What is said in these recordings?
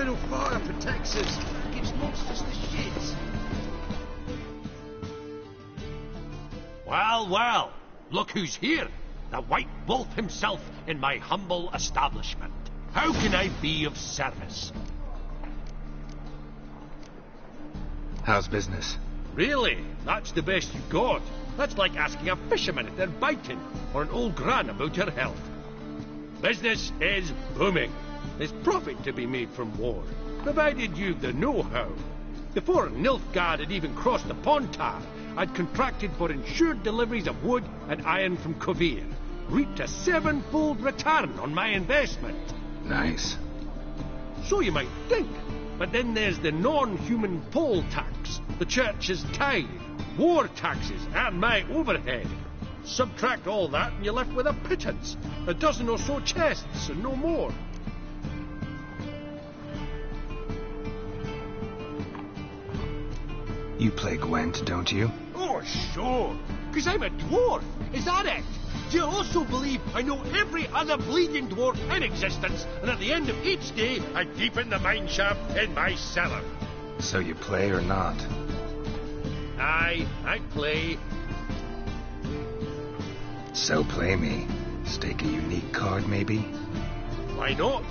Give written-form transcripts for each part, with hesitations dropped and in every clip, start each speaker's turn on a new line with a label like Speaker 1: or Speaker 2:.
Speaker 1: Eternal fire protects us against monsters the shits.
Speaker 2: Well, well, look who's here. The White Wolf himself in my humble establishment. How can I be of service?
Speaker 3: How's business?
Speaker 2: Really? That's the best you got? That's like asking a fisherman if they're biting, or an old gran about her health. Business is booming. There's profit to be made from war, provided you've the know-how. Before Nilfgaard had even crossed the Pontar, I'd contracted for insured deliveries of wood and iron from Kovir. Reaped a 7-fold return on my investment.
Speaker 3: Nice.
Speaker 2: So you might think. But then there's the non-human poll tax, the church's tithe, war taxes, and my overhead. Subtract all that and you're left with a pittance. A dozen or so chests and no more.
Speaker 3: You play Gwent, don't you?
Speaker 2: Oh, sure. Because I'm a dwarf. Is that it? Do you also believe I know every other bleeding dwarf in existence, and at the end of each day, I deepen the mineshaft in my cellar?
Speaker 3: So you play or not?
Speaker 2: Aye, I play.
Speaker 3: So play me. Stake a unique card, maybe?
Speaker 2: Why not?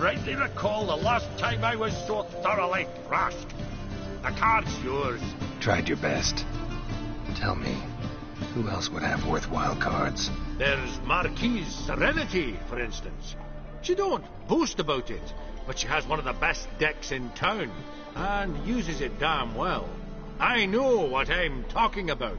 Speaker 2: Rightly recall the last time I was so thoroughly thrashed. The card's yours.
Speaker 3: Tried your best. Tell me, who else would have worthwhile cards?
Speaker 2: There's Marquise Serenity, for instance. She don't boast about it, but she has one of the best decks in town, and uses it damn well. I know what I'm talking about.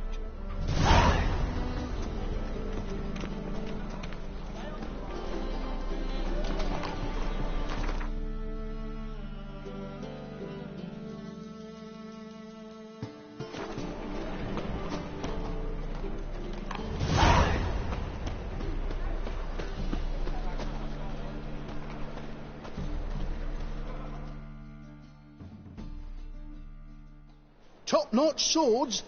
Speaker 1: top-notch swords.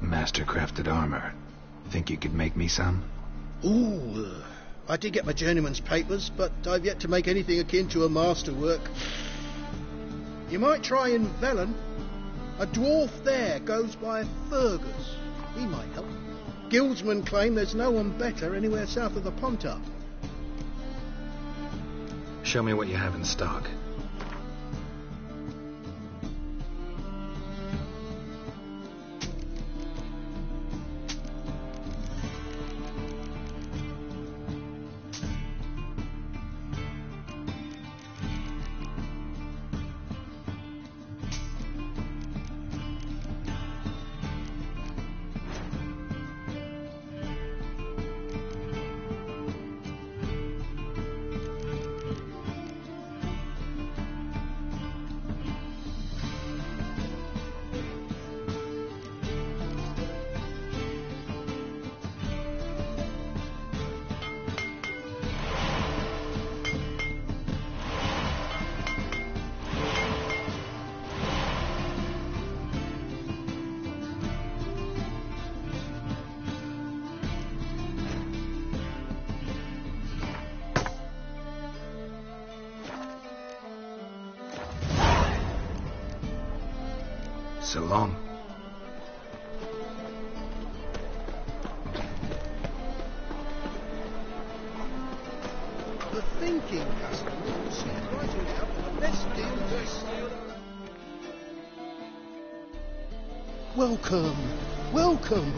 Speaker 3: Master-crafted armor. Think you could make me some?
Speaker 1: Ooh, I did get my journeyman's papers, but I've yet to make anything akin to a masterwork. You might try in Velen. A dwarf there goes by Fergus. He might help. Guildsmen claim there's no one better anywhere south of the Pontar.
Speaker 3: Show me what you have in stock. So long.
Speaker 1: The thinking customer will see right away out for the best deal. Welcome, welcome.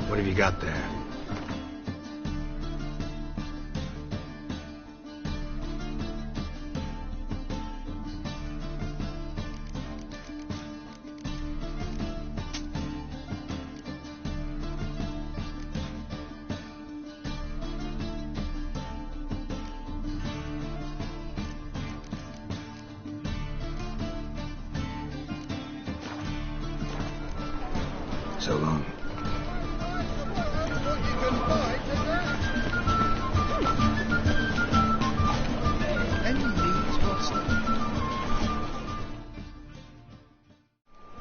Speaker 3: What have you got there? So long.
Speaker 1: Any needs whatsoever.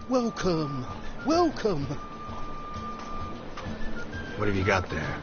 Speaker 1: Welcome, welcome.
Speaker 3: What have you got there?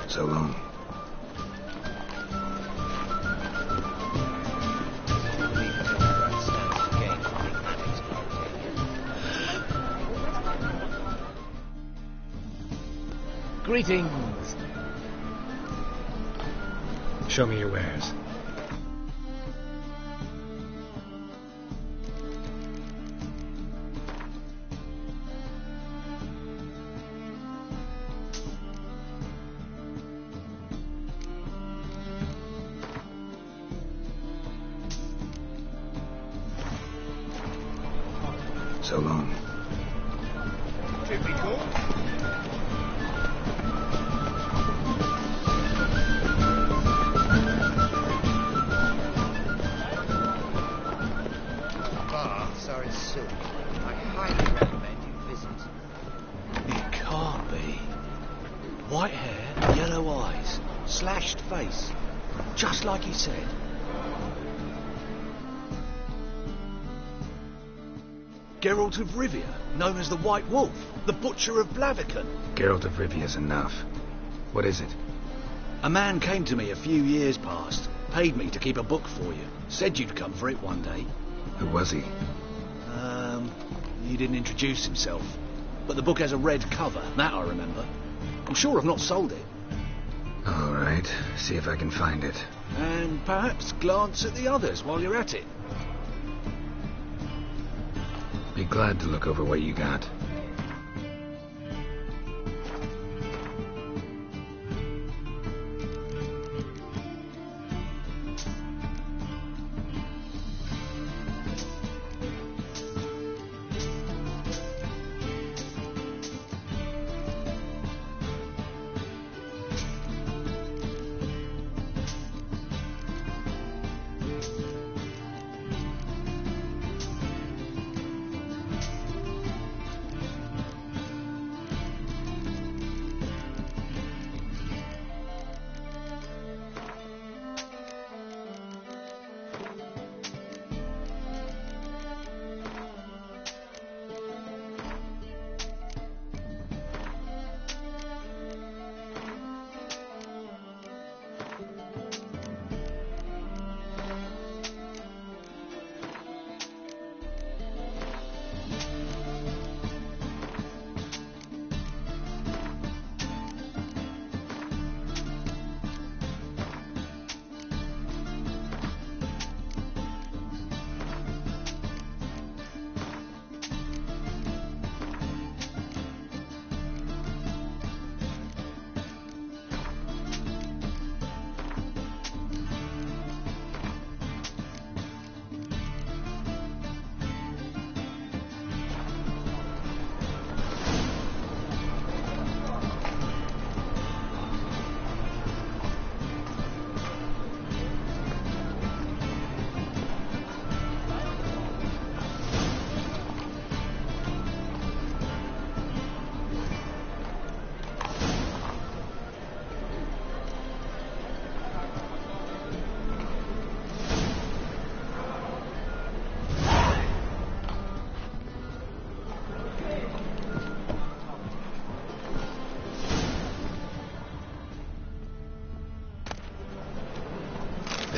Speaker 3: So long.
Speaker 4: Greetings.
Speaker 3: Show me your wares. So long.
Speaker 1: Should be cool.
Speaker 5: Baths are in silk. I highly recommend you visit.
Speaker 4: It can't be. White hair, yellow eyes, slashed face. Just like he said. Geralt of Rivia, known as the White Wolf, the Butcher of Blaviken.
Speaker 3: Geralt of Rivia's enough. What is it?
Speaker 4: A man came to me a few years past, paid me to keep a book for you. Said you'd come for it one day.
Speaker 3: Who was he?
Speaker 4: He didn't introduce himself. But the book has a red cover, that I remember. I'm sure I've not sold it.
Speaker 3: All right, see if I can find it.
Speaker 4: And perhaps glance at the others while you're at it.
Speaker 3: Be glad to look over what you got.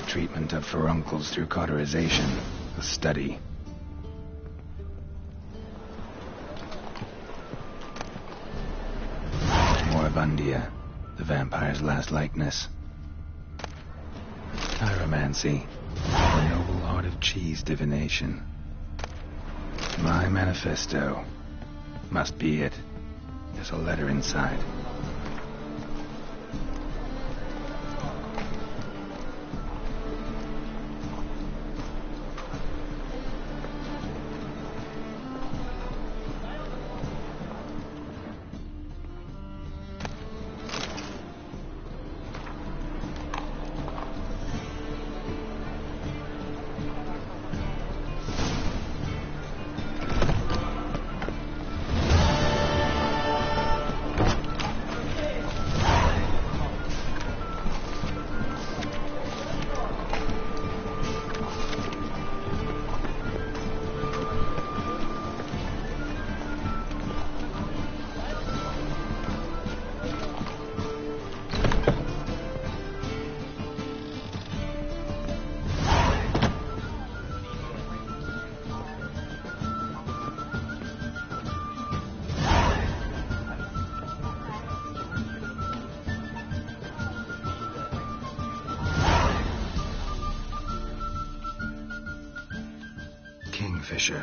Speaker 3: Treatment of furuncles through cauterization, a study. Moribundia, the vampire's last likeness. Pyromancy, the noble art of cheese divination. My manifesto. Must be it. There's a letter inside. Kingfisher.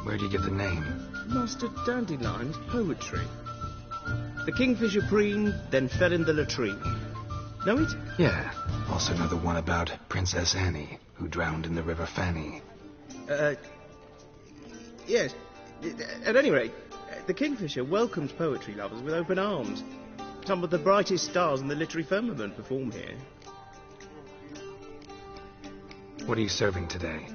Speaker 3: Where'd you get the name?
Speaker 6: Master Dandelion's poetry. The kingfisher preened, then fell in the latrine. Know it?
Speaker 3: Yeah. Also know the one about Princess Annie, who drowned in the River Fanny.
Speaker 6: Yes. At any rate, the kingfisher welcomes poetry lovers with open arms. Some of the brightest stars in the literary firmament perform here.
Speaker 3: What are you serving today?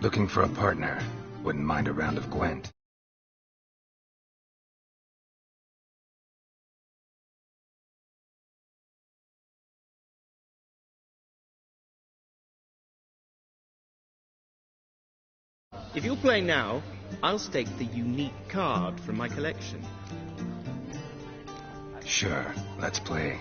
Speaker 3: Looking for a partner. Wouldn't mind a round of Gwent.
Speaker 6: If you're playing now, I'll stake the unique card from my collection.
Speaker 3: Sure, let's play.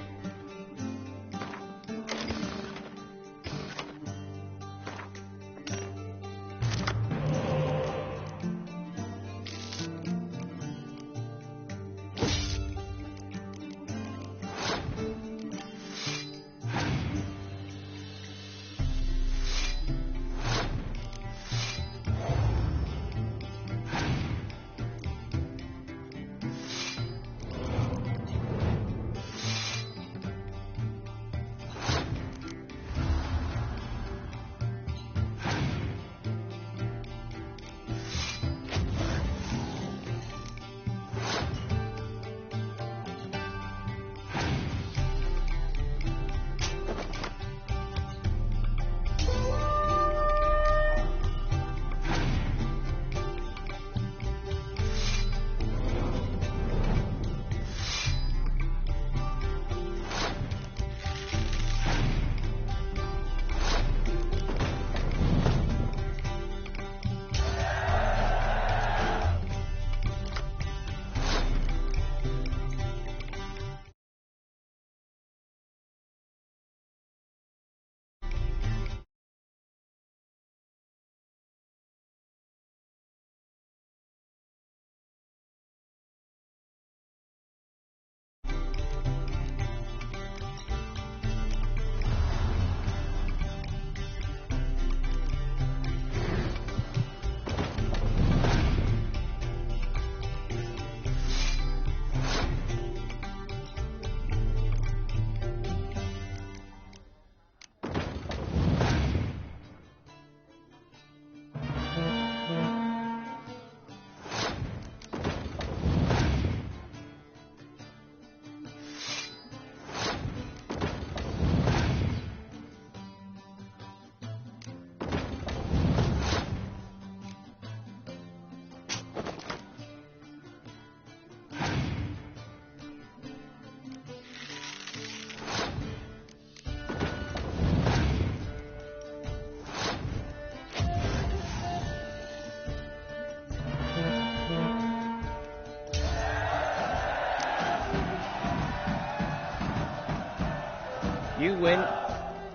Speaker 6: You win.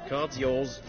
Speaker 6: Card's yours.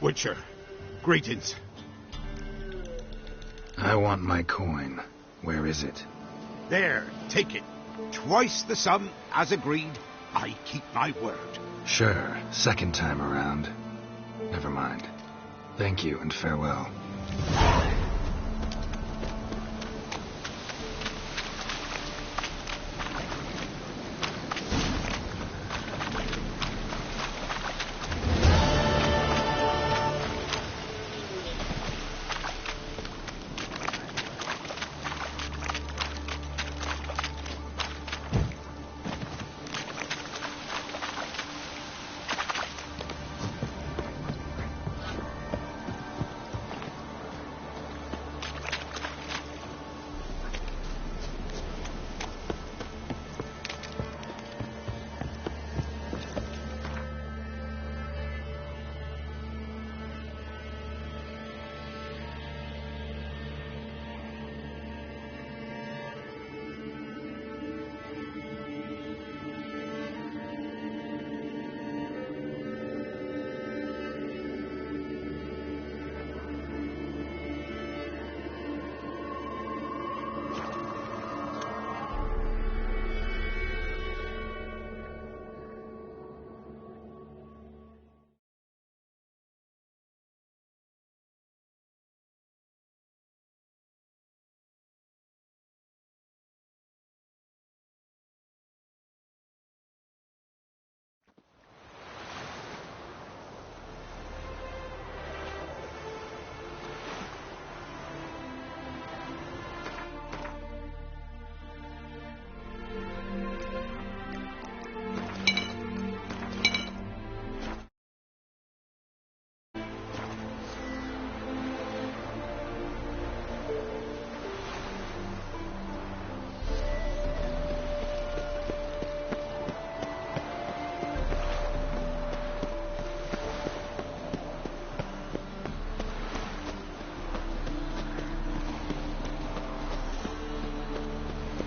Speaker 7: Witcher, greetings.
Speaker 3: I want my coin. Where is it?
Speaker 7: There, take it. Twice the sum, as agreed. I keep my word.
Speaker 3: Sure, second time around. Never mind. Thank you and farewell.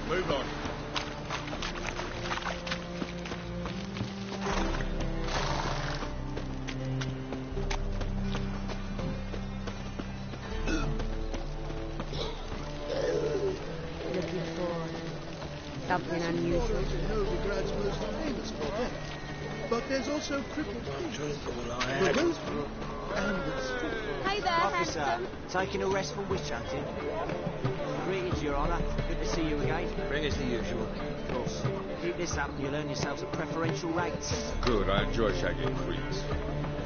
Speaker 7: Move on.
Speaker 8: Looking for something unusual.
Speaker 1: Novigrad's most famous for that. But there's also crippled people. The rosebud and the strip.
Speaker 5: Hey there, handsome.
Speaker 9: Taking a rest from witch hunting. Greetings, Your Honour. Good to see you again.
Speaker 4: Bring us the usual.
Speaker 9: Of course. Keep this up and you'll earn yourselves at preferential rates.
Speaker 10: Good, I enjoy shagging creeps.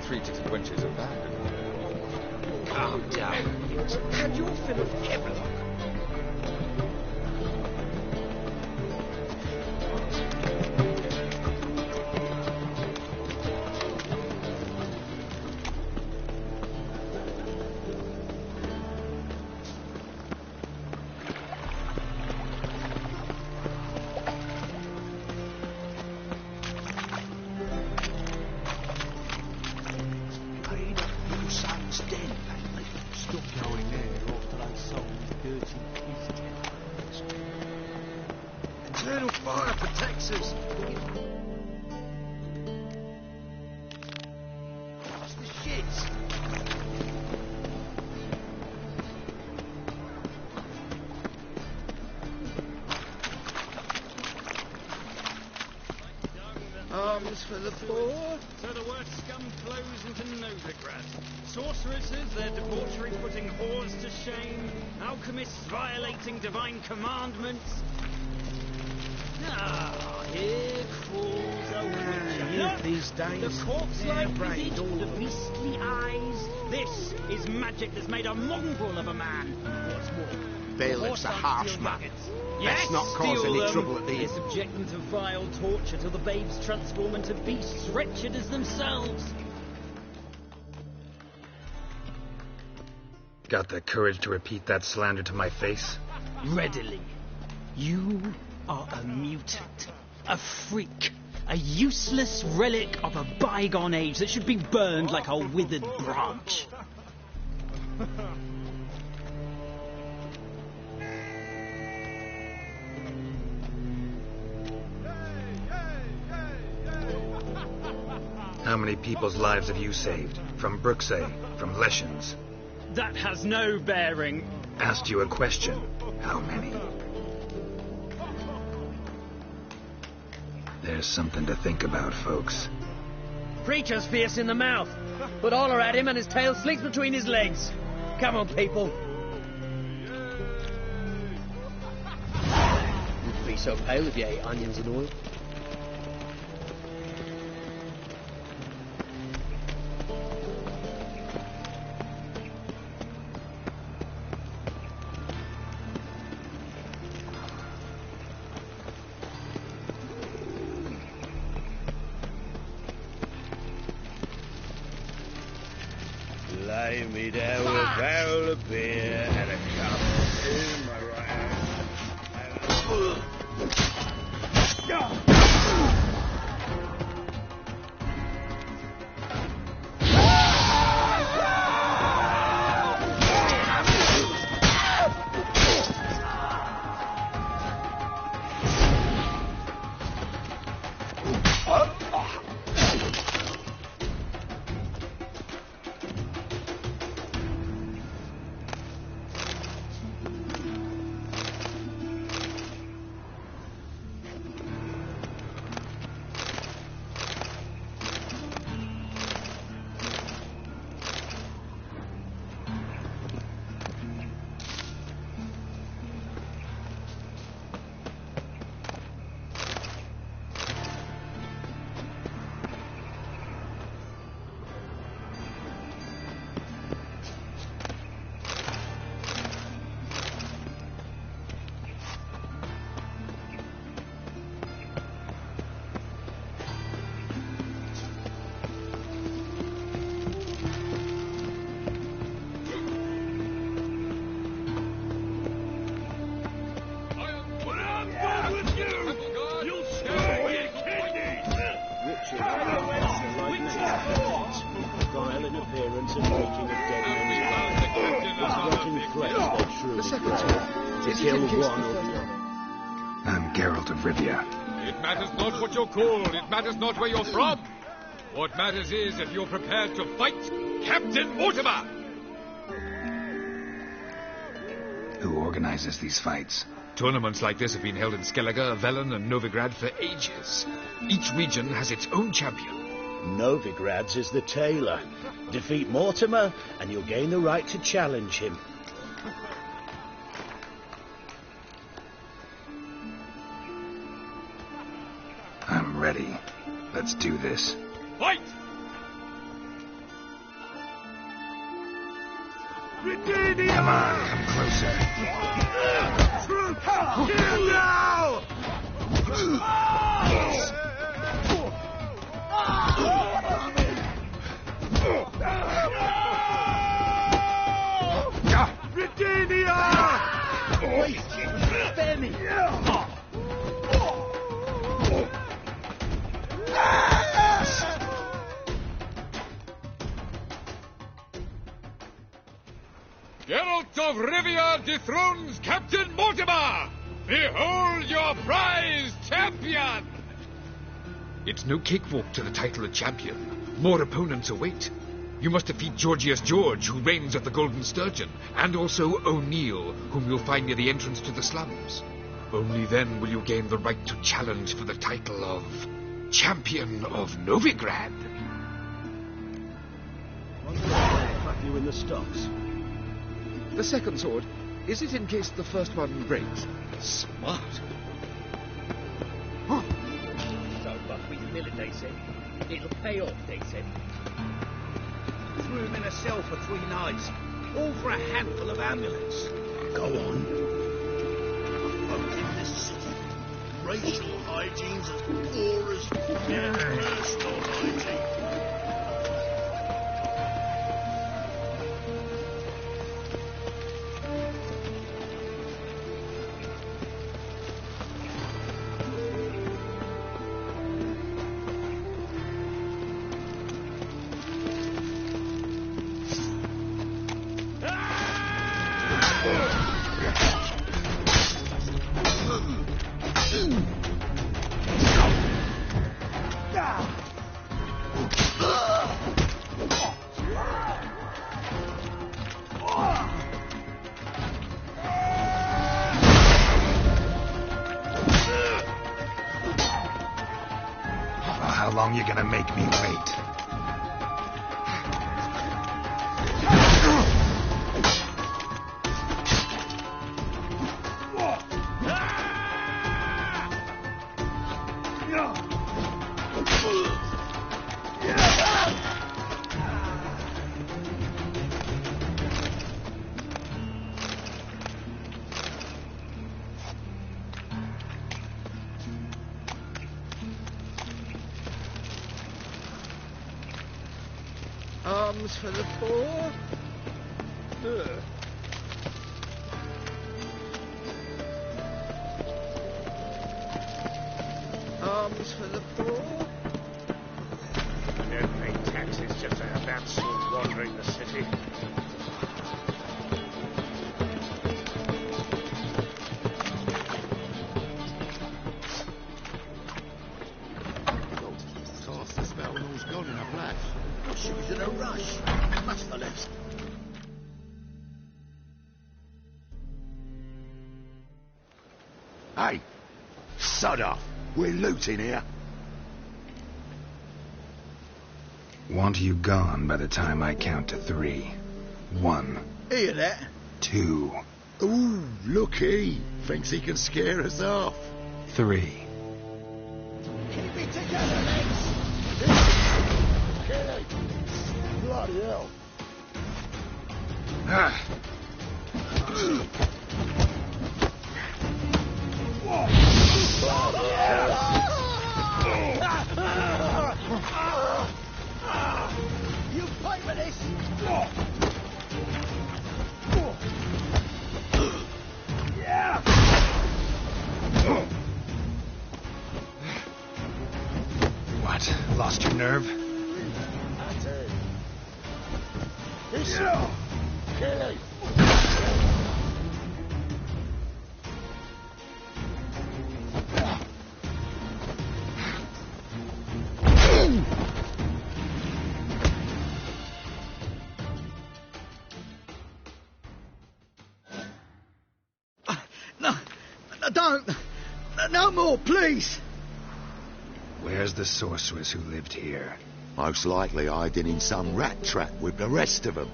Speaker 10: 3-titted wenches are bad.
Speaker 4: Calm down. And your fill of Kevlar.
Speaker 2: Eternal fire protects us. What's the shit?
Speaker 1: Arms for the poor.
Speaker 11: So the worst scum flows into Novigrad. Sorceresses, their debauchery putting whores to shame. Alchemists violating divine commandments. Ah, here crawls a witcher.
Speaker 6: Youth these days.
Speaker 11: The corpse-like visage, the beastly eyes. This is magic that's made a mongrel of a man. What's more,
Speaker 7: Bailiff's a harsh man.
Speaker 11: yes,
Speaker 7: Let's not cause
Speaker 11: steal
Speaker 7: any
Speaker 11: them.
Speaker 7: trouble at the
Speaker 11: Yes, subject them to vile torture till the babes transform into beasts wretched as themselves.
Speaker 3: Got the courage to repeat that slander to my face?
Speaker 11: Readily. You are a mutant, a freak, a useless relic of a bygone age that should be burned like a withered branch.
Speaker 3: How many people's lives have you saved? From Bruxay, from Leshens?
Speaker 11: That has no bearing.
Speaker 3: Asked you a question. How many? There's something to think about, folks.
Speaker 9: Preacher's fierce in the mouth, but all are at him and his tail slinks between his legs. Come on, people. Wouldn't be so pale if you ate onions and oil.
Speaker 4: Lay me down with a barrel of beer and a cup in my right hand.
Speaker 3: I'm Geralt of Rivia.
Speaker 10: It matters not what you're called, it matters not where you're from. What matters is if you're prepared to fight Captain Mortimer!
Speaker 3: Who organizes these fights?
Speaker 10: Tournaments like this have been held in Skellige, Velen, and Novigrad for ages. Each region has its own champion.
Speaker 4: Novigrad's is the tailor. Defeat Mortimer, and you'll gain the right to challenge him.
Speaker 3: I'm ready. Let's do this.
Speaker 10: Fight!
Speaker 3: Come on, come closer.
Speaker 4: Here now! Virginia! Wait! Spare me!
Speaker 10: Geralt of Rivia dethrones Captain Mortimer! Behold your prize champion! It's no cakewalk to the title of champion. More opponents await. You must defeat Georgius George, who reigns at the Golden Sturgeon, and also O'Neill, whom you'll find near the entrance to the slums. Only then will you gain the right to challenge for the title of Champion of Novigrad.
Speaker 4: Fuck you in the stocks.
Speaker 12: The second sword, is it in case the first one breaks?
Speaker 4: Smart.
Speaker 9: So buck we can mill it, they said. It'll pay off, they said.
Speaker 4: Threw him in a cell for 3 nights. All for a handful of amulets. Go on. Folk in this city. Racial hygiene's as poor as personal hygiene.
Speaker 3: long you gonna make me wait?
Speaker 5: Arms for the poor. Arms for the poor.
Speaker 4: I don't pay taxes just to have that sort wandering the city.
Speaker 7: Toss the smell when all's gone in a flash.
Speaker 4: She was in a rush. Must have left.
Speaker 7: Hey, sod off. We're looting here.
Speaker 3: Want you gone by the time I count to 3. 1.
Speaker 1: Hear that?
Speaker 3: 2.
Speaker 7: Ooh, looky. Thinks he can scare us off.
Speaker 3: 3.
Speaker 4: Keep it together, mates.
Speaker 7: Kelly. Bloody hell.
Speaker 3: Ah.
Speaker 4: You fight with this. Yeah.
Speaker 3: What? Lost your nerve?
Speaker 7: Kelly.
Speaker 1: Don't! No more, please!
Speaker 3: Where's the sorceress who lived here?
Speaker 7: Most likely hiding in some rat trap with the rest of them.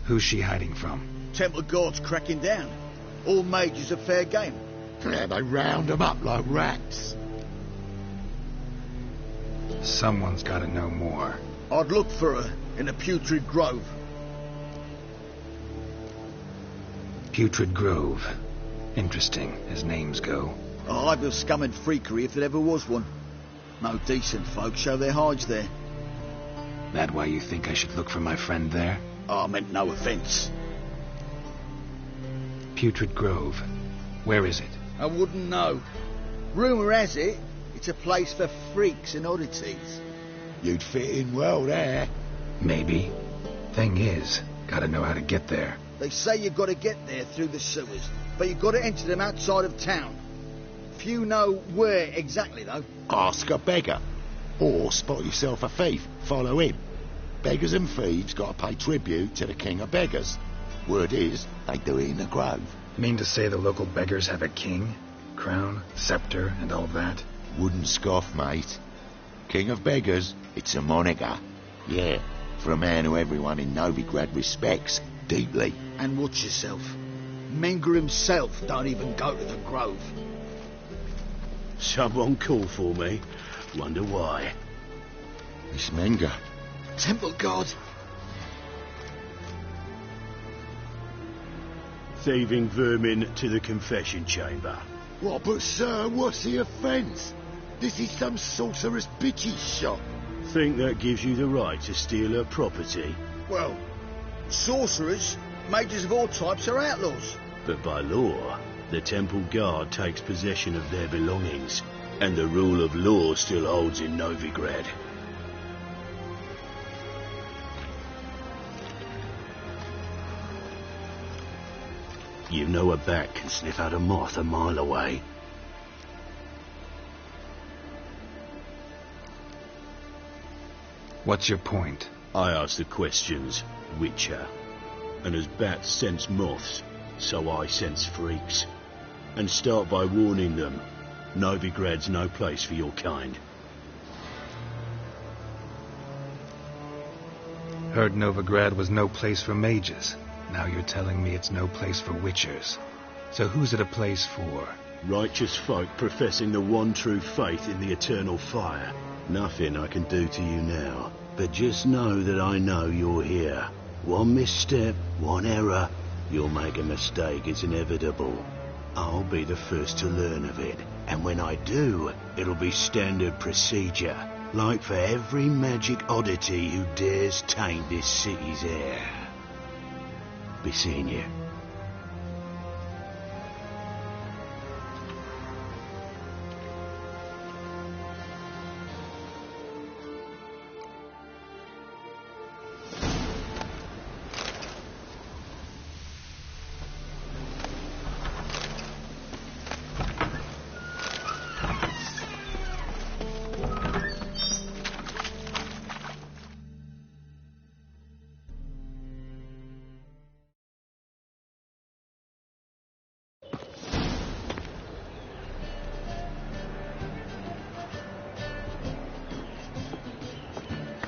Speaker 3: Who's she hiding from?
Speaker 1: Temple Guard's cracking down. All mages are fair game.
Speaker 7: Yeah, they round them up like rats.
Speaker 3: Someone's gotta know more.
Speaker 1: I'd look for her in a putrid grove.
Speaker 3: Putrid Grove. Interesting, as names go.
Speaker 1: A hive of scum and freakery if there ever was one. No decent folk show their hides there.
Speaker 3: That why you think I should look for my friend there?
Speaker 1: I meant no offence.
Speaker 3: Putrid Grove. Where is it?
Speaker 1: I wouldn't know. Rumour has it, it's a place for freaks and oddities.
Speaker 7: You'd fit in well there.
Speaker 3: Maybe. Thing is, gotta know how to get there.
Speaker 1: They say you've got to get there through the sewers, but you've got to enter them outside of town. Few know where exactly, though.
Speaker 7: Ask a beggar. Or spot yourself a thief. Follow him. Beggars and thieves got to pay tribute to the king of beggars. Word is, they do it in the grove.
Speaker 3: Mean to say the local beggars have a king, crown, scepter, and all that?
Speaker 7: Wouldn't scoff, mate. King of beggars, it's a moniker. Yeah, for a man who everyone in Novigrad respects deeply.
Speaker 1: And watch yourself. Menger himself don't even go to the grove.
Speaker 4: Someone called for me. Wonder why.
Speaker 7: It's Menger.
Speaker 1: Temple Guard.
Speaker 4: Thieving vermin to the confession chamber.
Speaker 7: What, but sir, what's the offence? This is some sorceress bitch's shop.
Speaker 4: Think that gives you the right to steal her property?
Speaker 1: Well, sorcerers, mages of all types are outlaws.
Speaker 4: But by law, the Temple Guard takes possession of their belongings, and the rule of law still holds in Novigrad. You know a bat can sniff out a moth a mile away.
Speaker 3: What's your point?
Speaker 4: I ask the questions, Witcher. And as bats sense moths, so I sense freaks. And start by warning them. Novigrad's no place for your kind.
Speaker 3: Heard Novigrad was no place for mages. Now you're telling me it's no place for witchers. So who's it a place for?
Speaker 4: Righteous folk professing the one true faith in the eternal fire. Nothing I can do to you now, but just know that I know you're here. One misstep, one error, you'll make a mistake, it's inevitable. I'll be the first to learn of it, and when I do, it'll be standard procedure, like for every magic oddity who dares taint this city's air. Be seeing you.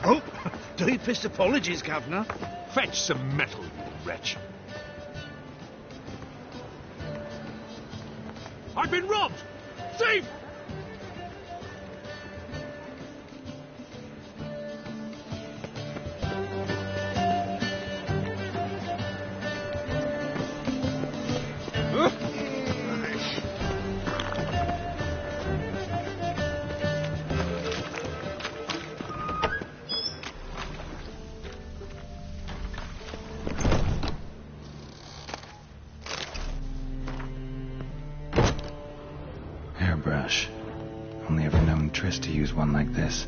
Speaker 4: Oh, deepest apologies, Governor.
Speaker 10: Fetch some metal, you wretch. I've been robbed! Thief!
Speaker 3: Hairbrush. Only ever known Triss to use one like this.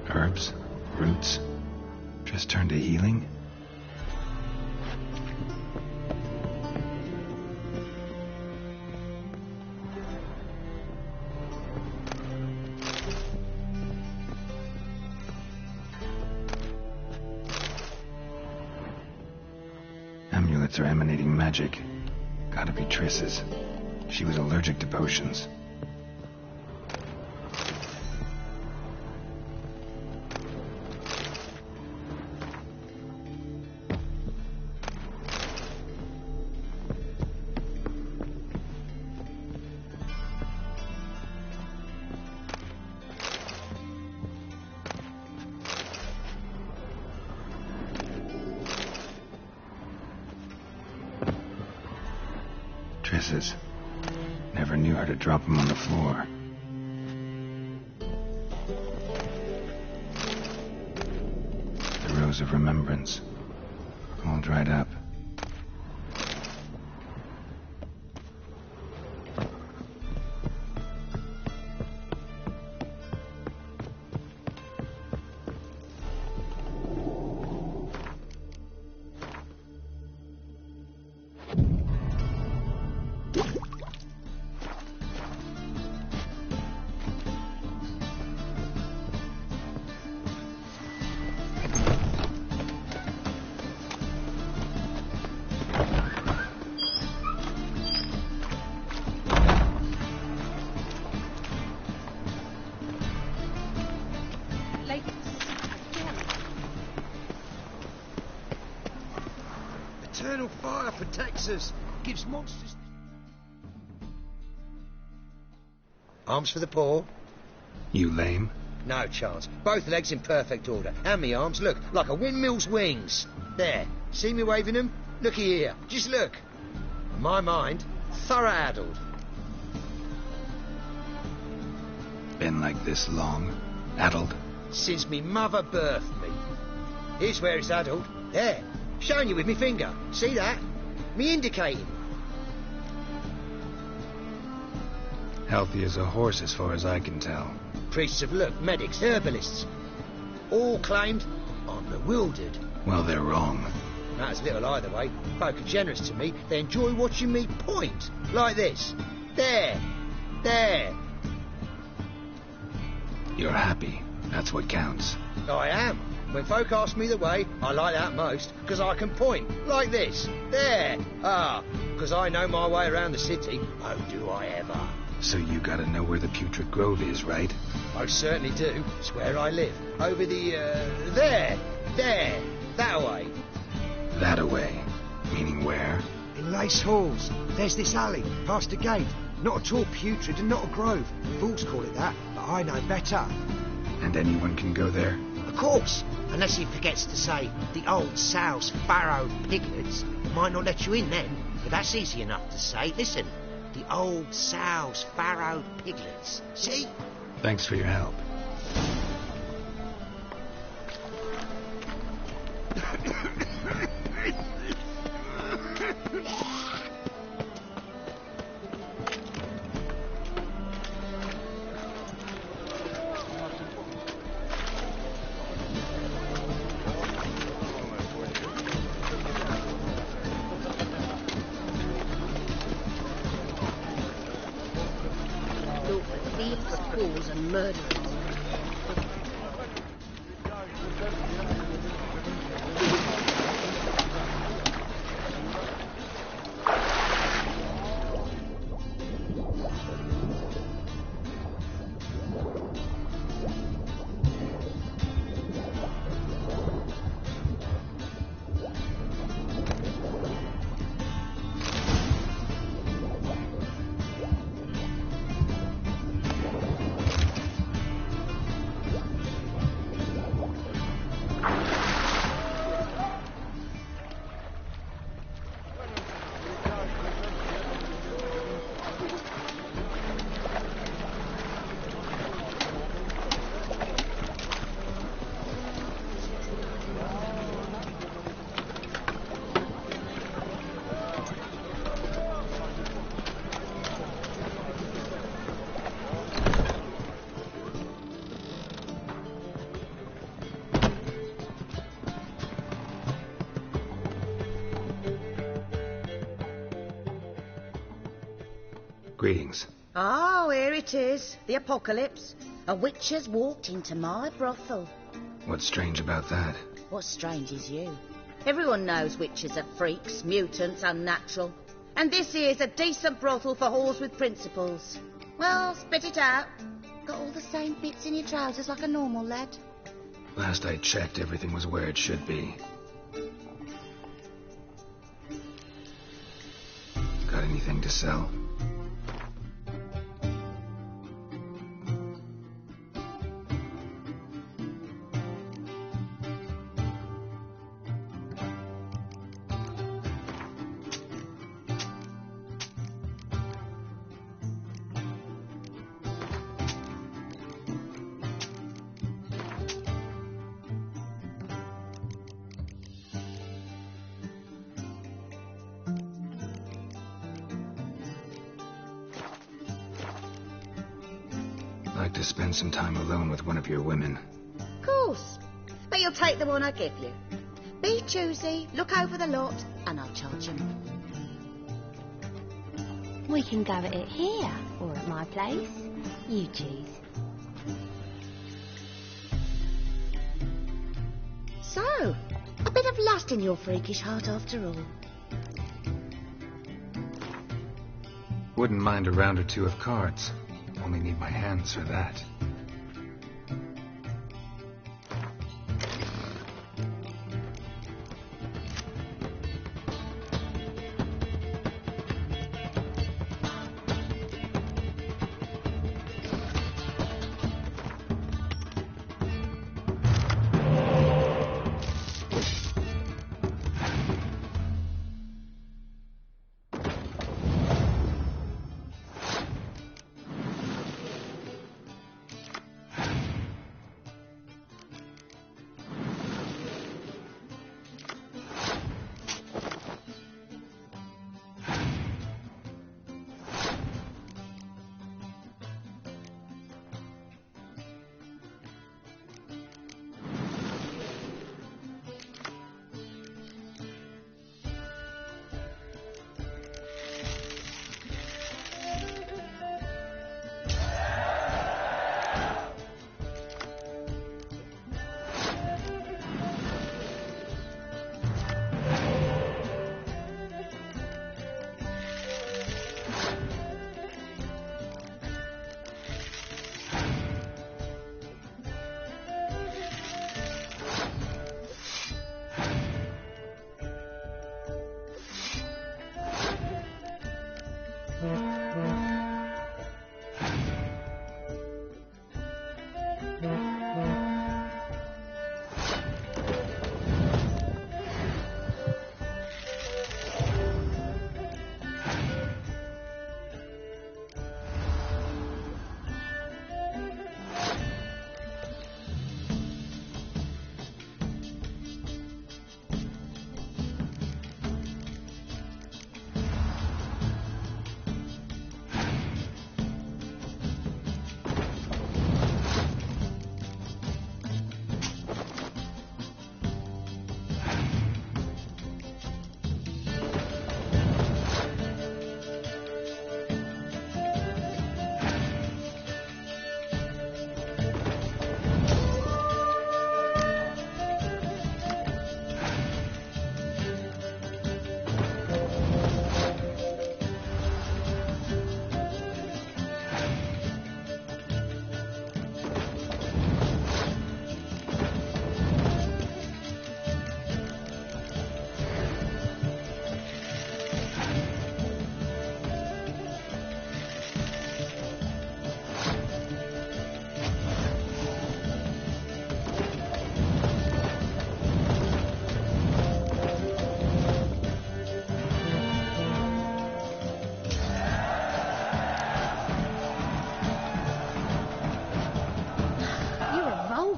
Speaker 3: Herbs, roots. Triss turned to healing. Amulets are emanating magic. Gotta be Triss's. She was allergic to potions. Triss's. Never knew her to drop them on the floor. The Rose of Remembrance. All dried up.
Speaker 5: Eternal fire protects us. Gives monsters... Arms for the poor?
Speaker 3: You lame?
Speaker 5: No chance. Both legs in perfect order. And me arms, look, like a windmill's wings. There. See me waving them? Looky here. Just look. In my mind, thorough addled.
Speaker 3: Been like this long? Addled?
Speaker 5: Since me mother birthed me. Here's where it's addled. There. Showing you with me finger. See that? Me indicating.
Speaker 3: Healthy as a horse as far as I can tell.
Speaker 5: Priests of look, medics, herbalists. All claimed I'm bewildered.
Speaker 3: Well, they're wrong.
Speaker 5: Matters little either way. Folk are generous to me. They enjoy watching me point. Like this. There. There.
Speaker 3: You're happy. That's what counts.
Speaker 5: I am. When folk ask me the way, I like that most, because I can point, like this. There. Because I know my way around the city. Oh, do I ever.
Speaker 3: So you gotta know where the Putrid Grove is, right?
Speaker 5: Most certainly do. It's where I live. Over the, there. That way.
Speaker 3: That-a-way. Meaning where?
Speaker 5: In Lace Halls. There's this alley, past a gate. Not at all putrid and not a grove. Fools call it that, but I know better.
Speaker 3: And anyone can go there?
Speaker 5: Of course. Unless he forgets to say the old sow's farrowed piglets. Might not let you in then, but that's easy enough to say. Listen, the old sow's farrowed piglets. See?
Speaker 3: Thanks for your help.
Speaker 8: Fools and murderers.
Speaker 3: Greetings.
Speaker 13: Oh, here it is. The apocalypse. A witch has walked into my brothel.
Speaker 3: What's strange about that?
Speaker 13: What's strange is you. Everyone knows witches are freaks, mutants, unnatural. And this here's a decent brothel for whores with principles. Well, spit it out. Got all the same bits in your trousers like a normal lad.
Speaker 3: Last I checked, everything was where it should be. Got anything to sell? Like to spend some time alone with one of your women.
Speaker 13: Of course. But you'll take the one I give you. Be choosy, look over the lot, and I'll charge you more.
Speaker 8: We can go at it here, or at my place. You choose.
Speaker 13: So, a bit of lust in your freakish heart after all.
Speaker 3: Wouldn't mind a round or two of cards. Only need my hands for that.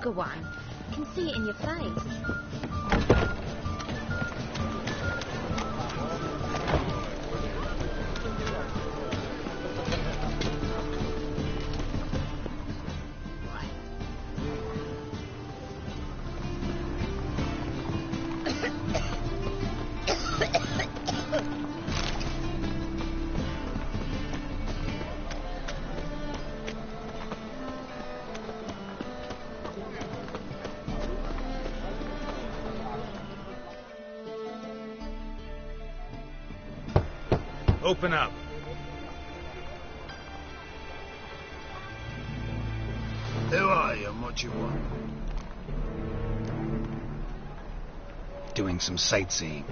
Speaker 8: One. I can see it in your face.
Speaker 3: Open up.
Speaker 4: Who are you and what you want?
Speaker 3: Doing some sightseeing.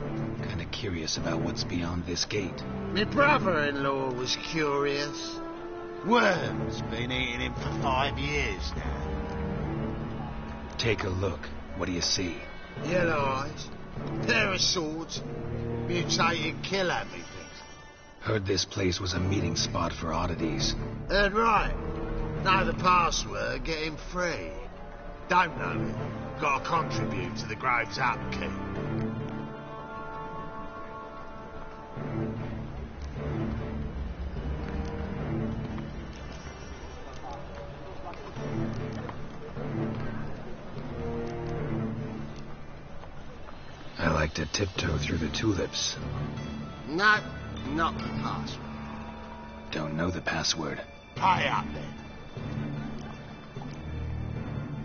Speaker 3: Kinda curious about what's beyond this gate.
Speaker 4: My brother-in-law was curious. Worms been eating him for 5 years now.
Speaker 3: Take a look. What do you see?
Speaker 4: Yellow eyes, pair of swords, mutated killer, methinks.
Speaker 3: Heard this place was a meeting spot for oddities.
Speaker 4: Heard right. Know the password, get him free. Don't know it. Gotta contribute to the Grove's upkeep.
Speaker 3: I like to tiptoe through the tulips.
Speaker 4: No, not the password.
Speaker 3: Don't know the password.
Speaker 4: Pay up then.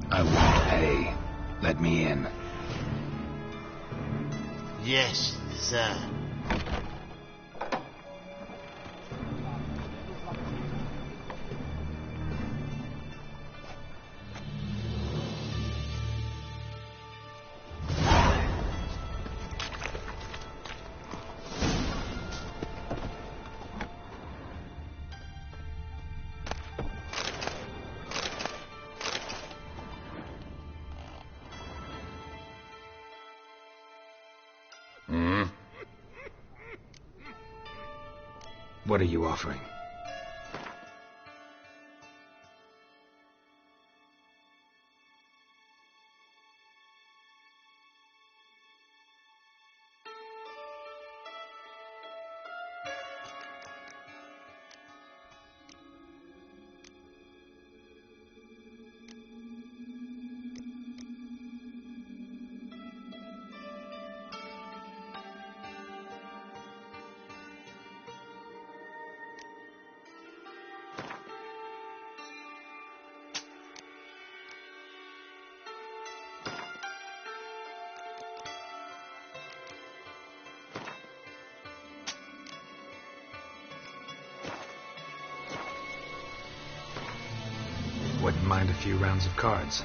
Speaker 3: I won't pay. Let me in.
Speaker 4: Yes, sir.
Speaker 3: What are you offering? Wouldn't mind a few rounds of cards.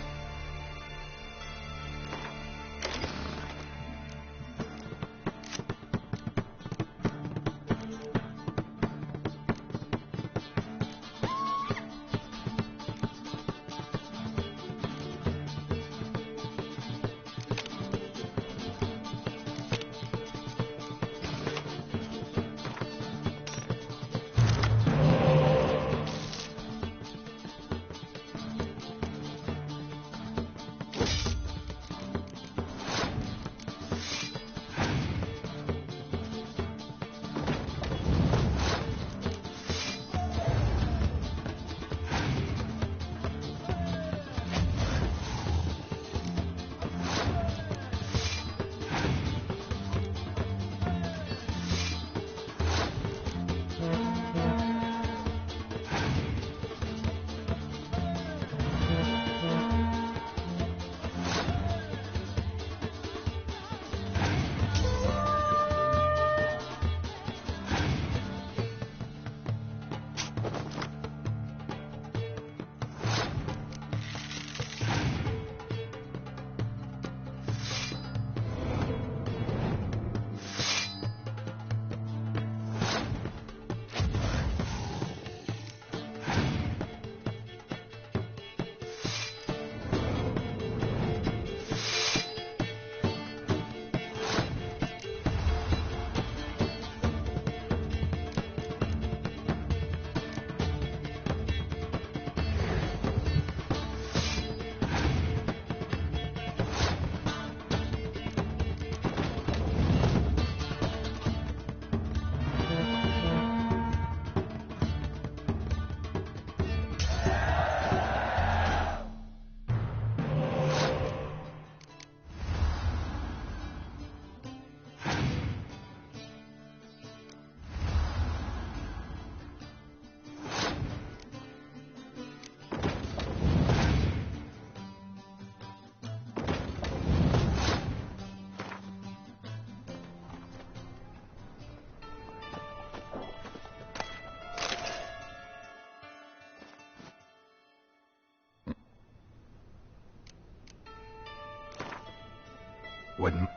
Speaker 3: Wouldn't...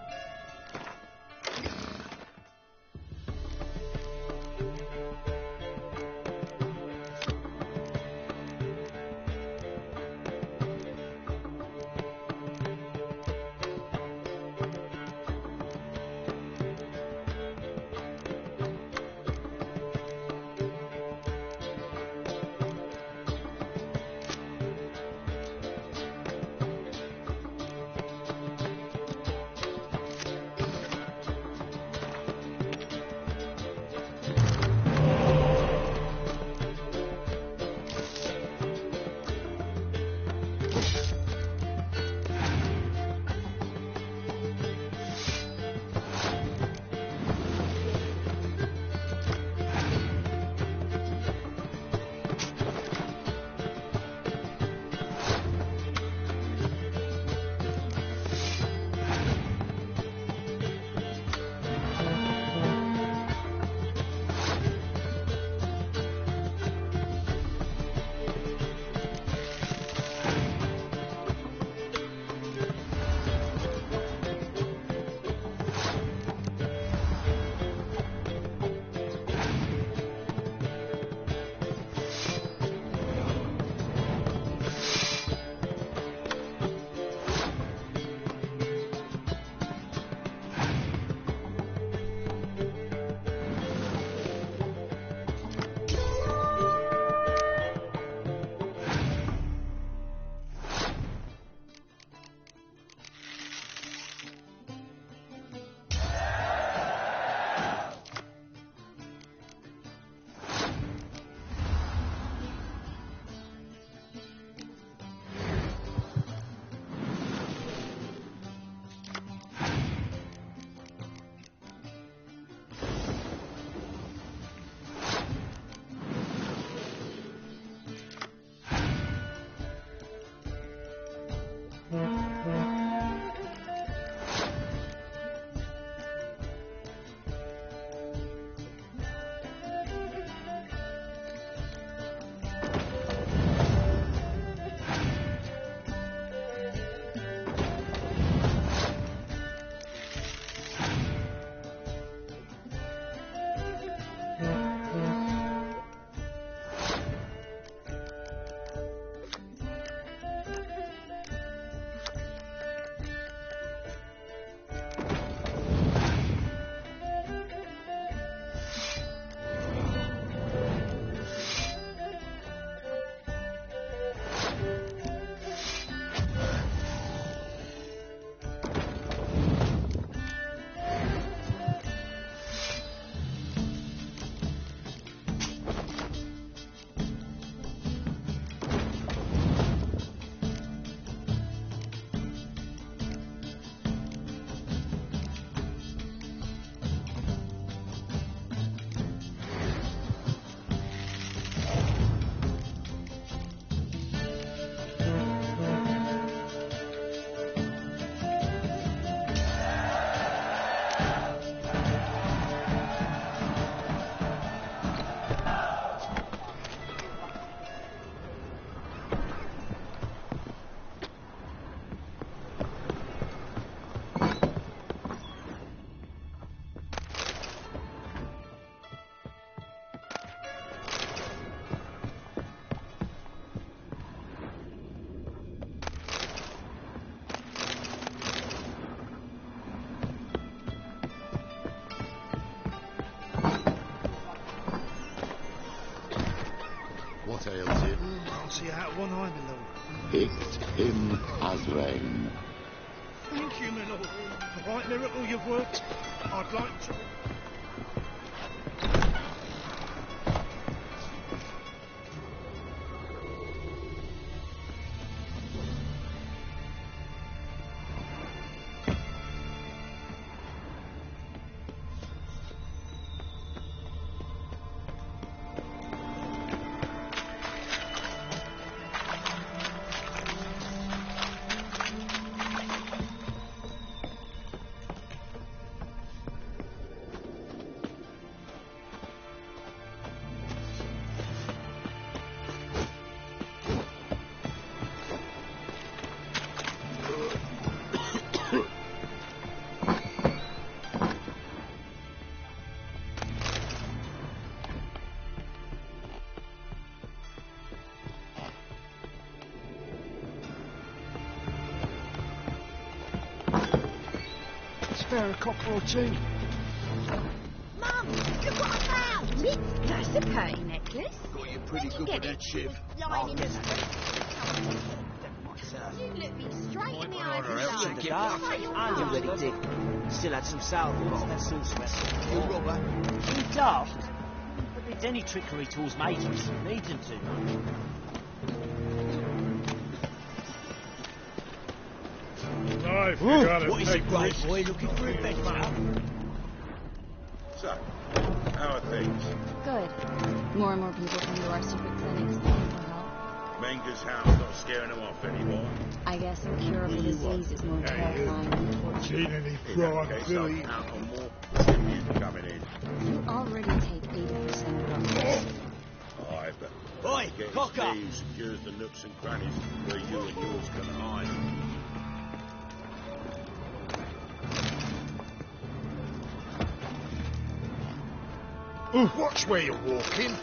Speaker 7: what ails him.
Speaker 4: Can't see out one eye, my lord.
Speaker 7: Picked him as rain.
Speaker 4: Thank you, my lord. The right miracle you've worked. I'd like to...
Speaker 14: Spare a copper or two.
Speaker 8: Mum, look what I found! That's a pretty necklace.
Speaker 4: Got you pretty good with that, Shiv.
Speaker 8: Lying in the street. You look me straight in the eyes and
Speaker 9: Check it out. And you really did. Still had some sour balls, that sorceress.
Speaker 4: You robber.
Speaker 9: You daft. But it's any trickery tools made of some needing to.
Speaker 10: What
Speaker 9: is it, great boy? Looking for adventure?
Speaker 7: So, how are things?
Speaker 15: Good. More and more people come to our secret clinics looking for help.
Speaker 7: Menger's house not scaring them off anymore.
Speaker 15: I guess a curable disease is more terrifying than torture.
Speaker 10: Seen any
Speaker 7: In that
Speaker 10: fraud,
Speaker 7: case,
Speaker 10: Billy?
Speaker 7: I'll count on more tribute coming in.
Speaker 15: You already take 80% of our money.
Speaker 7: Aye, but
Speaker 9: Oi,
Speaker 7: getting
Speaker 9: cock up.
Speaker 7: Steve secures the nooks and crannies where you and yours can hide.
Speaker 10: Watch where you're walking.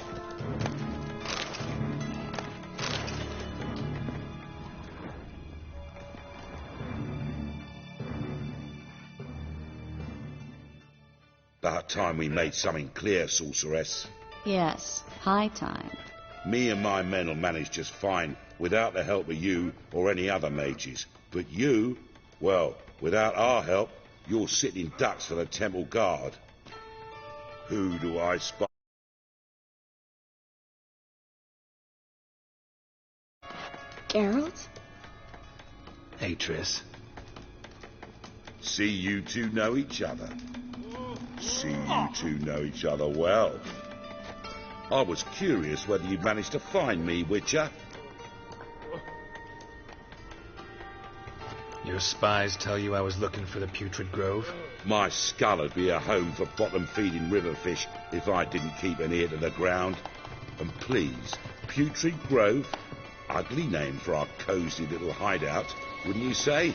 Speaker 7: About time we made something clear, sorceress.
Speaker 15: Yes, high time.
Speaker 7: Me and my men will manage just fine without the help of you or any other mages. But you, well, without our help, you're sitting ducks for the temple guard. Who do I spy?
Speaker 15: Geralt?
Speaker 3: Hey, Triss.
Speaker 7: See you two know each other. See you two know each other well. I was curious whether you'd managed to find me, Witcher.
Speaker 3: Your spies tell you I was looking for the Putrid Grove?
Speaker 7: My skull would be a home for bottom-feeding river fish if I didn't keep an ear to the ground. And please, Putrid Grove? Ugly name for our cosy little hideout, wouldn't you say?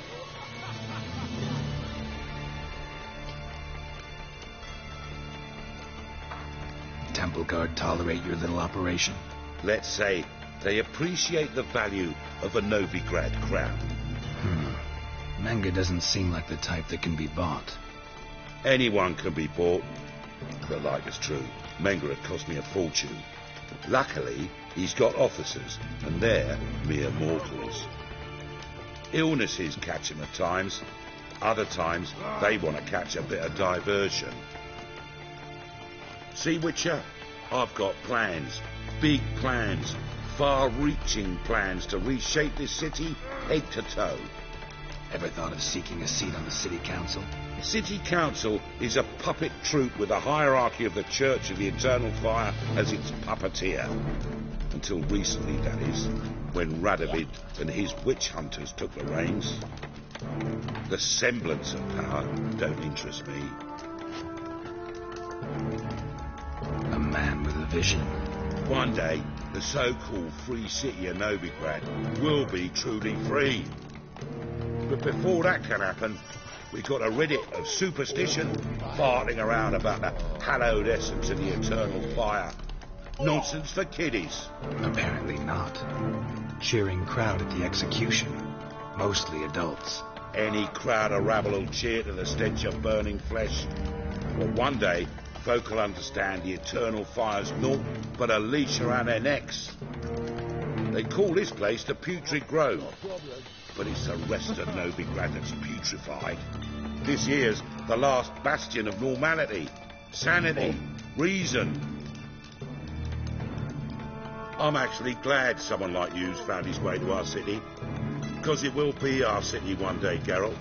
Speaker 3: Temple Guard tolerate your little operation?
Speaker 7: Let's say they appreciate the value of a Novigrad crown.
Speaker 3: Menga doesn't seem like the type that can be bought.
Speaker 7: Anyone can be bought. But like it's true, Menga had cost me a fortune. Luckily, he's got officers, and they're mere mortals. Illnesses catch him at times. Other times, they want to catch a bit of diversion. See, Witcher, I've got plans. Big plans. Far-reaching plans to reshape this city head to toe.
Speaker 3: Ever thought of seeking a seat on the city council?
Speaker 7: City Council is a puppet troupe with a hierarchy of the Church of the Eternal Fire as its puppeteer. Until recently, that is, when Radovid and his witch hunters took the reins. The semblance of power don't interest me.
Speaker 3: A man with a vision.
Speaker 7: One day, the so-called free city of Novigrad will be truly free. But before that can happen, we got to rid it of superstition, farting around about the hallowed essence of the eternal fire. Nonsense for kiddies.
Speaker 3: Apparently not. Cheering crowd at the execution. Mostly adults.
Speaker 7: Any crowd of rabble will cheer to the stench of burning flesh. But one day, folk will understand the eternal fire's naught but a leash around their necks. They call this place the Putrid Grove, but it's the rest of Novigrad that's putrefied. This here's the last bastion of normality, sanity, reason. I'm actually glad someone like you's found his way to our city, because it will be our city one day, Geralt.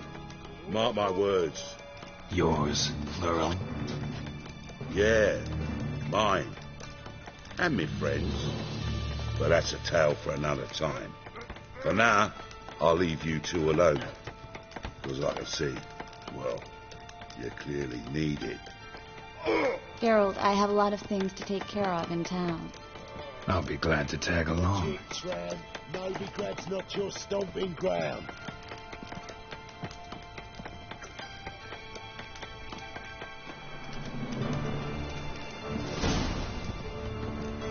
Speaker 7: Mark my words.
Speaker 3: Yours, plural?
Speaker 7: Yeah, mine. And me friends. But that's a tale for another time. For now, I'll leave you two alone. Because I can see, well, you clearly need it.
Speaker 15: Geralt, I have a lot of things to take care of in town.
Speaker 3: I'll be glad to tag along.
Speaker 4: Novigrad's not your stomping ground.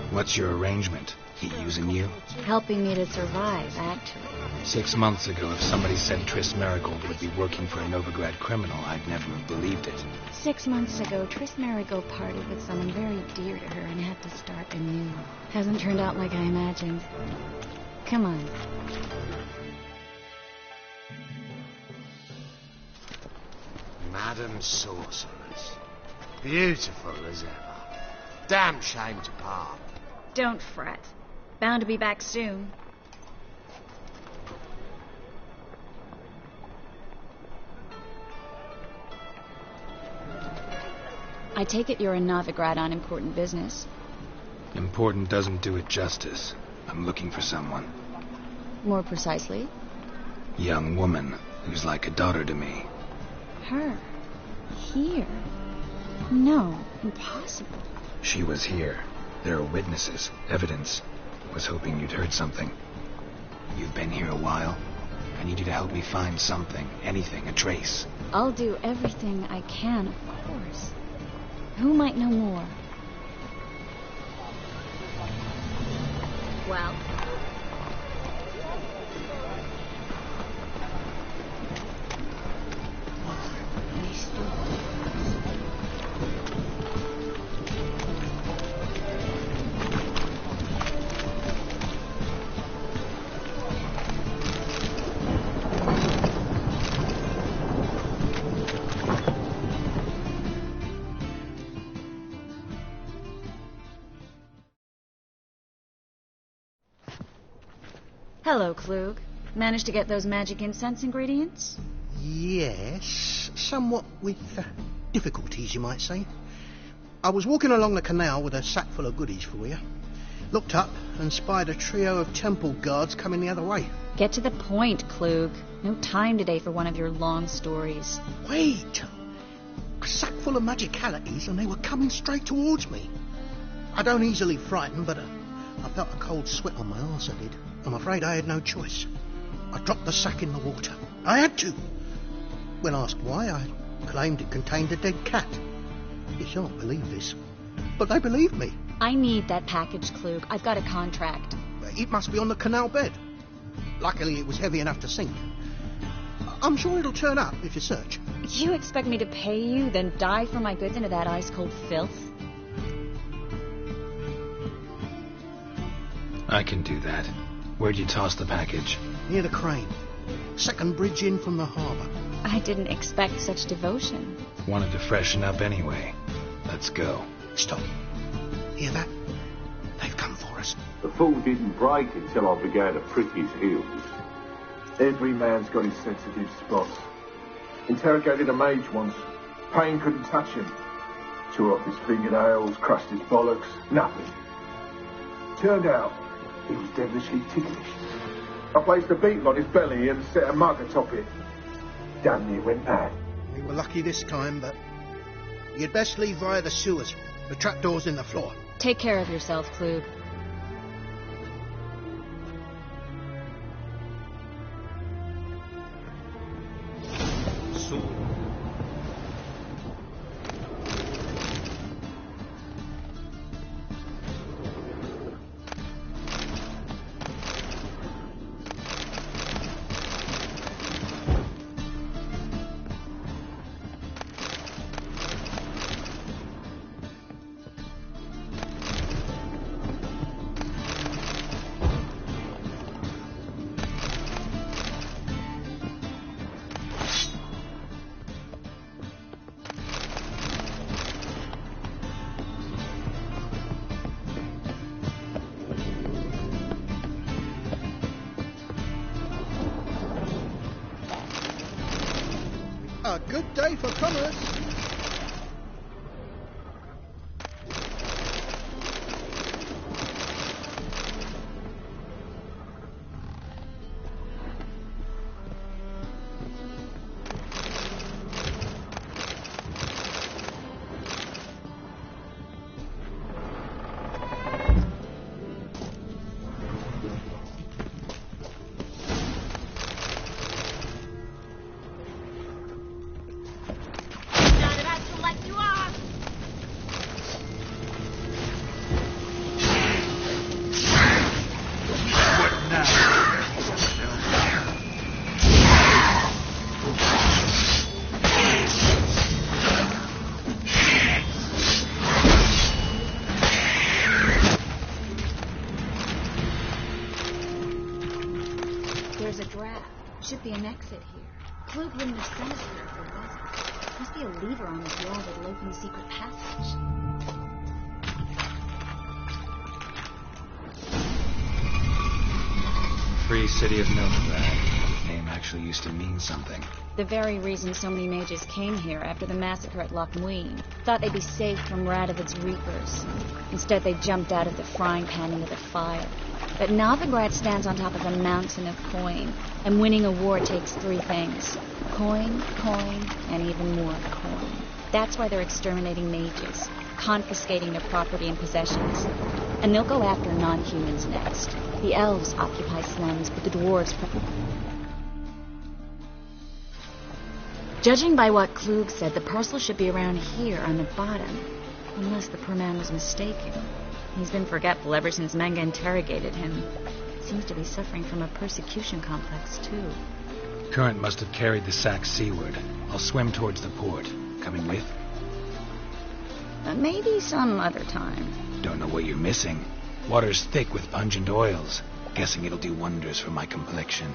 Speaker 3: What's your arrangement? He using you?
Speaker 15: Helping me to survive, actually.
Speaker 3: 6 months ago, if somebody said Triss Merigold would be working for a Novigrad criminal, I'd never have believed it.
Speaker 15: 6 months ago, Triss Merigold parted with someone very dear to her and had to start anew. Hasn't turned out like I imagined. Come on.
Speaker 5: Madam Sorceress. Beautiful as ever. Damn shame to part.
Speaker 15: Don't fret. Bound to be back soon. I take it you're in Novigrad on important business.
Speaker 3: Important doesn't do it justice. I'm looking for someone.
Speaker 15: More precisely?
Speaker 3: Young woman who's like a daughter to me.
Speaker 15: Her? Here? No, impossible.
Speaker 3: She was here. There are witnesses, evidence. Was hoping you'd heard something. You've been here a while. I need you to help me find something, anything, a trace.
Speaker 15: I'll do everything I can, of course. Who might know more? Well? Hello, Klug. Managed to get those magic incense ingredients?
Speaker 1: Yes, somewhat with difficulties, you might say. I was walking along the canal with a sack full of goodies for you. Looked up and spied a trio of temple guards coming the other way.
Speaker 15: Get to the point, Klug. No time today for one of your long stories.
Speaker 1: Wait! A sack full of magicalities and they were coming straight towards me. I don't easily frighten, but I felt a cold sweat on my arse, I did. I'm afraid I had no choice. I dropped the sack in the water. I had to. When asked why, I claimed it contained a dead cat. You shan't believe this, but they believed me.
Speaker 15: I need that package, Klug. I've got a contract.
Speaker 1: It must be on the canal bed. Luckily, it was heavy enough to sink. I'm sure it'll turn up if you search.
Speaker 15: You expect me to pay you, then dive for my goods into that ice-cold filth?
Speaker 3: I can do that. Where'd you toss the package?
Speaker 1: Near the crane. Second bridge in from the harbour.
Speaker 15: I didn't expect such devotion.
Speaker 3: Wanted to freshen up anyway. Let's go.
Speaker 1: Stop. Hear that? They've come for us.
Speaker 14: The fool didn't break until I began to prick his heels. Every man's got his sensitive spots. Interrogated a mage once. Pain couldn't touch him. Tore off his fingernails, crushed his bollocks. Nothing. Turned out he was devilishly ticklish. I placed a beetle on his belly and set a mug atop it. Damn near went mad.
Speaker 1: We were lucky this time, but you'd best leave via the sewers. The trapdoor's in the floor.
Speaker 15: Take care of yourself, Klug.
Speaker 1: Good day for commerce.
Speaker 15: There's a draft. Should be an exit here. Klug wouldn't have sent us here if there wasn't. Must be a lever on this wall that'll open the secret passage.
Speaker 3: Free city of Novigrad. Name actually used to mean something.
Speaker 15: The very reason so many mages came here after the massacre at Loch Muin. Thought they'd be safe from Radovid's reapers. Instead, they jumped out of the frying pan into the fire. But Novigrad stands on top of a mountain of coin, and winning a war takes three things. Coin, and even more coin. That's why they're exterminating mages, confiscating their property and possessions. And they'll go after non-humans next. The elves occupy slums, but the dwarves... Judging by what Klug said, the parcel should be around here on the bottom. Unless the poor man was mistaken. He's been forgetful ever since Manga interrogated him. Seems to be suffering from a persecution complex, too.
Speaker 3: Current must have carried the sack seaward. I'll swim towards the port. Coming with?
Speaker 15: Maybe some other time.
Speaker 3: Don't know what you're missing. Water's thick with pungent oils. Guessing it'll do wonders for my complexion.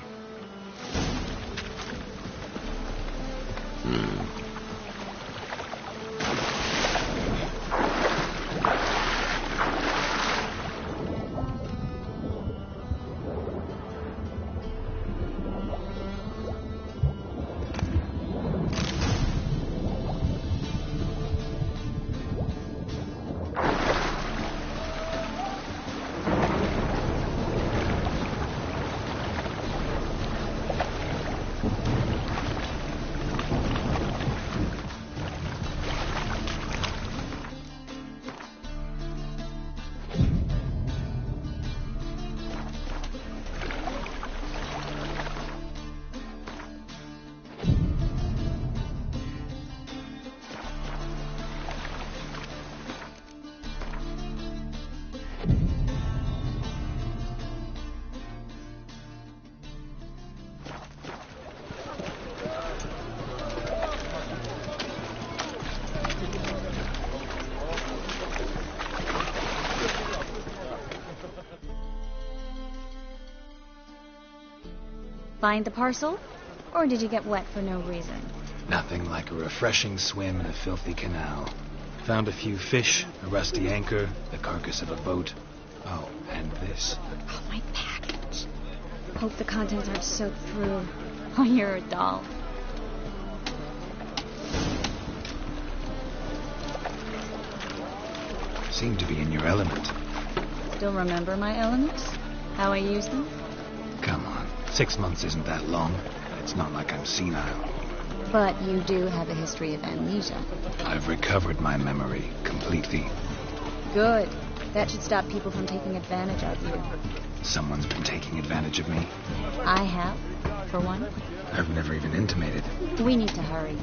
Speaker 15: Find the parcel? Or did you get wet for no reason?
Speaker 3: Nothing like a refreshing swim in a filthy canal. Found a few fish, a rusty anchor, the carcass of a boat. Oh, and this.
Speaker 15: Oh, my package. Hope the contents aren't soaked through. Oh, you're a doll.
Speaker 3: Seem to be in your element.
Speaker 15: Still remember my elements? How I use them?
Speaker 3: Come on. 6 months isn't that long. It's not like I'm senile.
Speaker 15: But you do have a history of amnesia.
Speaker 3: I've recovered my memory completely.
Speaker 15: Good. That should stop people from taking advantage of you.
Speaker 3: Someone's been taking advantage of me.
Speaker 15: I have, for one.
Speaker 3: I've never even intimated.
Speaker 15: We need to hurry.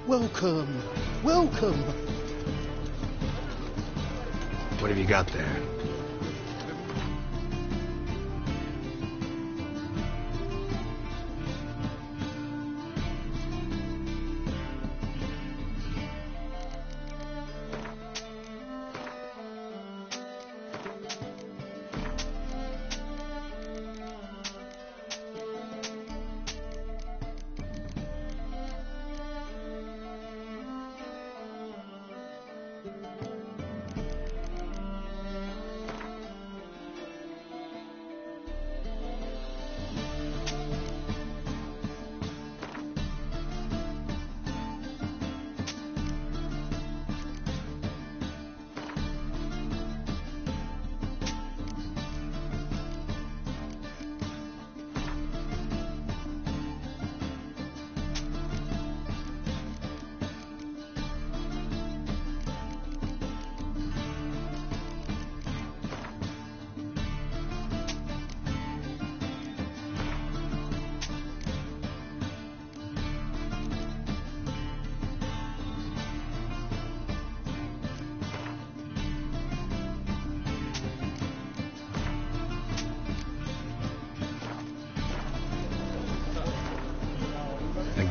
Speaker 1: Welcome. Welcome.
Speaker 3: What have you got there?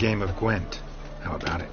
Speaker 3: game of Gwent. How about it?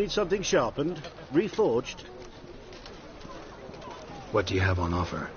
Speaker 16: Need something sharpened? Reforged?
Speaker 3: What do you have on offer?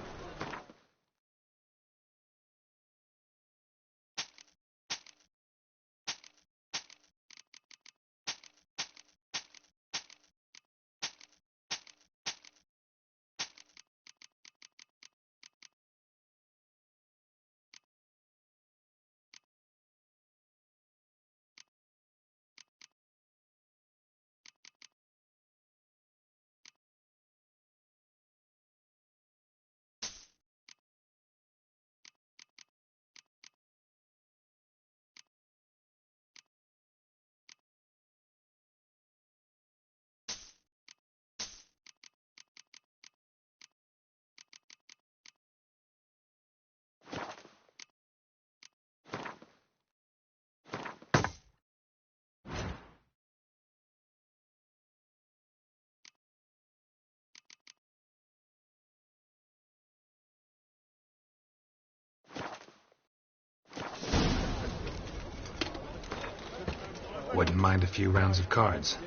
Speaker 3: Wouldn't mind a few rounds of cards.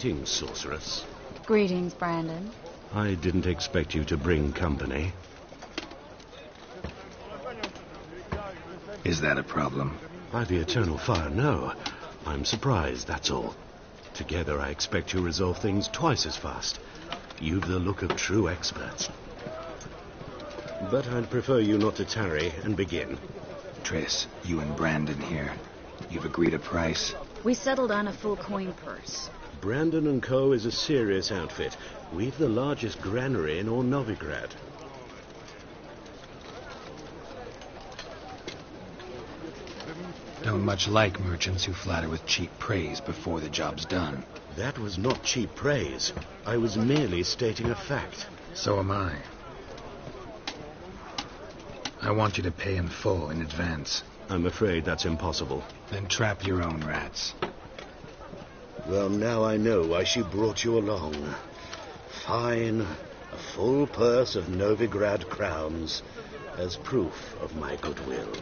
Speaker 16: Greetings, sorceress.
Speaker 15: Greetings, Brandon.
Speaker 16: I didn't expect you to bring company.
Speaker 3: Is that a problem?
Speaker 16: By the eternal fire, no. I'm surprised, that's all. Together, I expect you resolve things twice as fast. You've the look of true experts. But I'd prefer you not to tarry and begin.
Speaker 3: Triss, you and Brandon here. You've agreed a price?
Speaker 15: We settled on a full coin purse.
Speaker 16: Brandon & Co. is a serious outfit. We've the largest granary in all Novigrad.
Speaker 3: Don't much like merchants who flatter with cheap praise before the job's done.
Speaker 16: That was not cheap praise. I was merely stating a fact.
Speaker 3: So am I. I want you to pay in full in advance.
Speaker 16: I'm afraid that's impossible.
Speaker 3: Then trap your own rats.
Speaker 16: Well, now I know why she brought you along. Fine. A full purse of Novigrad crowns as proof of my goodwill.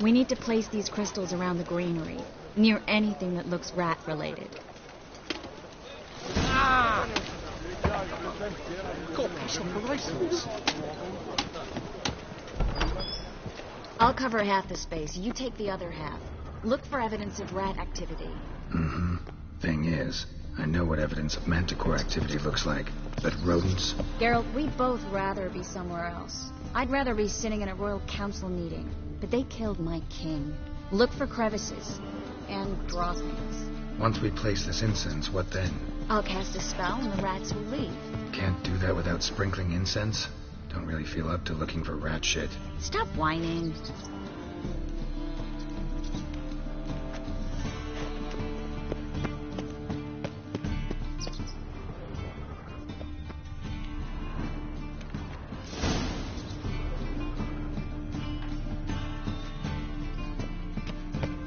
Speaker 15: We need to place these crystals around the greenery, near anything that looks rat-related.
Speaker 9: Ah! Got piss on the rifles.
Speaker 15: I'll cover half the space. You take the other half. Look for evidence of rat activity.
Speaker 3: Mm-hmm. Thing is, I know what evidence of manticore activity looks like, but rodents...
Speaker 15: Geralt, we'd both rather be somewhere else. I'd rather be sitting in a royal council meeting, but they killed my king. Look for crevices and draw things.
Speaker 3: Once we place this incense, what then?
Speaker 15: I'll cast a spell and the rats will leave.
Speaker 3: Can't do that without sprinkling incense? Don't really feel up to looking for rat shit.
Speaker 15: Stop whining.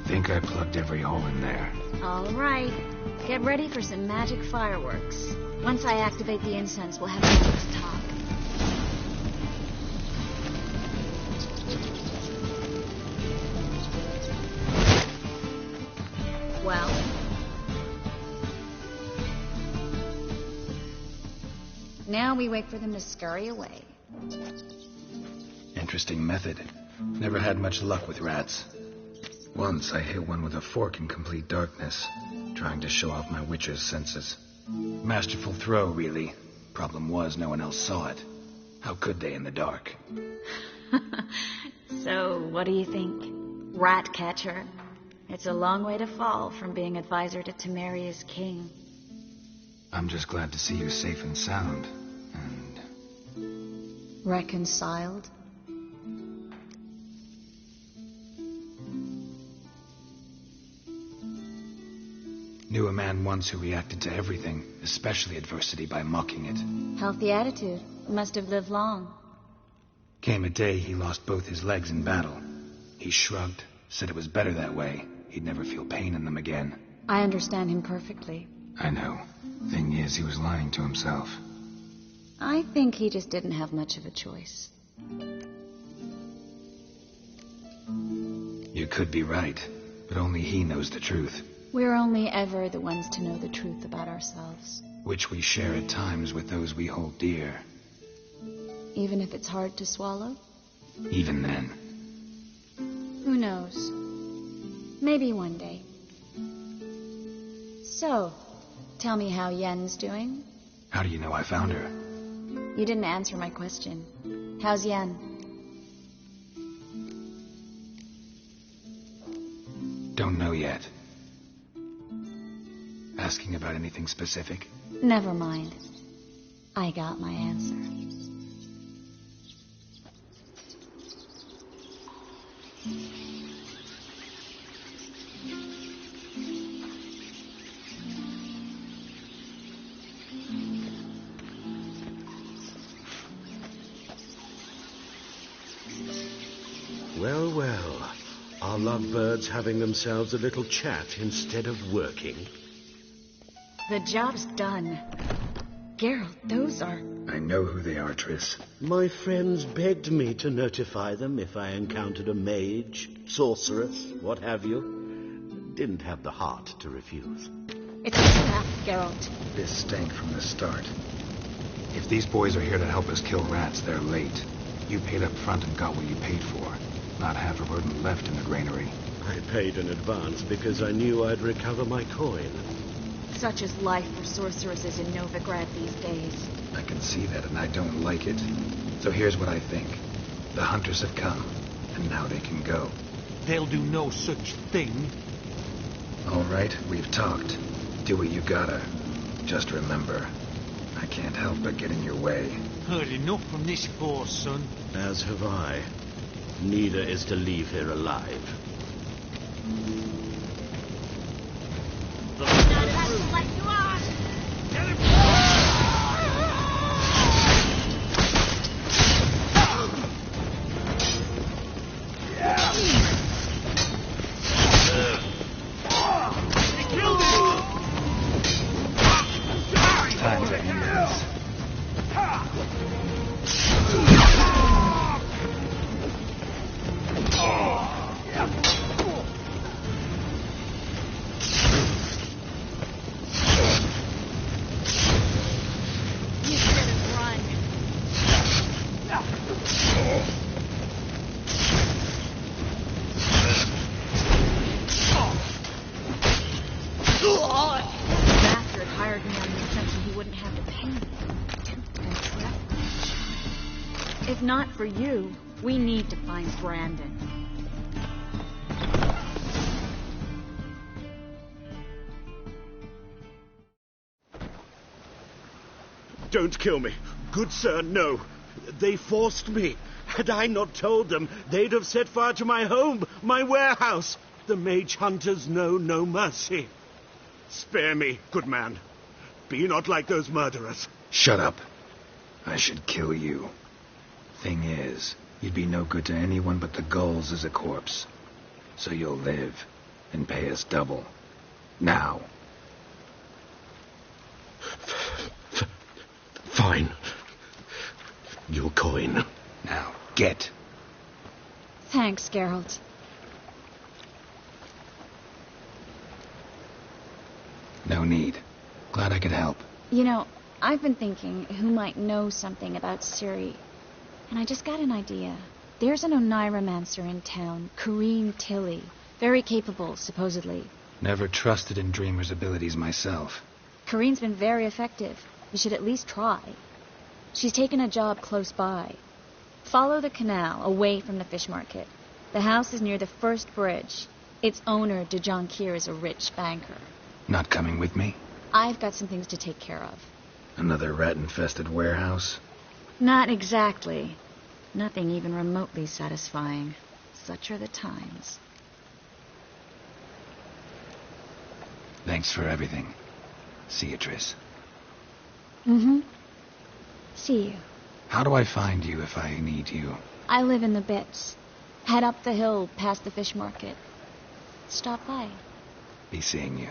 Speaker 3: Think I plugged every hole in there.
Speaker 15: All right. Get ready for some magic fireworks. Once I activate the incense, we'll have a next talk. Well? Now we wait for them to scurry away.
Speaker 3: Interesting method. Never had much luck with rats. Once I hit one with a fork in complete darkness, trying to show off my witcher's senses. Masterful throw, really. Problem was, no one else saw it. How could they in the dark?
Speaker 15: So, what do you think? Rat catcher? It's a long way to fall from being advisor to Temeria's king.
Speaker 3: I'm just glad to see you safe and sound.
Speaker 15: Reconciled?
Speaker 3: Knew a man once who reacted to everything, especially adversity, by mocking it.
Speaker 15: Healthy attitude. Must have lived long.
Speaker 3: Came a day he lost both his legs in battle. He shrugged, said it was better that way. He'd never feel pain in them again.
Speaker 15: I understand him perfectly.
Speaker 3: I know. Thing is, he was lying to himself.
Speaker 15: I think he just didn't have much of a choice.
Speaker 3: You could be right, but only he knows the truth.
Speaker 15: We're only ever the ones to know the truth about ourselves.
Speaker 3: Which we share at times with those we hold dear.
Speaker 15: Even if it's hard to swallow?
Speaker 3: Even then.
Speaker 15: Who knows? Maybe one day. So, tell me how Yen's doing?
Speaker 3: How do you know I found her?
Speaker 15: You didn't answer my question. How's Yen?
Speaker 3: Don't know yet. Asking about anything specific?
Speaker 15: Never mind. I got my answer.
Speaker 16: Well, well. Are lovebirds having themselves a little chat instead of working?
Speaker 15: The job's done. Geralt, those are...
Speaker 3: I know who they are, Triss.
Speaker 16: My friends begged me to notify them if I encountered a mage, sorceress, what have you. Didn't have the heart to refuse.
Speaker 15: It's a trap, Geralt.
Speaker 3: This stank from the start. If these boys are here to help us kill rats, they're late. You paid up front and got what you paid for. Not half a rodent left in the granary.
Speaker 16: I paid in advance because I knew I'd recover my coin.
Speaker 15: Such is life for sorceresses in Novigrad these days.
Speaker 3: I can see that, and I don't like it. So here's what I think. The hunters have come, and now they can go.
Speaker 4: They'll do no such thing.
Speaker 3: All right, we've talked. Do what you gotta. Just remember, I can't help but get in your way.
Speaker 4: Heard enough from this force, son.
Speaker 16: As have I. Neither is to leave here alive.
Speaker 3: Time's at yours.
Speaker 15: Bastard hired me on the assumption he wouldn't have to pay me. Duped and trapped like a child. If not for you, we need to find Brandon.
Speaker 16: Don't kill me. Good sir, no. They forced me. Had I not told them, they'd have set fire to my home, my warehouse. The mage hunters know no mercy. Spare me, good man. Be not like those murderers.
Speaker 3: Shut up. I should kill you. Thing is, you'd be no good to anyone but the gulls as a corpse. So you'll live and pay us double. Now.
Speaker 16: Fine. Your coin.
Speaker 3: Now, get.
Speaker 15: Thanks, Geralt.
Speaker 3: No need. Glad I could help.
Speaker 15: You know, I've been thinking who might know something about Ciri. And I just got an idea. There's an Oneiromancer in town, Corrine Tilly. Very capable, supposedly.
Speaker 3: Never trusted in Dreamer's abilities myself.
Speaker 15: Corrine's been very effective. You should at least try. She's taken a job close by. Follow the canal, away from the fish market. The house is near the first bridge. Its owner, de Jonquier, is a rich banker.
Speaker 3: Not coming with me?
Speaker 15: I've got some things to take care of.
Speaker 3: Another rat-infested warehouse?
Speaker 15: Not exactly. Nothing even remotely satisfying. Such are the times.
Speaker 3: Thanks for everything. See you, Triss.
Speaker 15: Mm-hmm. See you.
Speaker 3: How do I find you if I need you?
Speaker 15: I live in the Bits. Head up the hill past the fish market. Stop by.
Speaker 3: Be seeing you.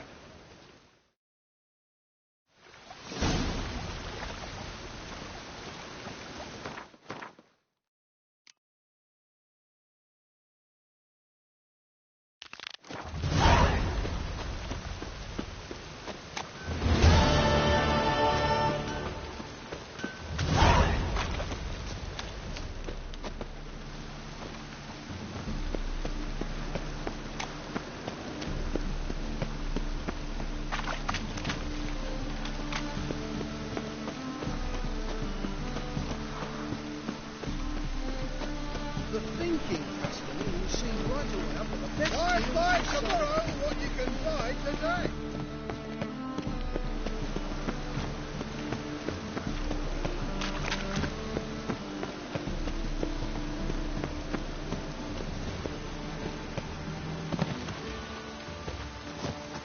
Speaker 1: The thinking festival will see right away up at the best.
Speaker 4: Why
Speaker 1: deals
Speaker 4: find
Speaker 1: in the
Speaker 4: tomorrow
Speaker 1: summer.
Speaker 4: what you can find today?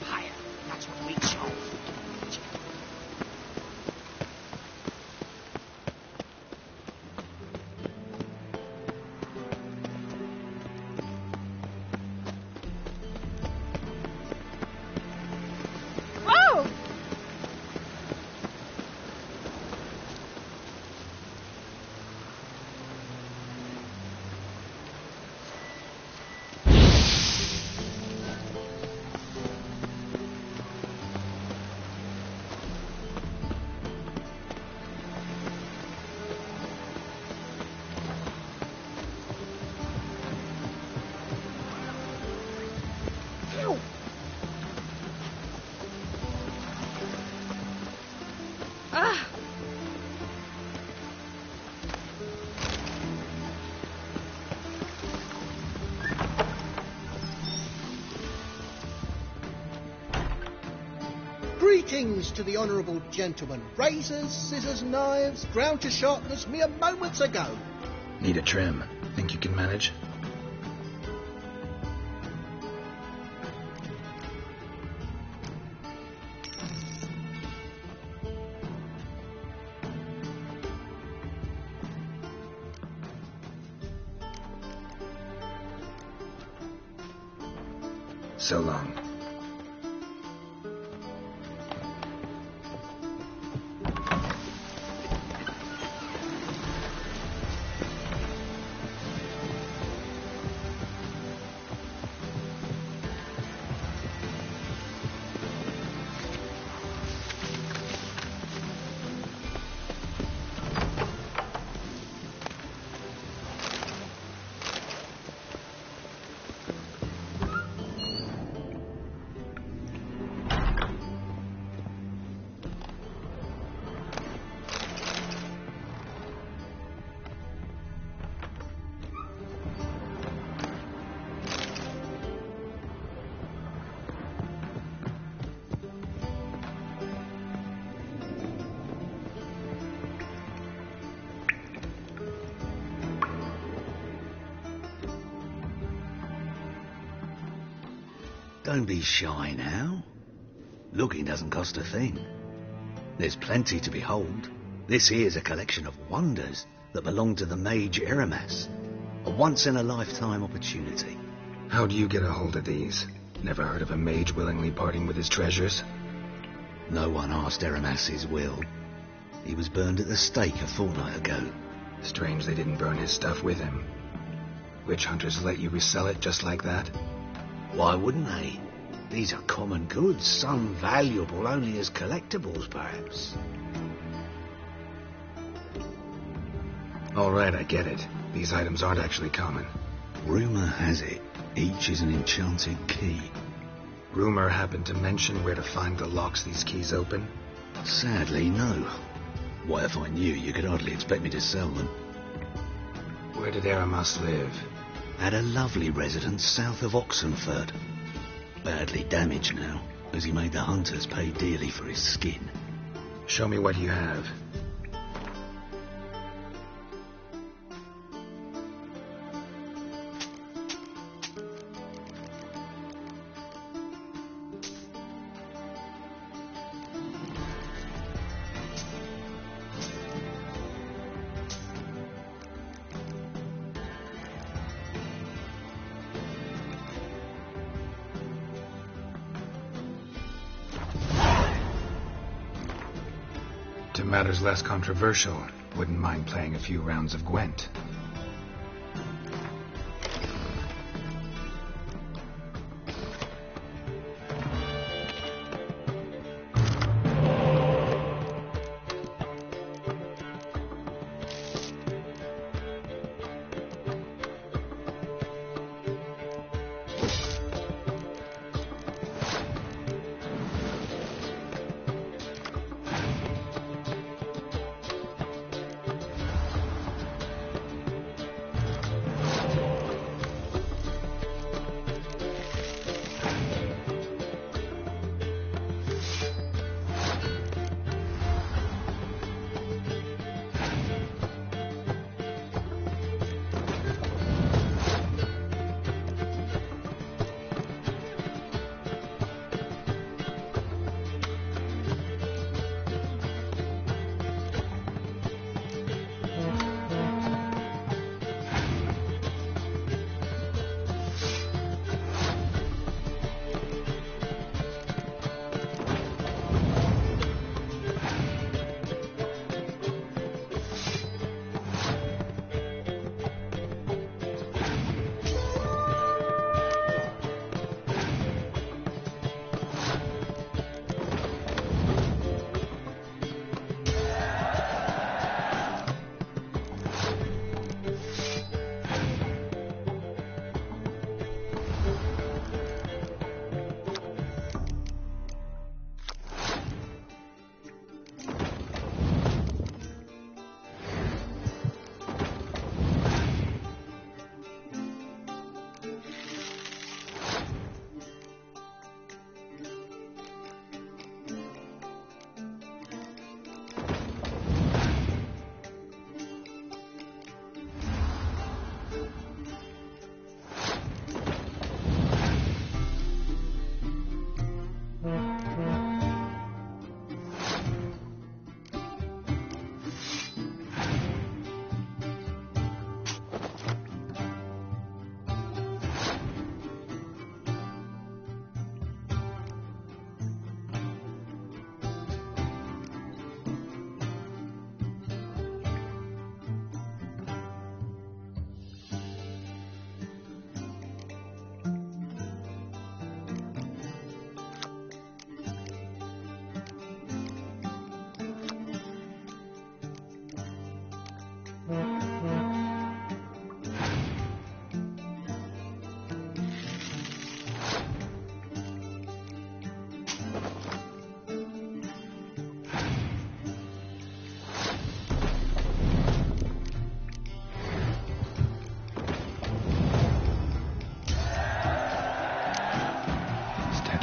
Speaker 5: Higher. That's what we chose.
Speaker 1: Greetings to the honourable gentleman. Razors, scissors, knives, ground to sharpness mere moments ago.
Speaker 3: Need a trim. Think you can manage? So long.
Speaker 17: Don't be shy now. Looking doesn't cost a thing. There's plenty to behold. This here's a collection of wonders that belong to the mage Eramas. A once-in-a-lifetime opportunity.
Speaker 3: How do you get a hold of these? Never heard of a mage willingly parting with his treasures?
Speaker 17: No one asked Eramas his will. He was burned at the stake a fortnight ago.
Speaker 3: Strange they didn't burn his stuff with him. Witch hunters let you resell it just like that?
Speaker 17: Why wouldn't they? These are common goods, some valuable only as collectibles, perhaps.
Speaker 3: All right, I get it. These items aren't actually common.
Speaker 17: Rumour has it, each is an enchanted key.
Speaker 3: Rumour happened to mention where to find the locks these keys open?
Speaker 17: Sadly, no. Why, if I knew, you could hardly expect me to sell them.
Speaker 3: Where did Eramas live?
Speaker 17: At a lovely residence south of Oxenford. Badly damaged now, as he made the hunters pay dearly for his skin.
Speaker 3: Show me what you have. To matters less controversial, wouldn't mind playing a few rounds of Gwent.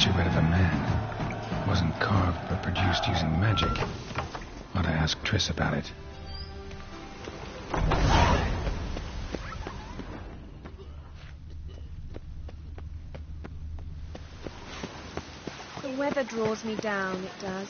Speaker 3: statue of a man. It wasn't carved but produced using magic. Ought to ask Triss about it.
Speaker 18: The weather draws me down, it does.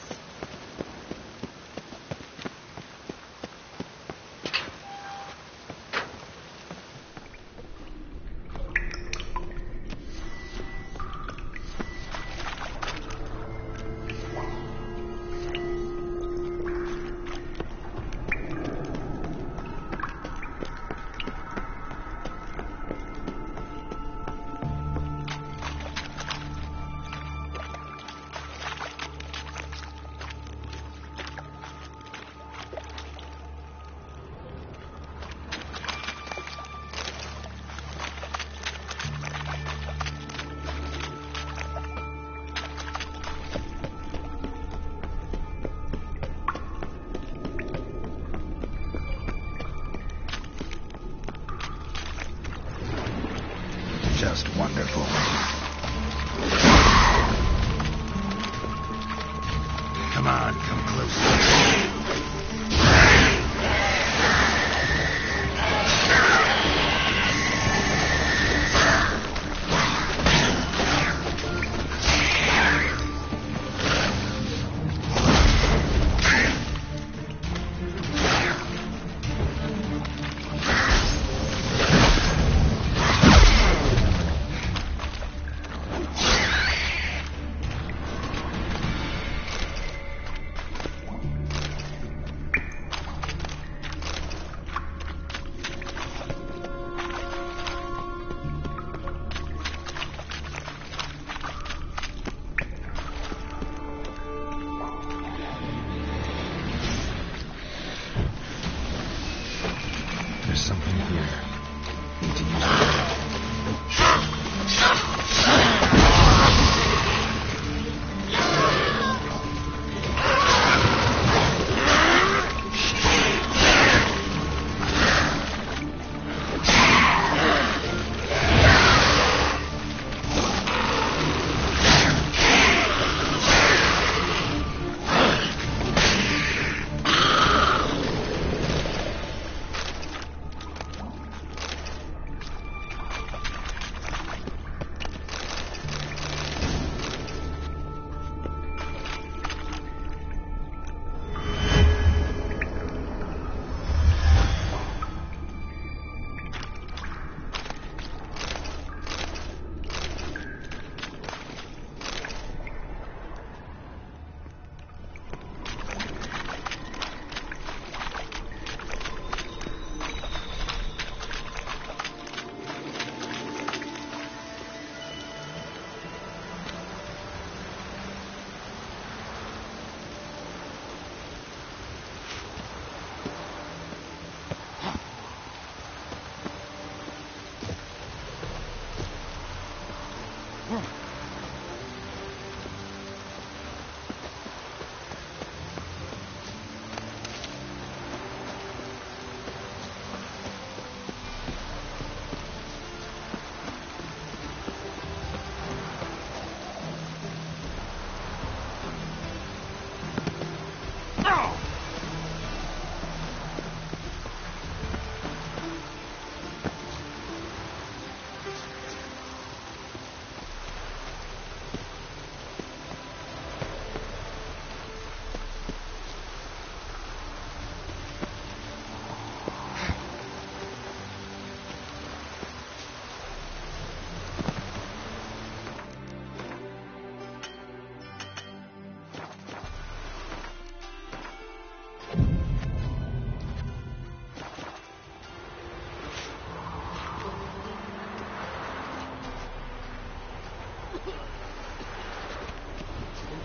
Speaker 3: Just wonderful. Come on, come closer. There's something here. Need to use it.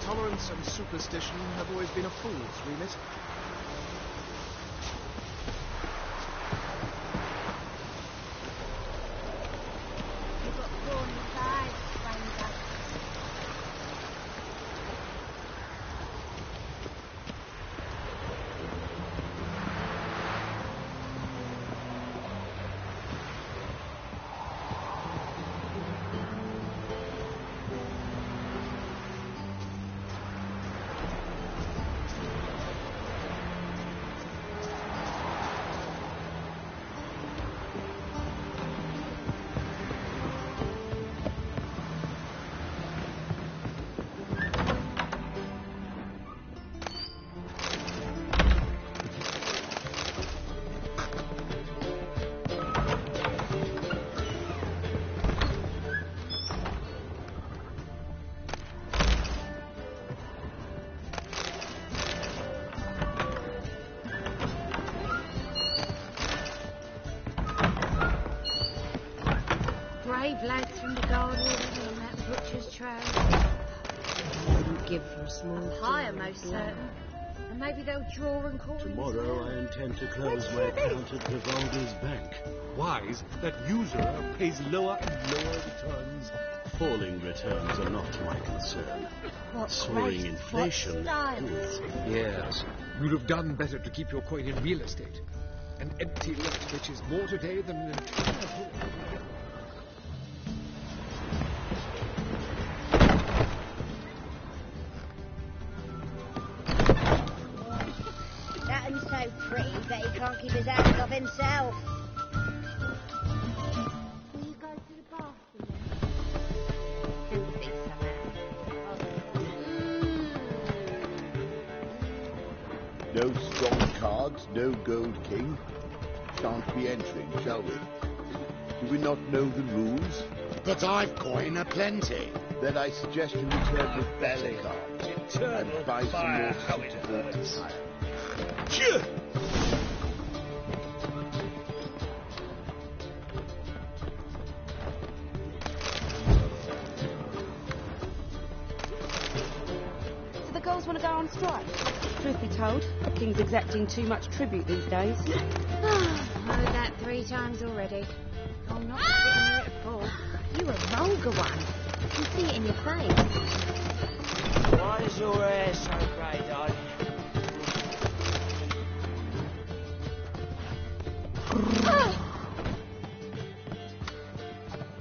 Speaker 6: Intolerance and superstition have always been a fool's remit.
Speaker 8: brave lads from the guard already on that butcher's trail.
Speaker 19: Wouldn't give for a small
Speaker 8: Higher, most certain. And maybe they'll draw and call him.
Speaker 16: Tomorrow I intend to close my account at Vivaldi's bank. Wise that usurer pays lower and lower returns. Falling returns are not my concern.
Speaker 8: What
Speaker 16: Soaring
Speaker 8: great
Speaker 16: inflation.
Speaker 8: styles.
Speaker 10: Yes, you'd have done better to keep your coin in real estate. An empty lot which is more today than an entire home.
Speaker 8: That one's so pretty that he can't keep his hands off himself. Will you go to the bathroom then? Filthy somehow.
Speaker 4: No strong cards, no gold king. Shan't be entering, shall we? Do we not know the rules?
Speaker 20: But I've coin aplenty.
Speaker 4: Then I suggest you return with better cards. And buy some more suitable attire.
Speaker 20: Phew!
Speaker 21: So the girls want to go on strike? Truth be told, the king's exacting too much tribute these days.
Speaker 8: Heard that 3 times already. I'm not sitting here at all. You a vulgar one. I can see it in your face.
Speaker 9: Why is your hair so grey, darling?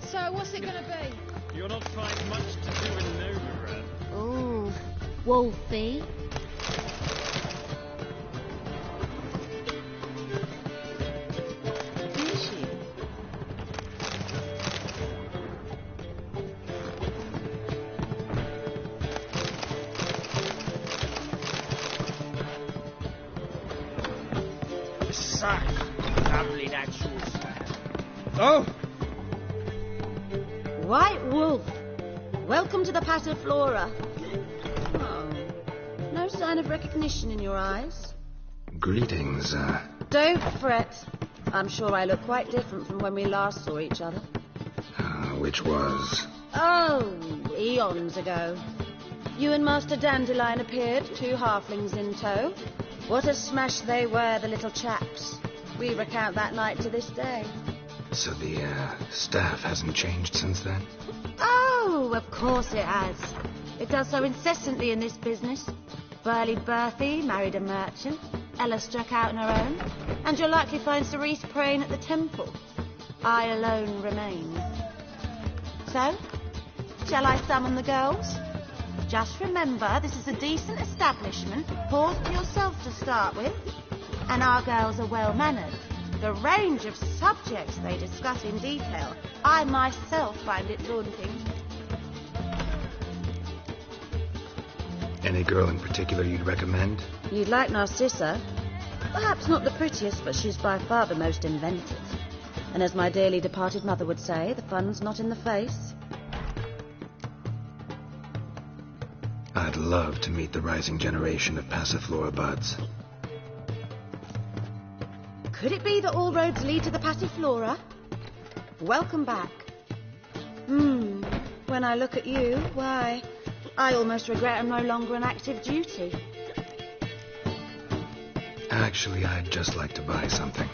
Speaker 21: So what's it gonna be?
Speaker 11: You'll not find much to do in Novigrad.
Speaker 8: Ooh, Wolfie.
Speaker 21: Is she?
Speaker 9: Such lovely natural sound.
Speaker 6: Oh!
Speaker 13: White Wolf, welcome to the Passiflora. Oh, no sign of recognition in your eyes.
Speaker 3: Greetings,
Speaker 13: Don't fret. I'm sure I look quite different from when we last saw each other.
Speaker 3: which was...
Speaker 13: Oh, eons ago. You and Master Dandelion appeared, 2 halflings in tow. What a smash they were, the little chaps. We recount that night to this day.
Speaker 3: So the, staff hasn't changed since then?
Speaker 13: Oh, of course it has. It does so incessantly in this business. Burly Berthy married a merchant. Ella struck out on her own. And you'll likely find Cerise praying at the temple. I alone remain. So, shall I summon the girls? Just remember, this is a decent establishment. Pause for yourself to start with. And our girls are well-mannered. The range of subjects they discuss in detail, I myself find it daunting.
Speaker 3: Any girl in particular you'd recommend?
Speaker 13: You'd like Narcissa. Perhaps not the prettiest, but she's by far the most inventive. And as my dearly departed mother would say, the fun's not in the face.
Speaker 3: I'd love to meet the rising generation of Passiflora buds.
Speaker 13: Could it be that all roads lead to the Passiflora? Welcome back. When I look at you, why, I almost regret I'm no longer on active duty.
Speaker 3: Actually, I'd just like to buy something.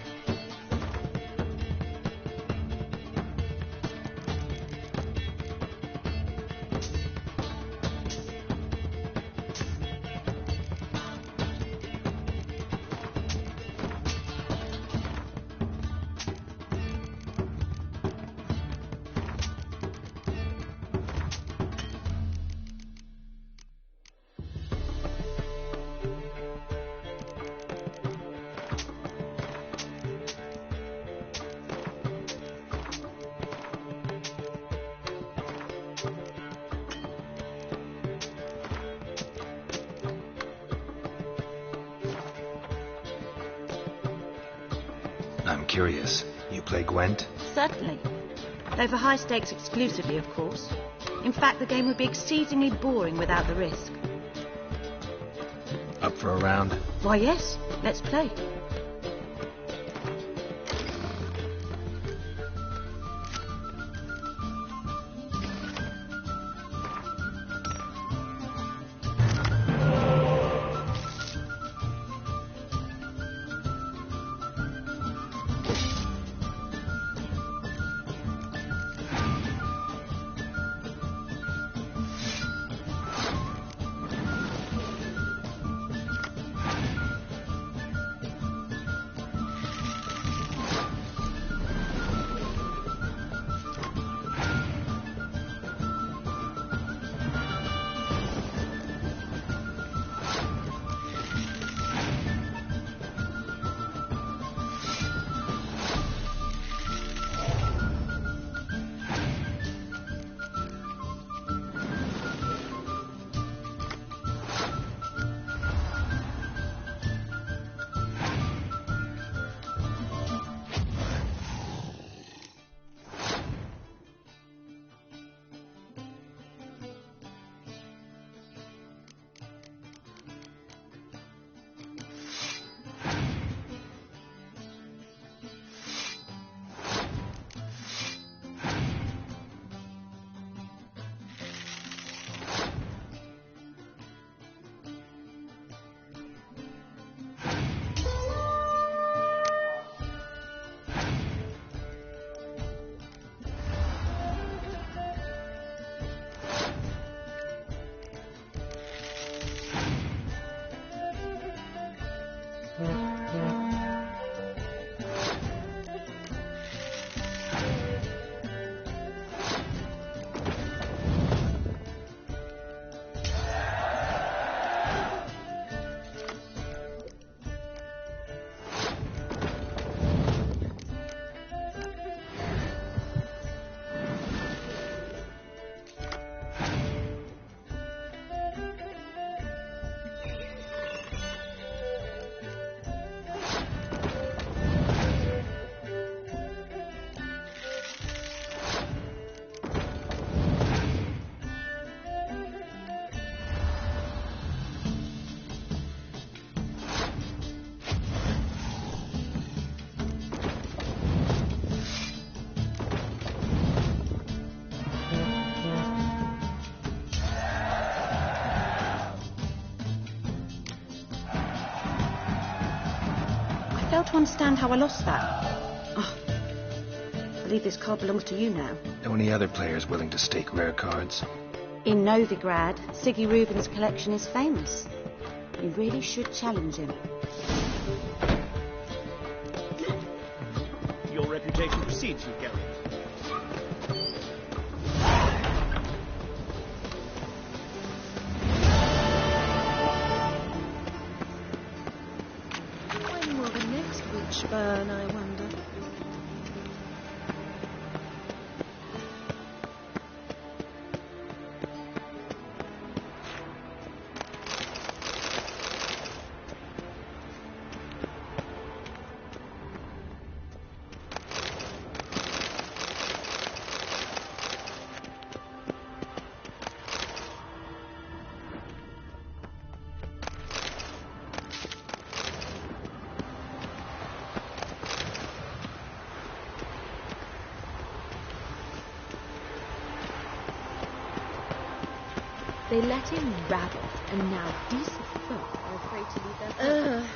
Speaker 3: I'm curious. You play Gwent?
Speaker 13: Certainly. Though for high stakes exclusively, of course. In fact, the game would be exceedingly boring without the risk.
Speaker 3: Up for a round?
Speaker 13: Why, yes. Let's play.
Speaker 21: fail to understand how I lost that. Oh, I believe this card belongs to you now.
Speaker 3: Know any other players willing to stake rare cards?
Speaker 21: In Novigrad, Siggy Rubin's collection is famous. You really should challenge him.
Speaker 6: Your reputation precedes you, Gary.
Speaker 18: When will the next witch burn, I wonder? They let him rabble, and now decent folk are afraid to leave their homes.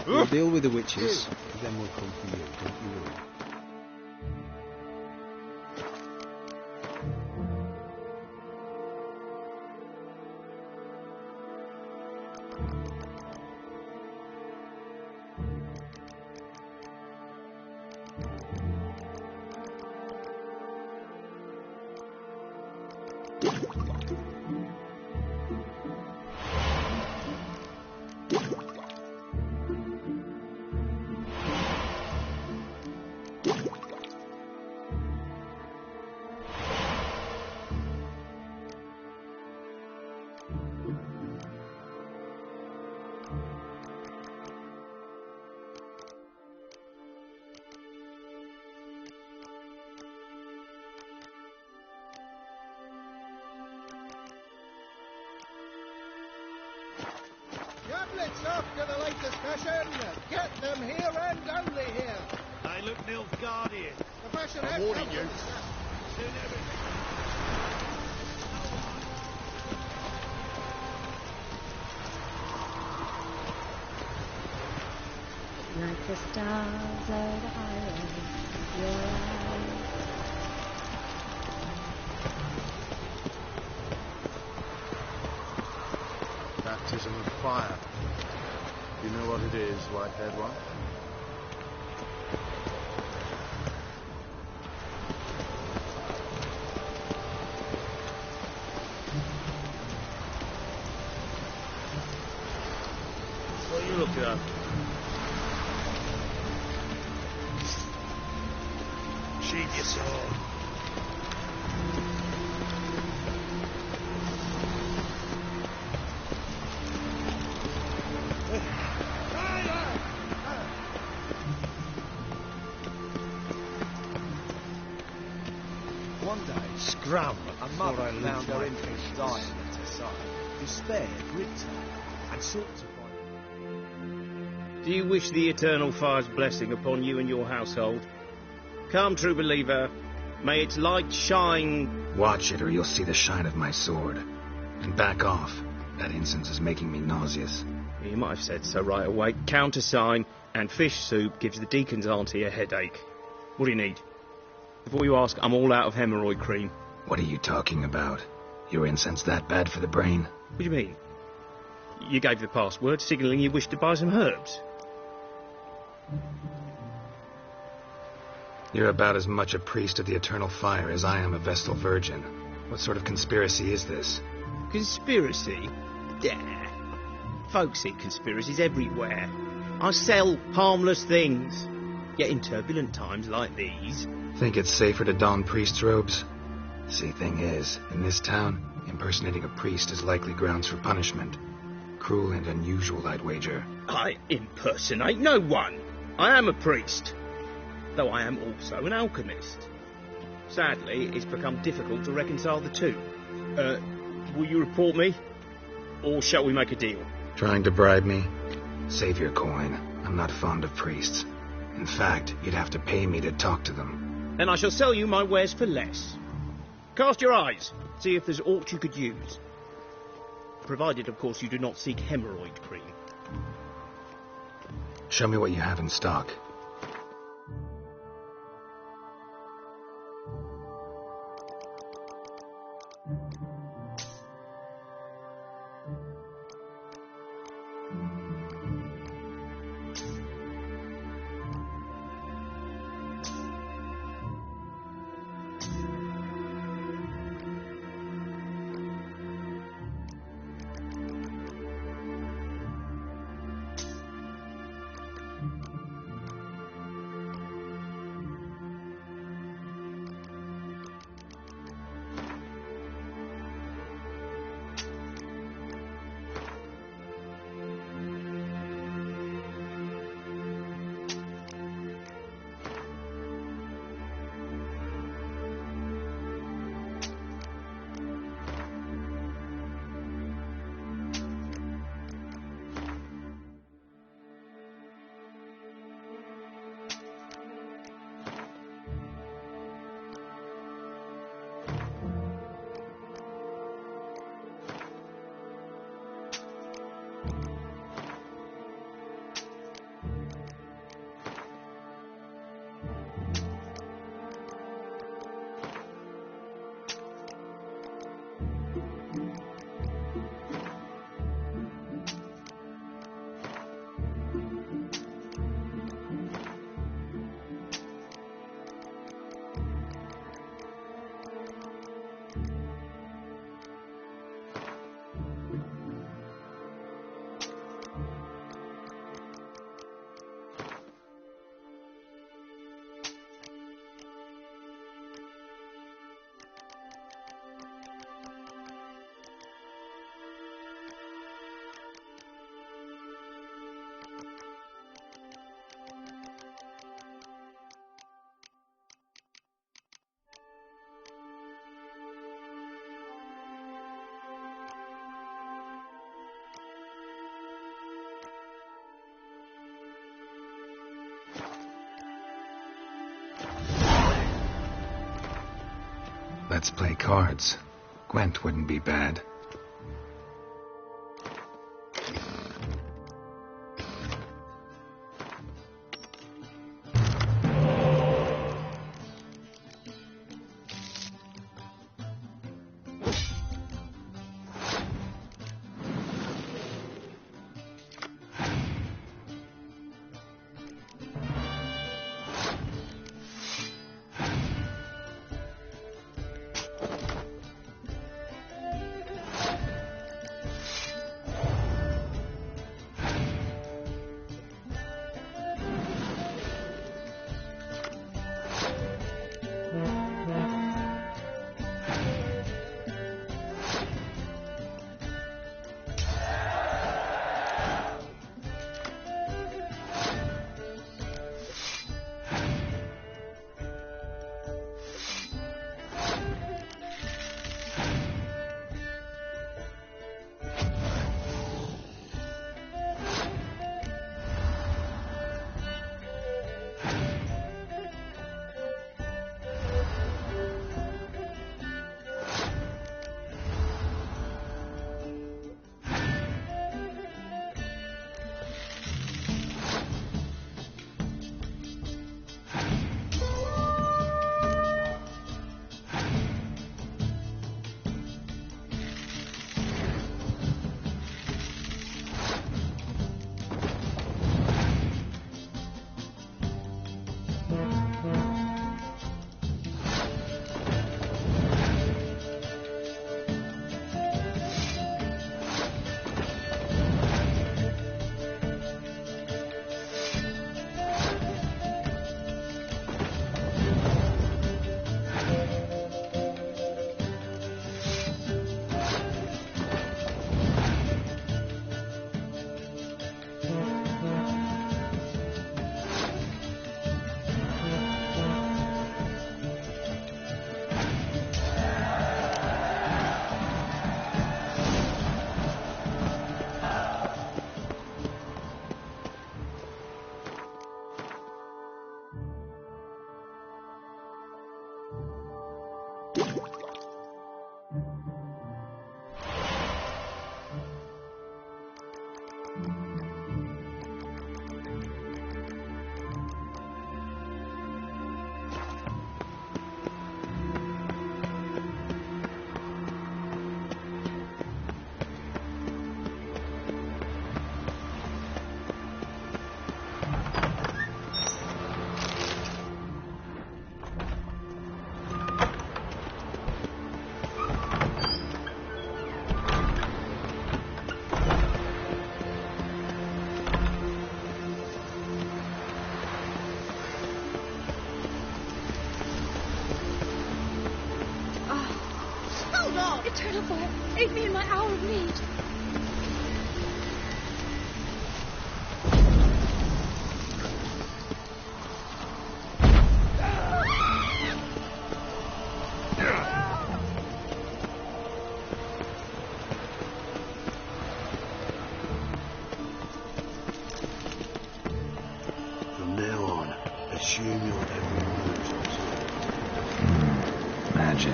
Speaker 2: We'll deal with the witches, then we'll come for you, don't you worry.
Speaker 1: Goblets after the latest fashion. Get them here and only here.
Speaker 4: They look Nilfgaardian.
Speaker 1: The fashion
Speaker 4: I'm
Speaker 1: has
Speaker 4: warning
Speaker 1: come
Speaker 4: you.
Speaker 1: from the south.
Speaker 4: Soon everything.
Speaker 21: Like the stars of the highway, your eyes.
Speaker 2: Baptism of fire. You know what it is, white-haired one?
Speaker 6: What are you looking at?
Speaker 4: Sheathe your sword.
Speaker 22: One day, scrum, a mother found her infant dying at her side. Despair gripped her, and sought to find.
Speaker 6: Do you wish the eternal fire's blessing upon you and your household? Come, true believer, may its light shine.
Speaker 3: Watch it or you'll see the shine of my sword. And back off. That incense is making me nauseous.
Speaker 6: You might have said so right away. Countersign and fish soup gives the deacon's auntie a headache. What do you need? Before you ask, I'm all out of hemorrhoid cream.
Speaker 3: What are you talking about? Your incense that bad for the brain?
Speaker 6: What do you mean? You gave the password, signalling you wished to buy some herbs.
Speaker 3: You're about as much a priest of the eternal fire as I am a Vestal Virgin. What sort of conspiracy is this?
Speaker 6: Conspiracy? Yeah. Folks see conspiracies everywhere. I sell harmless things. Yet in turbulent times like these...
Speaker 3: Think it's safer to don priest's robes? See, thing is, in this town, impersonating a priest is likely grounds for punishment. Cruel and unusual, I'd wager.
Speaker 6: I impersonate no one. I am a priest. Though I am also an alchemist. Sadly, it's become difficult to reconcile the two. Will you report me? Or shall we make a deal?
Speaker 3: Trying to bribe me? Save your coin. I'm not fond of priests. In fact, you'd have to pay me to talk to them.
Speaker 6: Then I shall sell you my wares for less. Cast your eyes. See if there's aught you could use. Provided, of course, you do not seek hemorrhoid cream.
Speaker 3: Show me what you have in stock. Let's play cards. Gwent wouldn't be bad.
Speaker 15: Starfire, aid me in my hour of need.
Speaker 16: From now on, assume your every move.
Speaker 3: Magic.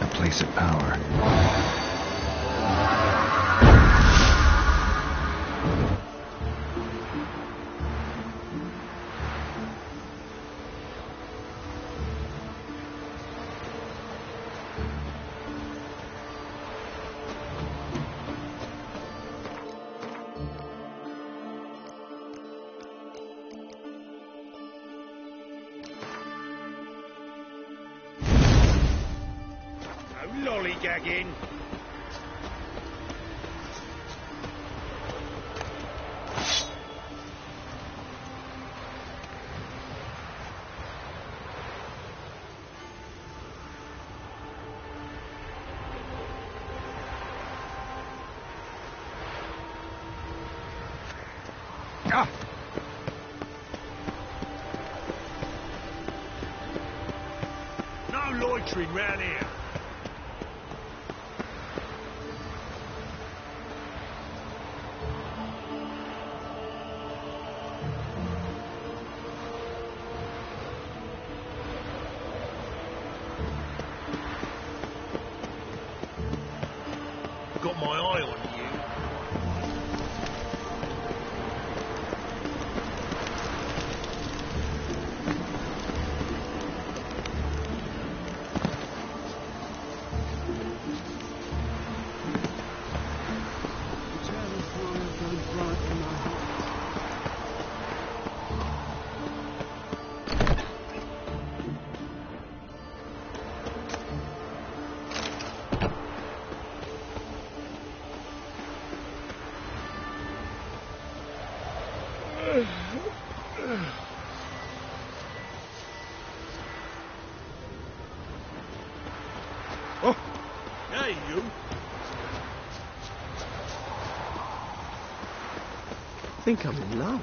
Speaker 3: A place of power.
Speaker 6: Lollygagging.
Speaker 3: Ah!
Speaker 4: No loitering round here. Got my eye on you.
Speaker 6: Oh,
Speaker 4: Hey, you.
Speaker 6: I think I'm in love.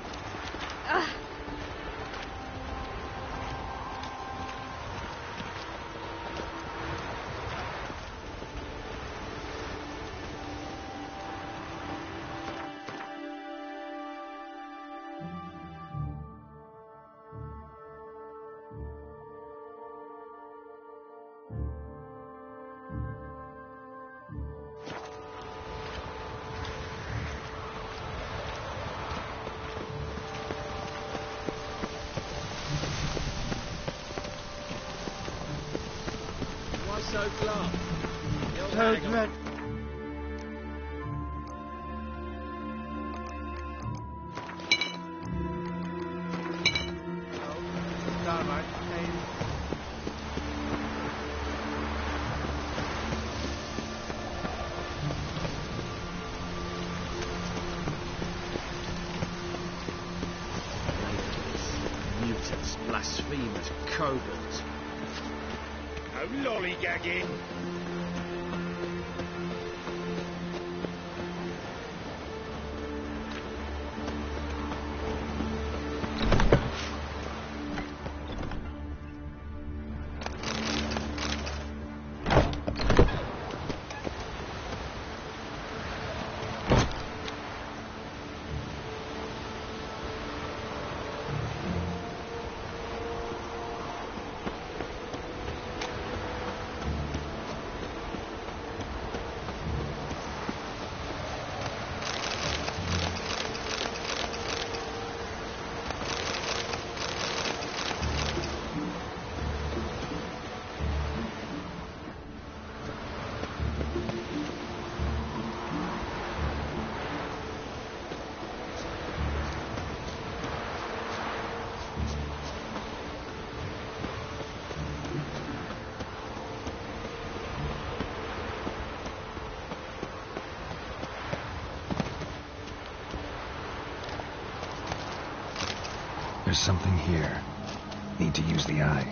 Speaker 9: Why so glum?
Speaker 1: Toad red.
Speaker 22: No, mate.
Speaker 6: Mutants, blasphemers, kobolds. No lollygagging.
Speaker 3: There's something here. Need to use the eye.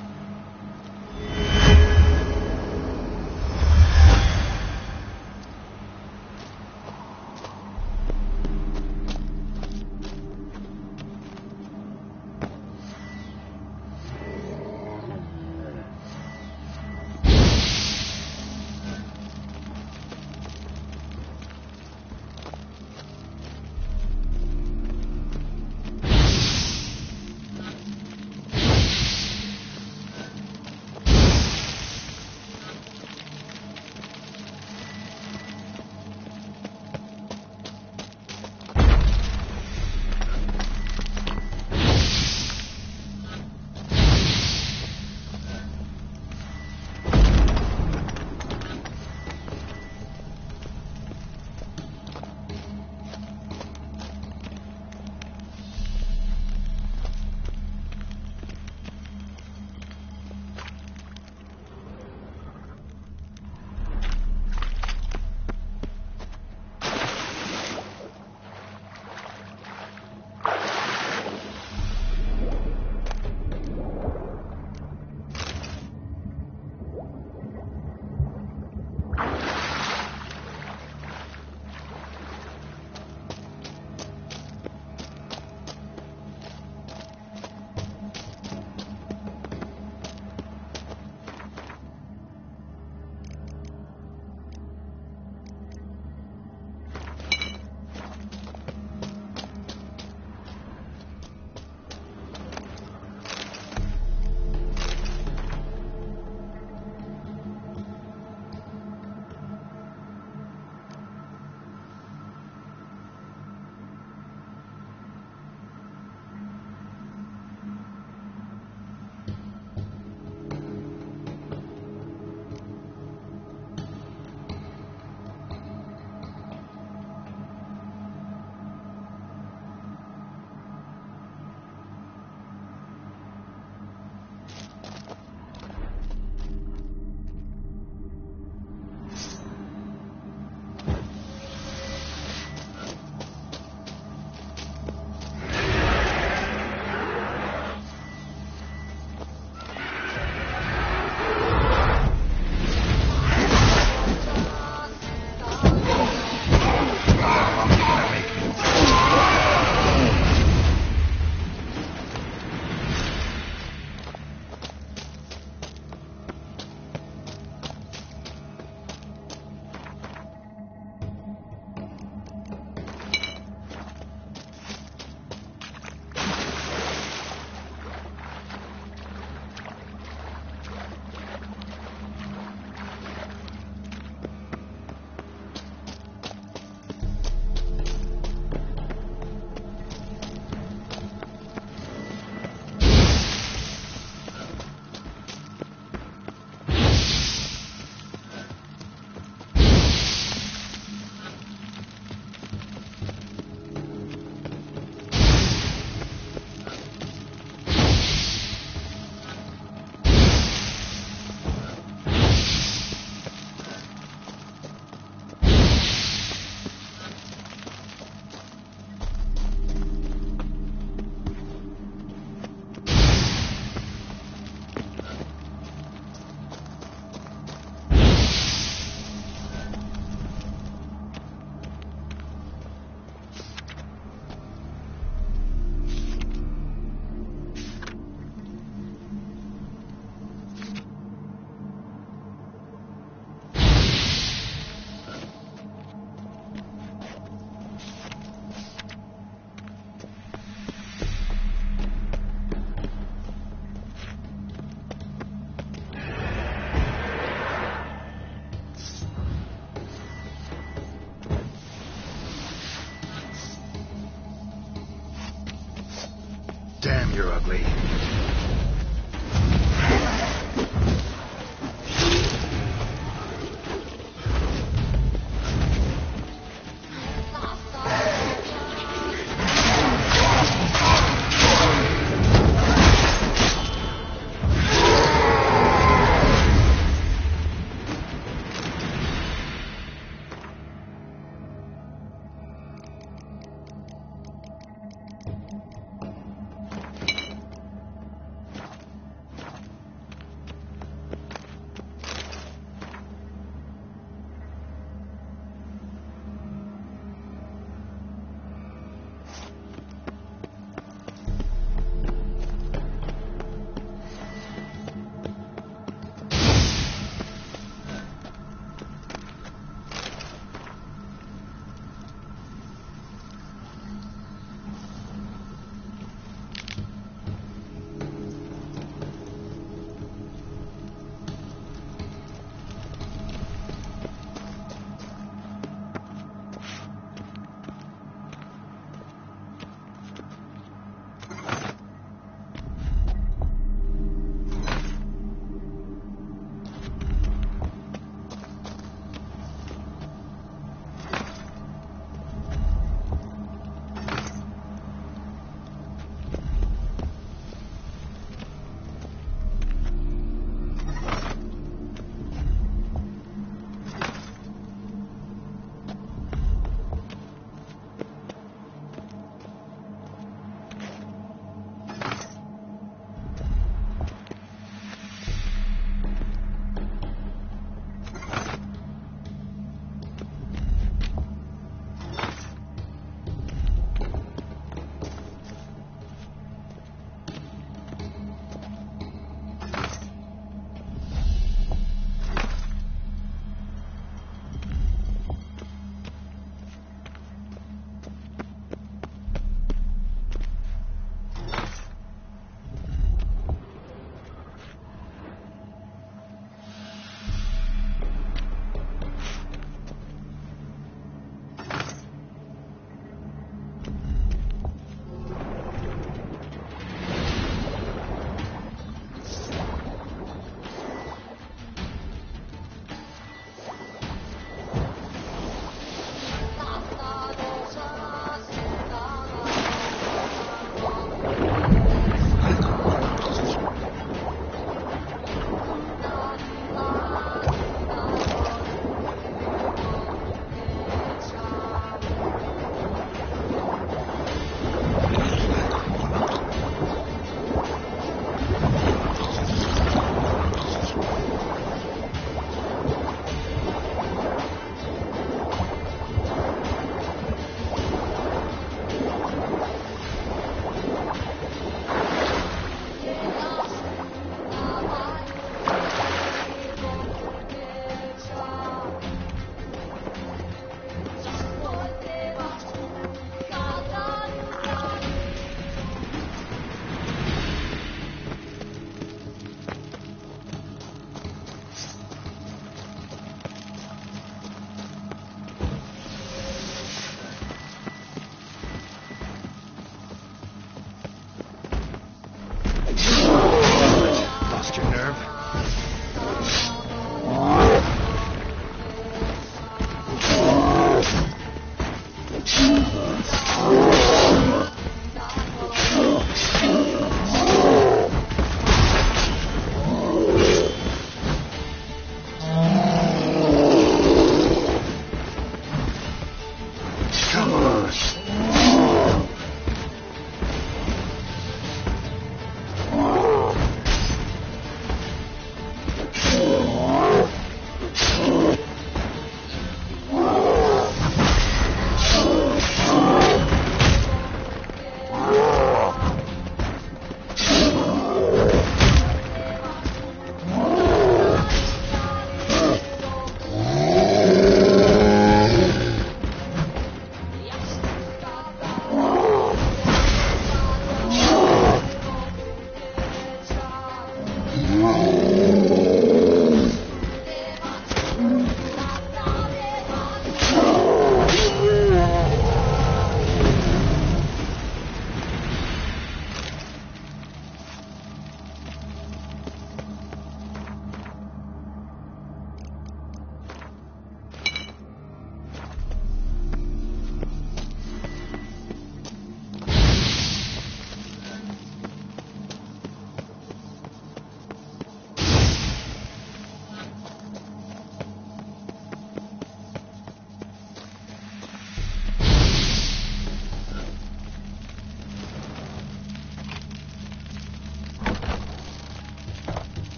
Speaker 3: Damn, you're ugly.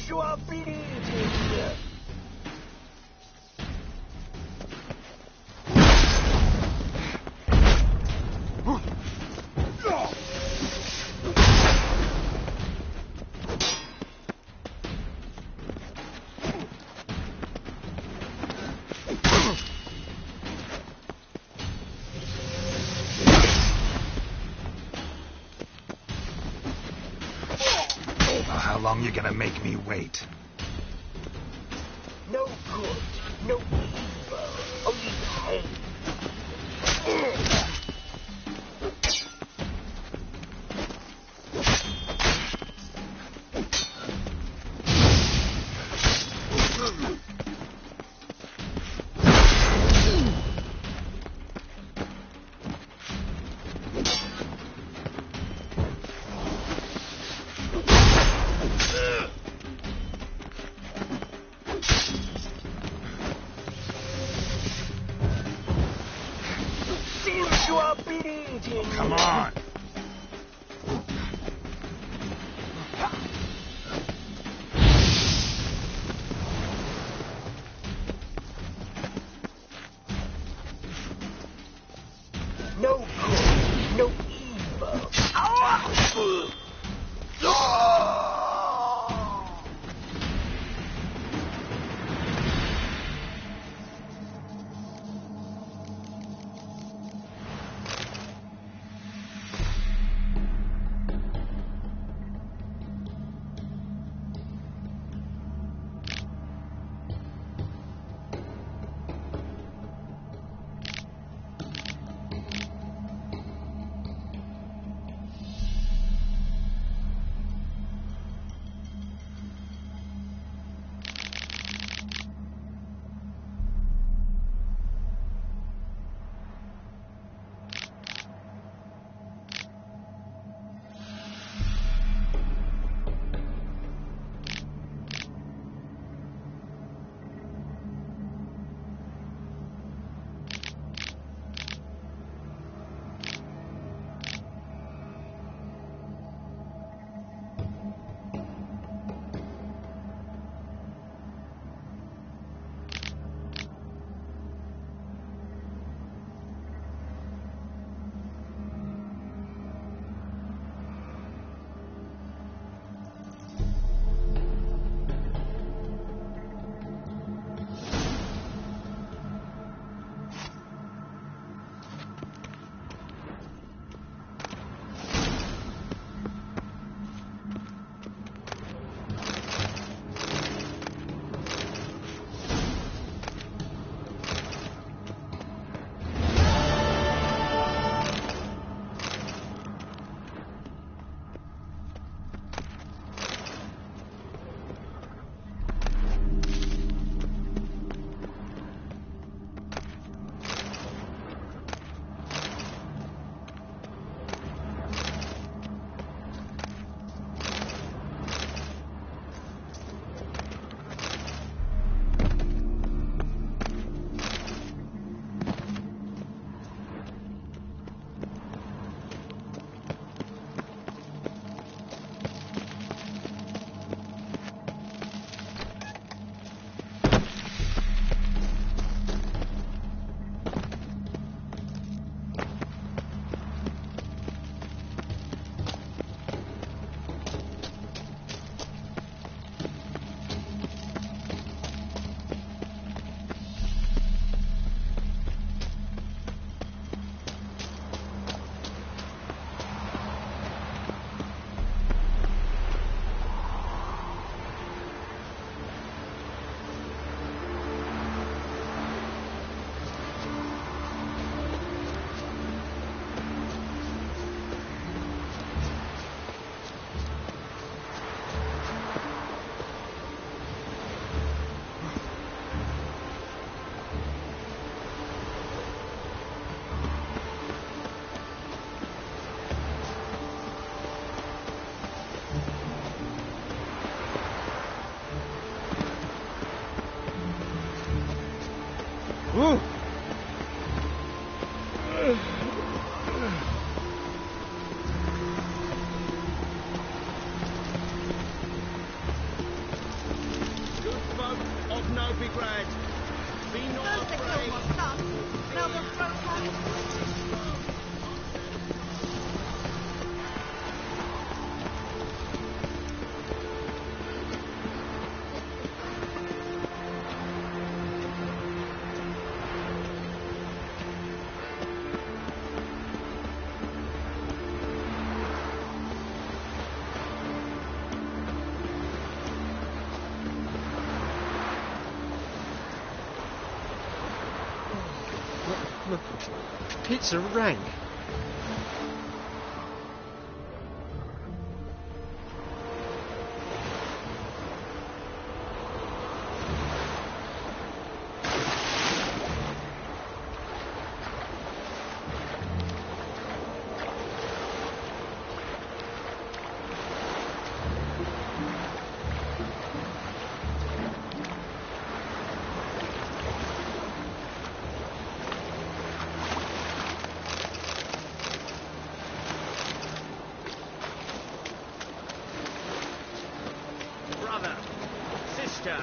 Speaker 4: sua virgem.
Speaker 3: How long you gonna make me wait?
Speaker 4: No good, no evil, only pain.
Speaker 9: Look, it's a rank.
Speaker 22: Brother, sister.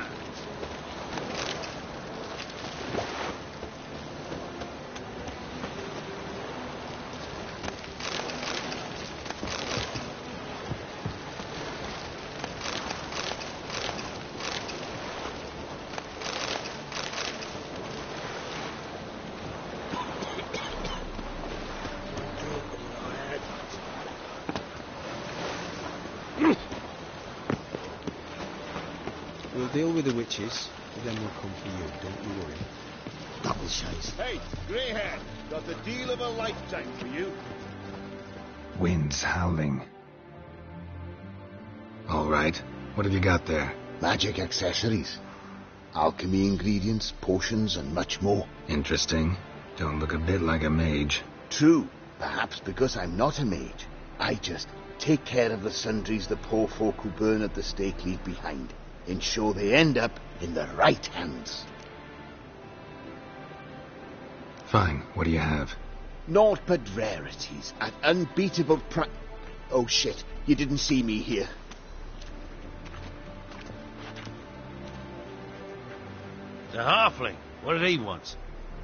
Speaker 2: We'll deal with the witches, and then we'll come for you, don't you worry.
Speaker 17: Double shades.
Speaker 4: Hey, greyhead, got the deal of a lifetime for you.
Speaker 3: Wind's howling. All right, what have you got there?
Speaker 20: Magic accessories. Alchemy ingredients, potions, and much more.
Speaker 3: Interesting. Don't look a bit like a mage.
Speaker 20: True. Perhaps because I'm not a mage. I just take care of the sundries the poor folk who burn at the stake leave behind. Ensure they end up in the right hands.
Speaker 3: Fine, what do you have?
Speaker 20: Naught but rarities at unbeatable price. Oh shit, you didn't see me here.
Speaker 7: The halfling. What did he want?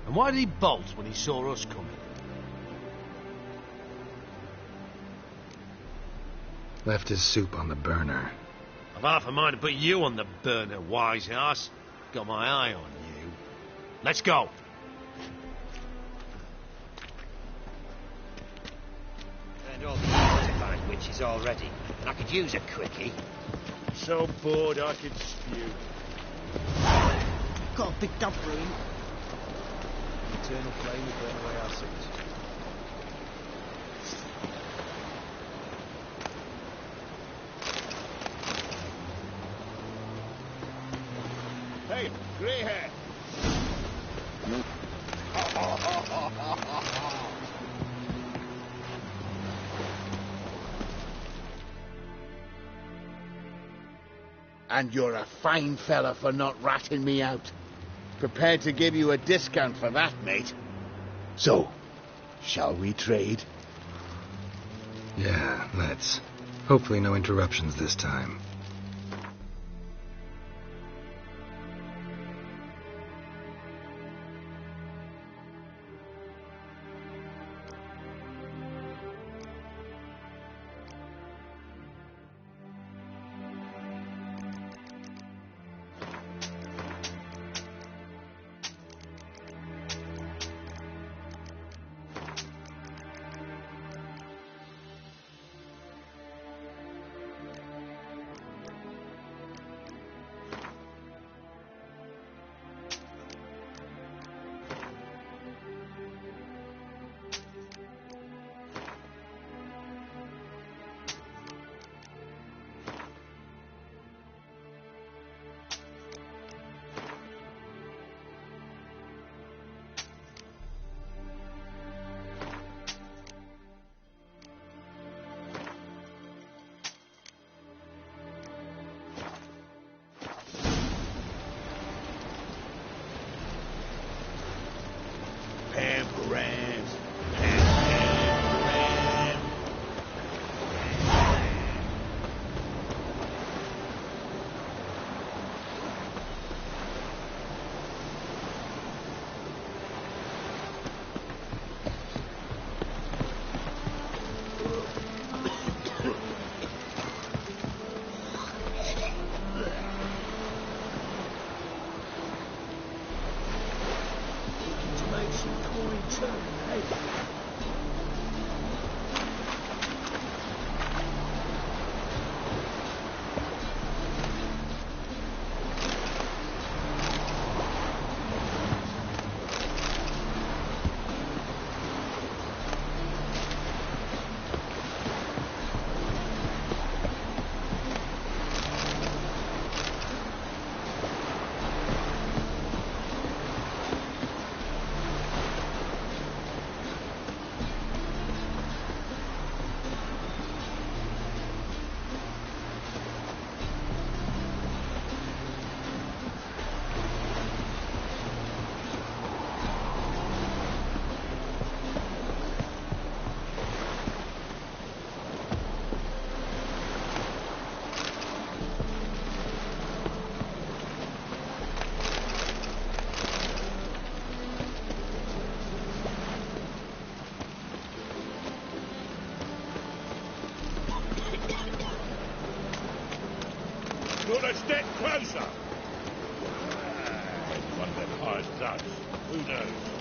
Speaker 7: And why did he bolt when he saw us coming?
Speaker 3: Left his soup on the burner.
Speaker 7: I've half a mind to put you on the burner, wise ass. Got my eye on you. Let's go.
Speaker 5: And all the mortified witches already, and I could use a quickie.
Speaker 4: So bored I could spew.
Speaker 5: Got a big dump room.
Speaker 2: Eternal flame will burn away our sins.
Speaker 4: Hey, greyhead.
Speaker 20: And you're a fine fella for not ratting me out. Prepared to give you a discount for that, mate. So, shall we trade?
Speaker 3: Yeah, let's. Hopefully no interruptions this time.
Speaker 4: Put a step closer. One that hides us. Who knows?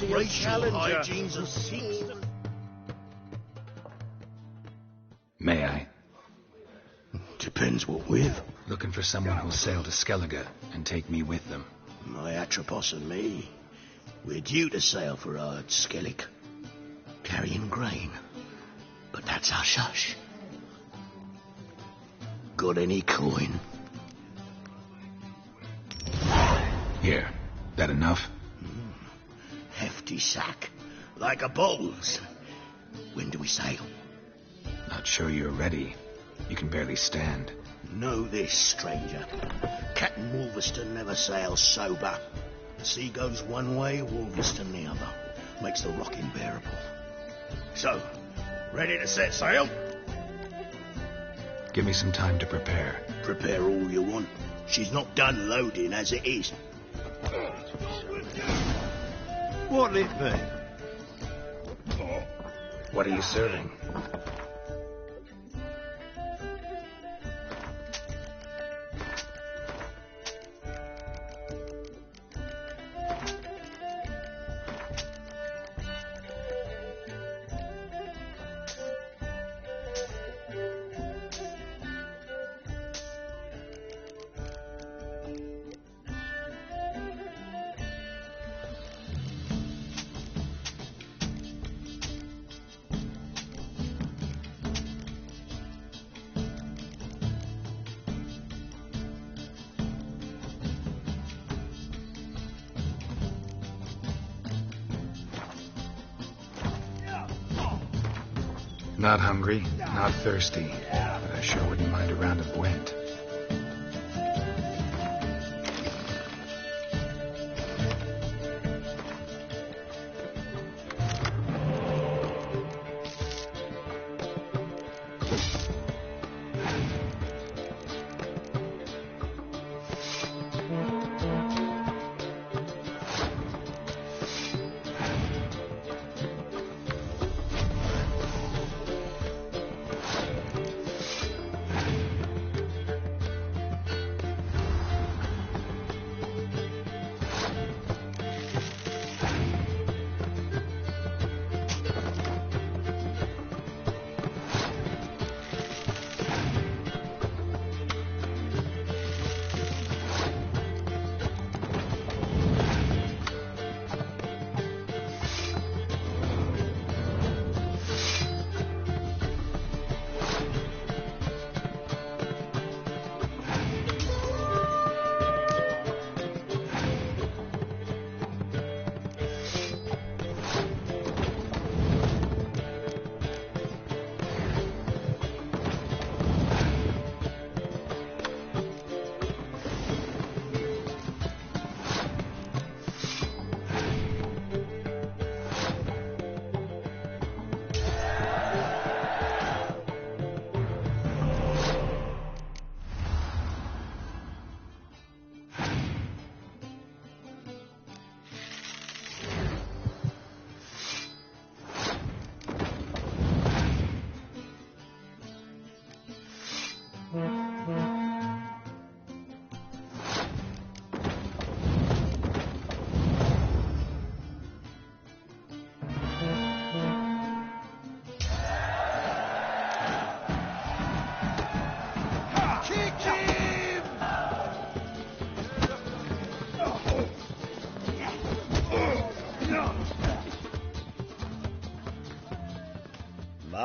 Speaker 22: Racial
Speaker 4: hygiene's a sin.
Speaker 3: May I?
Speaker 1: Depends what with.
Speaker 3: Looking for someone who'll sail to Skellige and take me with them.
Speaker 1: My Atropos and me, we're due to sail for Skellig, carrying grain. But that's hush-hush. Got any coin?
Speaker 3: Here, that enough?
Speaker 1: Hefty sack, like a bull's. When do we sail?
Speaker 3: Not sure you're ready. You can barely stand.
Speaker 1: Know this, stranger. Captain Wolverston never sails sober. The sea goes one way, Wolverston the other. Makes the rocking bearable. So, ready to set sail?
Speaker 3: Give me some time to prepare.
Speaker 1: Prepare all you want. She's not done loading as it is.
Speaker 4: What'll it be?
Speaker 3: What are you serving? Not hungry, not thirsty, but I sure wouldn't mind a round of Gwent.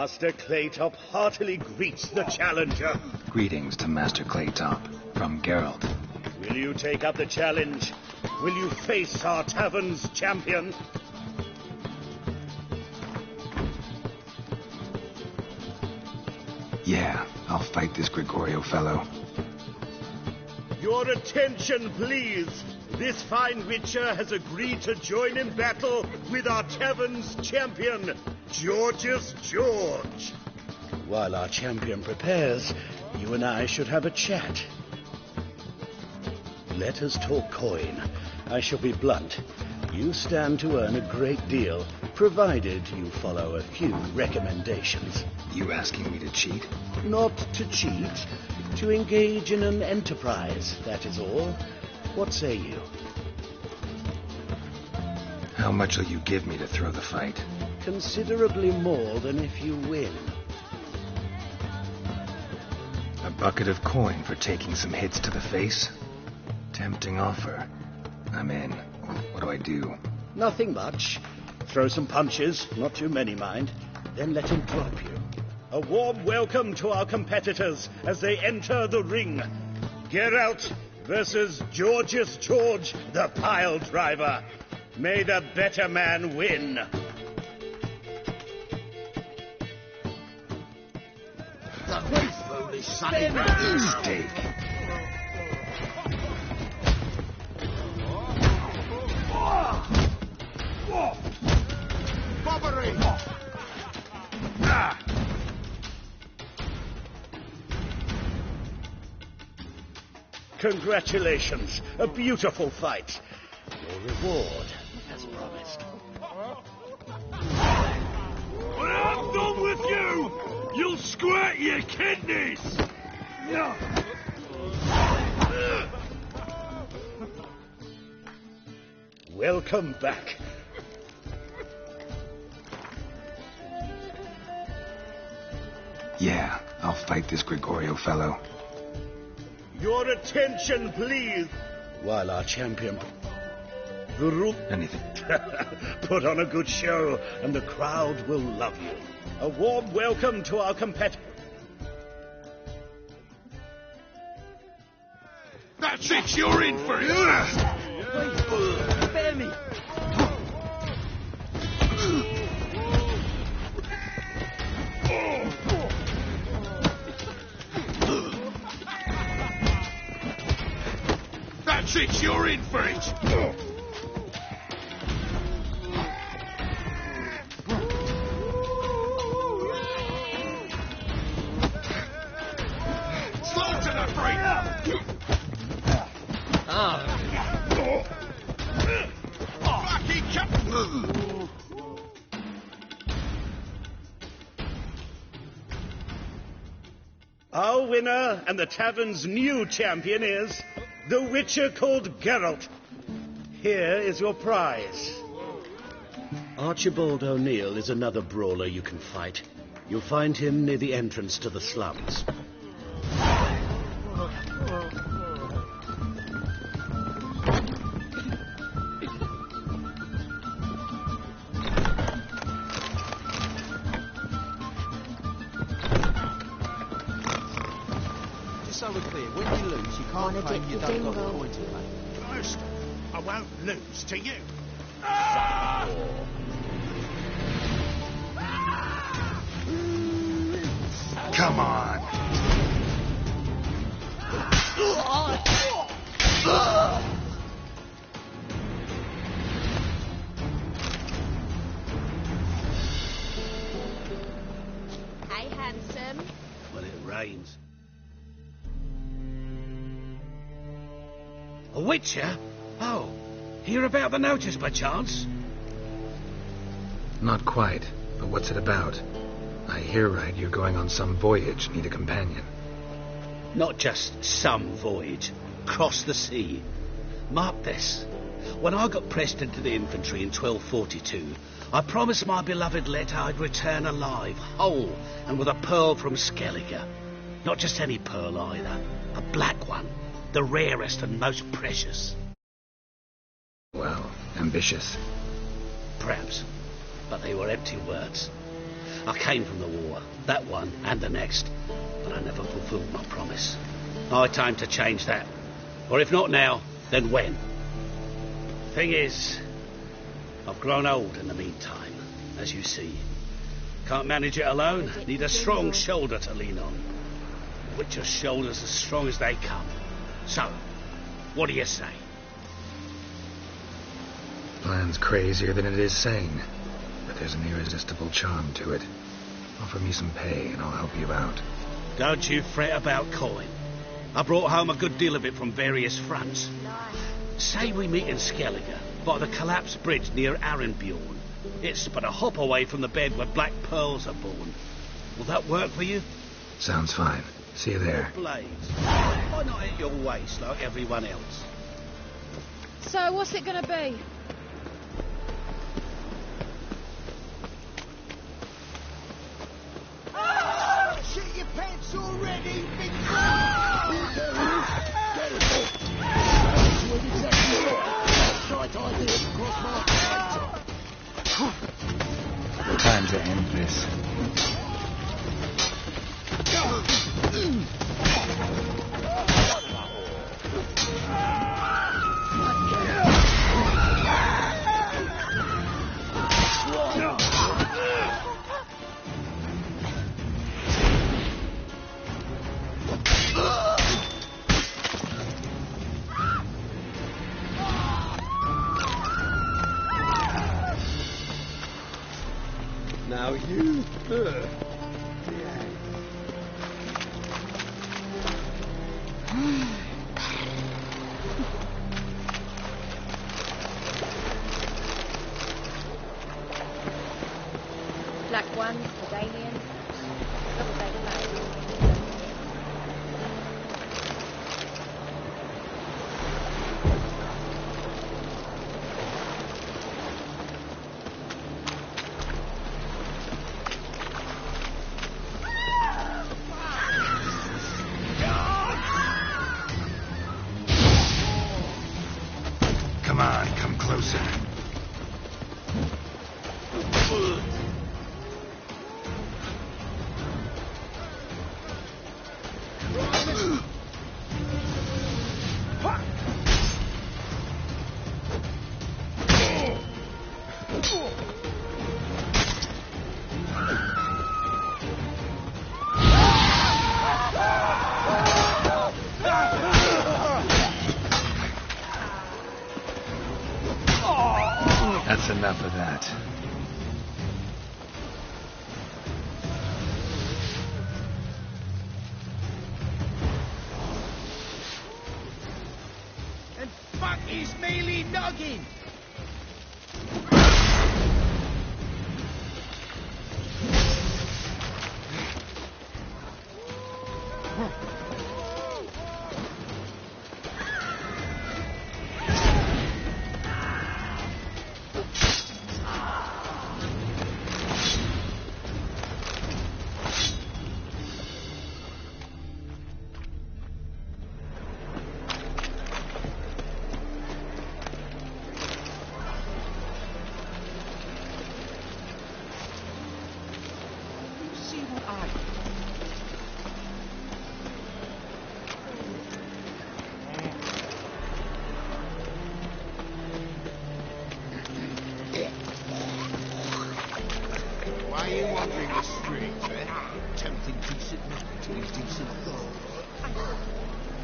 Speaker 4: Master Claytop heartily greets the challenger.
Speaker 3: Greetings to Master Claytop from Geralt.
Speaker 4: Will you take up the challenge? Will you face our tavern's champion?
Speaker 3: Yeah, I'll fight this Gregorio fellow.
Speaker 4: Your attention, please. This fine witcher has agreed to join in battle with our tavern's champion, George's George. While our champion prepares, you and I should have a chat. Let us talk coin. I shall be blunt. You stand to earn a great deal, provided you follow a few recommendations.
Speaker 3: You asking me to cheat?
Speaker 4: Not to cheat, to engage in an enterprise, that is all. What say you?
Speaker 3: How much will you give me to throw the fight?
Speaker 4: Considerably more than if you win.
Speaker 3: A bucket of coin for taking some hits to the face? Tempting offer. I'm in. What do I do?
Speaker 4: Nothing much. Throw some punches, not too many, mind. Then let him drop you. A warm welcome to our competitors as they enter the ring. Geralt versus George's George, the pile driver. May the better man win.
Speaker 20: The foolish son of a
Speaker 3: mistake.
Speaker 20: Bobbery!
Speaker 4: Congratulations. A beautiful fight. Your reward, as promised.
Speaker 10: When I'm done with you, you'll squirt your kidneys!
Speaker 4: Welcome back.
Speaker 3: Yeah, I'll fight this Gregorio fellow.
Speaker 4: Your attention, please. While our champion...
Speaker 3: Anything.
Speaker 4: Put on a good show, and the crowd will love you. A warm welcome to our competitor.
Speaker 10: That's it, you're in for it!
Speaker 9: Spare me!
Speaker 10: That's it, you're in for it! Slaughter the freak!
Speaker 4: Our winner and the tavern's new champion is the witcher called Geralt. Here is your prize. Archibald O'Neill is another brawler you can fight. You'll find him near the entrance to the slums.
Speaker 22: So we're clear, when you lose, you can't claim you don't got the coin to pay.
Speaker 4: First, I won't lose to you.
Speaker 3: Come on.
Speaker 8: Hey, handsome.
Speaker 4: Well, it rains. A witcher? Oh, hear about the notice by chance?
Speaker 3: Not quite, but what's it about? I hear right you're going on some voyage, need a companion.
Speaker 4: Not just some voyage. Cross the sea. Mark this. When I got pressed into the infantry in 1242, I promised my beloved Letta I'd return alive, whole, and with a pearl from Skellige. Not just any pearl either. A black one. The rarest and most precious.
Speaker 3: Well, ambitious.
Speaker 4: Perhaps. But they were empty words.
Speaker 12: I came from the war, that one and the next, but I never fulfilled my promise. High time to change that. Or if not now, then when? Thing is, I've grown old in the meantime, as you see. Can't manage it alone, need a strong shoulder to lean on. Witcher's shoulders as strong as they come. So, what do you say?
Speaker 3: Plan's crazier than it is sane, but there's an irresistible charm to it. Offer me some pay and I'll help you out.
Speaker 12: Don't you fret about coin. I brought home a good deal of it from various fronts. Say we meet in Skellige, by the collapsed bridge near Arenbjorn. It's but a hop away from the bed where black pearls are born. Will that work for you?
Speaker 3: Sounds fine. See you there.
Speaker 12: Blades. Why not at your waist like everyone else?
Speaker 18: So, what's it gonna be?
Speaker 4: Shit your pants already, big
Speaker 3: Time to end this.
Speaker 4: Now you.
Speaker 8: Black one, Sedalian, double baked black.
Speaker 3: Come on, come closer. That's enough of that.
Speaker 4: And fuck his mealy noggin! See what I... Why are you wandering the streets, eh? Tempting decent men to indecent thought.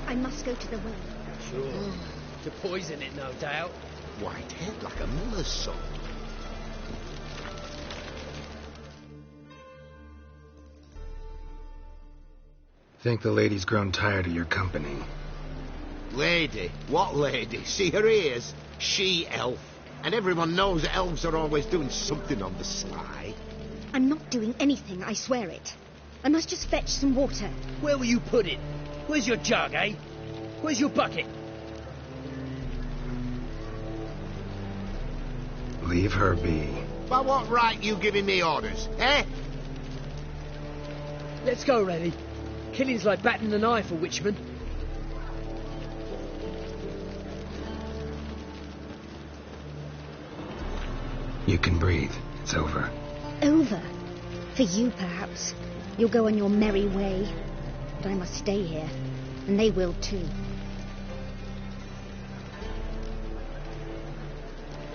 Speaker 8: I must go to the well.
Speaker 9: Sure. To poison it, no doubt.
Speaker 4: White head like a miller's son.
Speaker 3: Think the lady's grown tired of your company.
Speaker 20: Lady? What lady? See her ears? She-elf. And everyone knows elves are always doing something on the sly.
Speaker 8: I'm not doing anything, I swear it. I must just fetch some water.
Speaker 9: Where will you put it? Where's your jug, eh? Where's your bucket?
Speaker 3: Leave her be.
Speaker 20: By what right you giving me orders, eh?
Speaker 9: Let's go, Rennie. Killing's like batting an eye for witchmen.
Speaker 3: You can breathe. It's over.
Speaker 8: Over?
Speaker 14: For you, perhaps. You'll go on your merry way. But I must stay here, and they will too.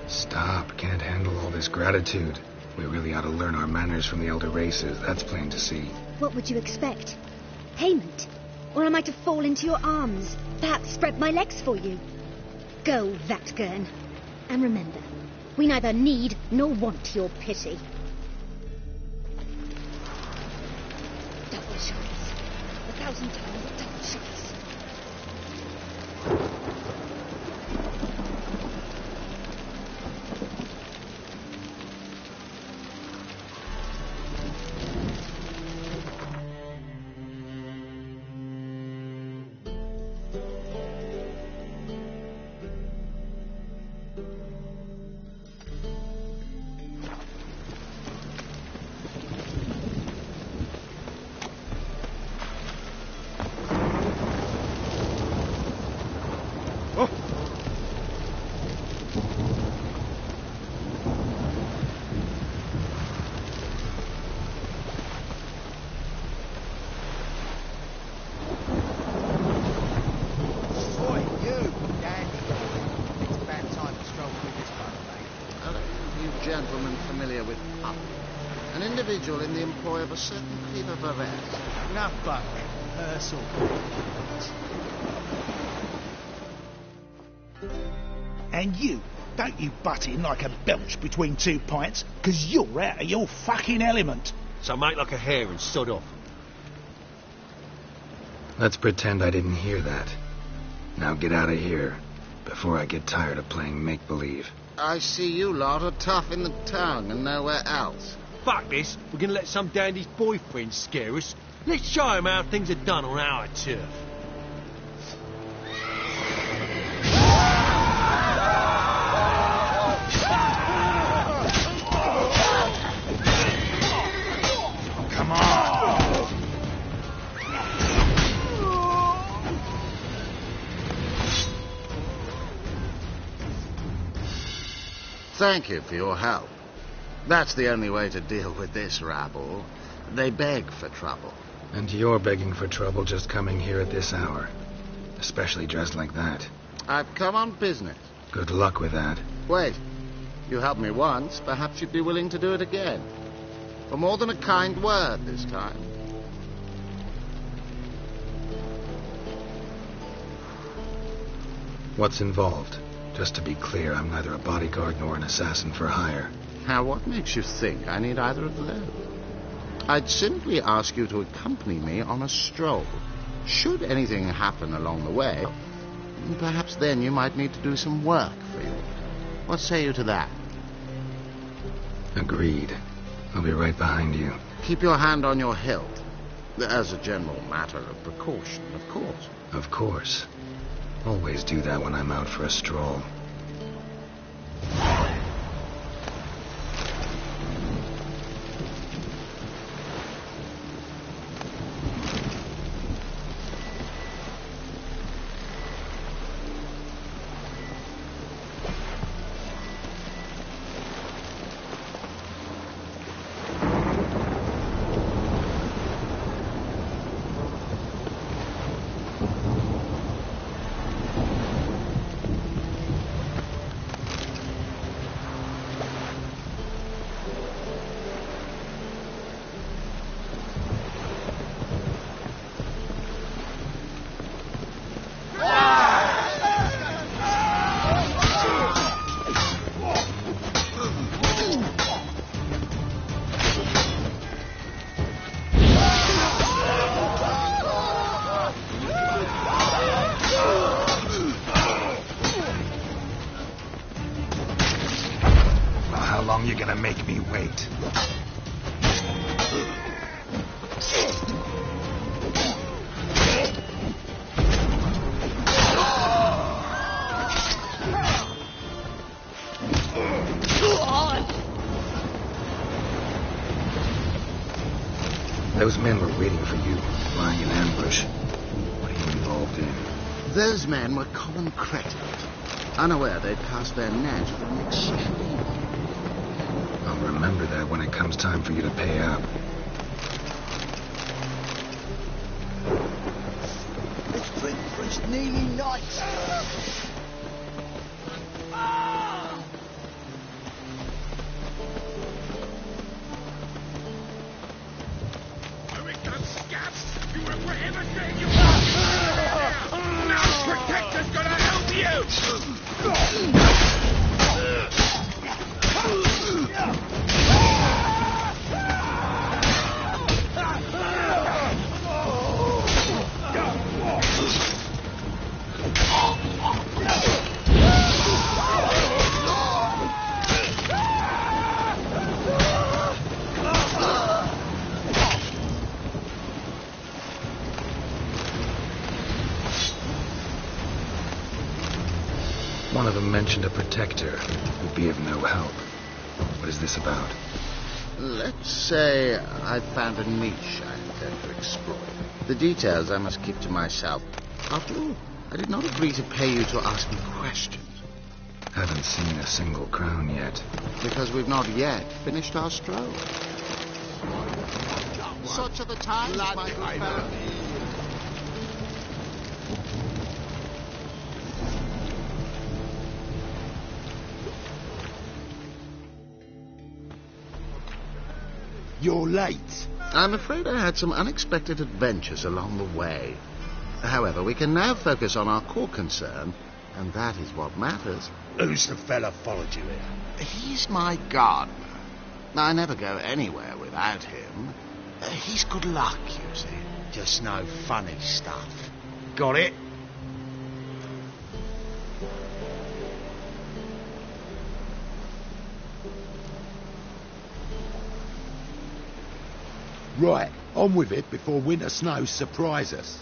Speaker 3: Stop. Can't handle all this gratitude. We really ought to learn our manners from the elder races. That's plain to see.
Speaker 14: What would you expect? Payment? Or am I to fall into your arms? Perhaps spread my legs for you? Go, Vatgern. And remember, we neither need nor want your pity. Double shots. 1,000 times double shots.
Speaker 20: Gentleman familiar with Pup, an individual in the employ of a certain Cleaver Barrett.
Speaker 4: Enough, Buck. Ursel. And you, don't you butt in like a belch between 2 pints, because you're out of your fucking element.
Speaker 7: So make like a hare and sod off.
Speaker 3: Let's pretend I didn't hear that. Now get out of here, before I get tired of playing make-believe.
Speaker 20: I see you lot are tough in the tongue and nowhere else.
Speaker 7: Fuck this. We're going to let some dandy's boyfriend scare us. Let's show him how things are done on our turf.
Speaker 4: Come on.
Speaker 20: Thank you for your help. That's the only way to deal with this rabble. They beg for trouble.
Speaker 3: And you're begging for trouble just coming here at this hour. Especially dressed like that.
Speaker 20: I've come on business.
Speaker 3: Good luck with that.
Speaker 20: Wait. You helped me once. Perhaps you'd be willing to do it again. For more than a kind word this time.
Speaker 3: What's involved? Just to be clear, I'm neither a bodyguard nor an assassin for hire.
Speaker 20: Now, what makes you think I need either of those? I'd simply ask you to accompany me on a stroll. Should anything happen along the way, perhaps then you might need to do some work for you. What say you to that?
Speaker 3: Agreed. I'll be right behind you.
Speaker 20: Keep your hand on your hilt. As a general matter of precaution, of course.
Speaker 3: Of course. Always do that when I'm out for a stroll. You're gonna make me wait. Those men were waiting for you, lying in ambush. What are you involved in?
Speaker 20: Those men were common cretins, unaware they'd cast their net for an excessive evil.
Speaker 3: I'll remember that when it comes time for you to pay up.
Speaker 22: Nearly night.
Speaker 10: You were forever saying you now Protector's gonna help you!
Speaker 3: One of them mentioned a protector who'd be of no help. What is this about?
Speaker 20: Let's say I found a niche I intend to exploit. The details I must keep to myself. After all, I did not agree to pay you to ask me questions.
Speaker 3: Haven't seen a single crown yet.
Speaker 20: Because we've not yet finished our stroll. Such are the times, my good fellow.
Speaker 22: You're late.
Speaker 20: I'm afraid I had some unexpected adventures along the way. However, we can now focus on our core concern, and that is what matters.
Speaker 22: Who's the fella followed you here?
Speaker 20: He's my gardener. I never go anywhere without him. He's good luck, you see.
Speaker 22: Just no funny stuff. Got it? Right, on with it before winter snows surprise us.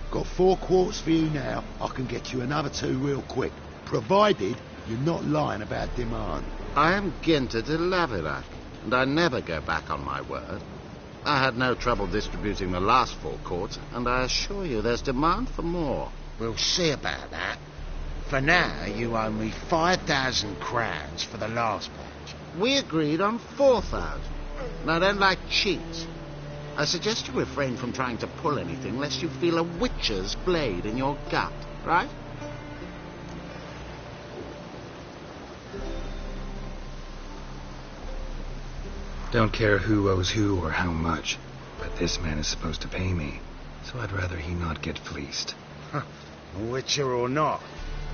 Speaker 22: Got 4 quarts for you now. I can get you another 2 real quick, provided you're not lying about demand.
Speaker 20: I am Ginter de Laverack, and I never go back on my word. I had no trouble distributing the last 4 quarts, and I assure you there's demand for more.
Speaker 22: We'll see about that. For now, you owe me 5,000 crowns for the last batch.
Speaker 20: We agreed on 4,000. And I don't like cheats. I suggest you refrain from trying to pull anything lest you feel a witch's blade in your gut, right?
Speaker 3: Don't care who owes who or how much, but this man is supposed to pay me, so I'd rather he not get fleeced.
Speaker 22: Huh. Witcher or not,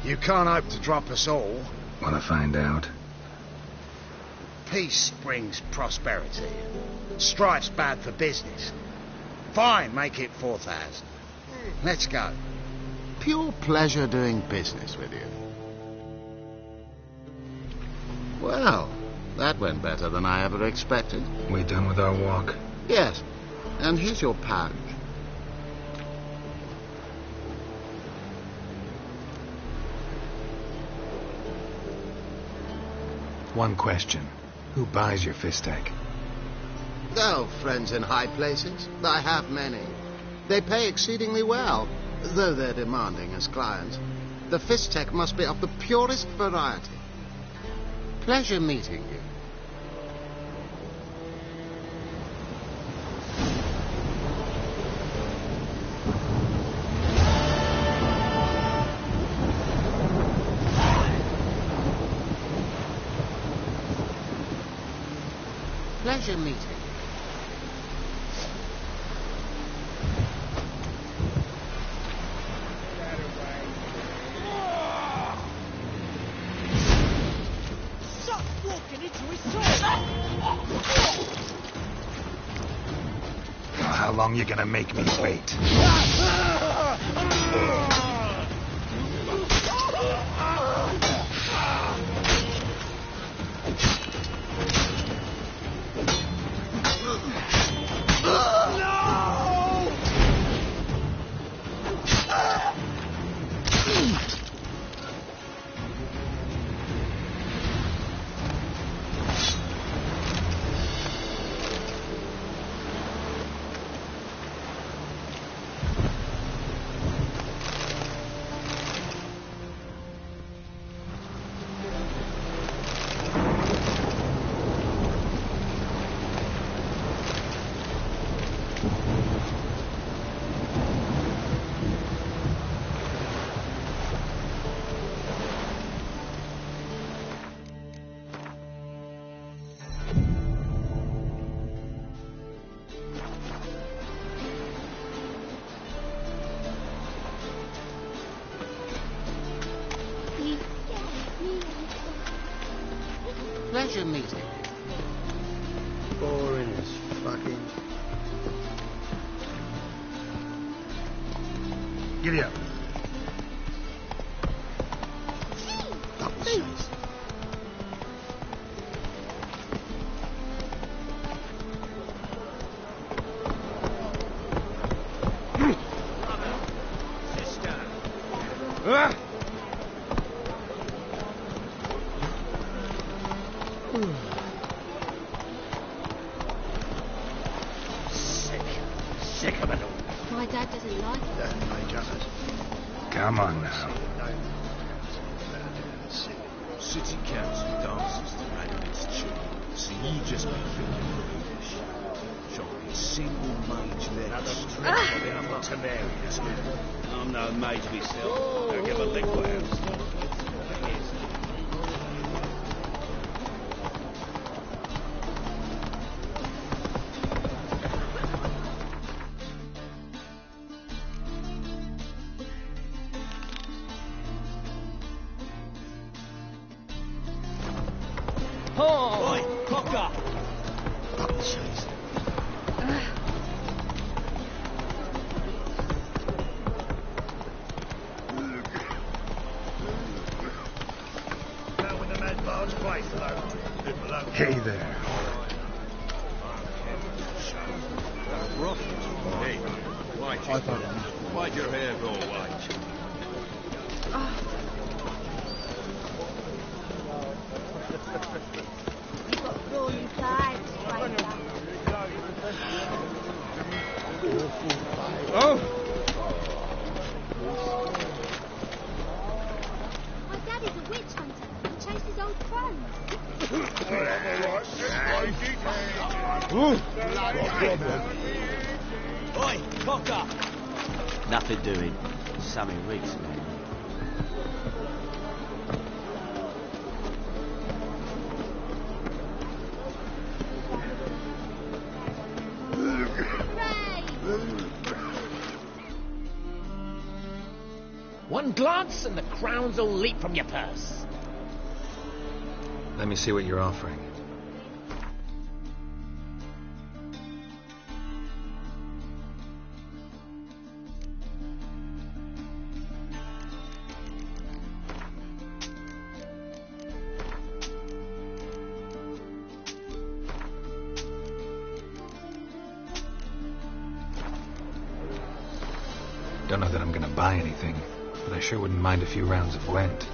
Speaker 22: you can't hope to drop us all.
Speaker 3: Wanna find out?
Speaker 22: Peace brings prosperity. Strife's bad for business. Fine, make it 4,000. Let's go.
Speaker 20: Pure pleasure doing business with you. Well, that went better than I ever expected.
Speaker 3: We done with our walk?
Speaker 20: Yes, and here's your pouch.
Speaker 3: One question. Who buys your fistek?
Speaker 20: Oh, friends in high places. I have many. They pay exceedingly well, though they're demanding as clients. The fistek must be of the purest variety. Pleasure meeting you. Pleasure meeting.
Speaker 10: Stop walking into his
Speaker 3: How long you gonna make me wait?
Speaker 20: pleasure meeting.
Speaker 1: Boring as fucking...
Speaker 22: Giddy up.
Speaker 5: Sick of it all.
Speaker 8: My dad doesn't like it.
Speaker 22: Come on now.
Speaker 4: City council dances to Radovit's tune, so you just be feeling foolish. Shocking single mage left.
Speaker 5: I'm not Temerius.
Speaker 12: I'm no mage myself. Don't give a lick what else.
Speaker 9: Oi, cocker!
Speaker 22: Hey there.
Speaker 10: Hey, why'd your hair go white?
Speaker 8: You've got brawny sides,
Speaker 10: Oh!
Speaker 8: My dad is a witch hunter and chases old crones.
Speaker 9: Oi, cocker!
Speaker 12: Nothing doing. Something reeks, man.
Speaker 9: One glance and the crowns will leap from your purse.
Speaker 3: Let me see what you're offering. Don't know that I'm gonna buy anything, but I sure wouldn't mind a few rounds of Gwent.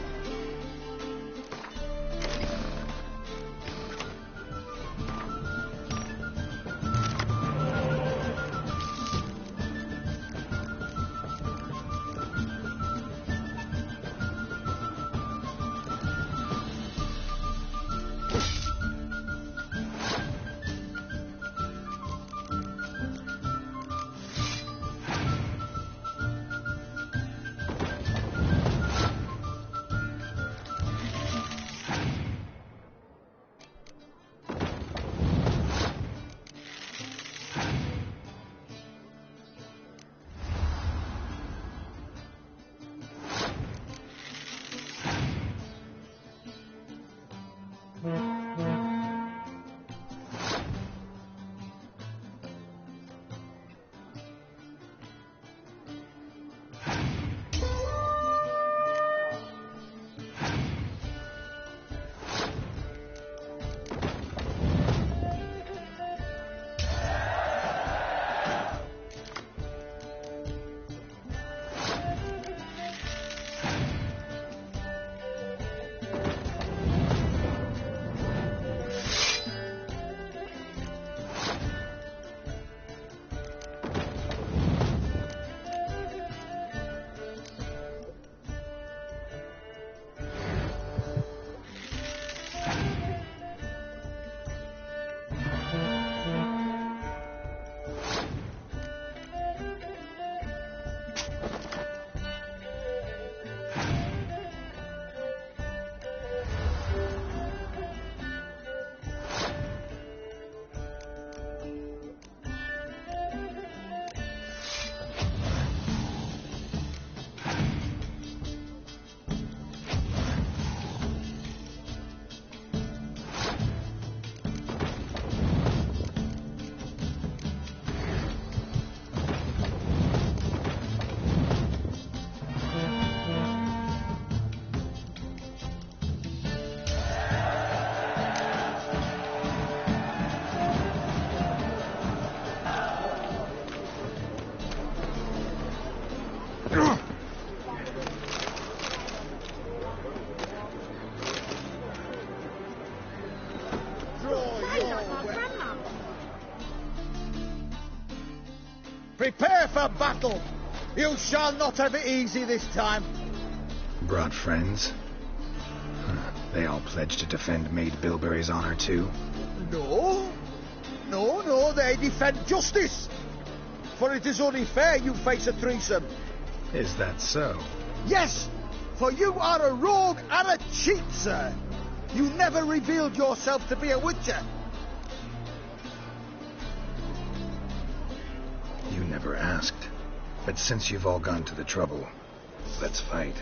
Speaker 11: for battle. You shall not have it easy this time.
Speaker 3: Brought friends? They all pledged to defend Maid Bilberry's honor too?
Speaker 11: No, they defend justice. For it is only fair you face a threesome.
Speaker 3: Is that so?
Speaker 11: Yes, for you are a rogue and a cheat, sir. You never revealed yourself to be a witcher.
Speaker 3: You never asked. But since you've all gone to the trouble, let's fight.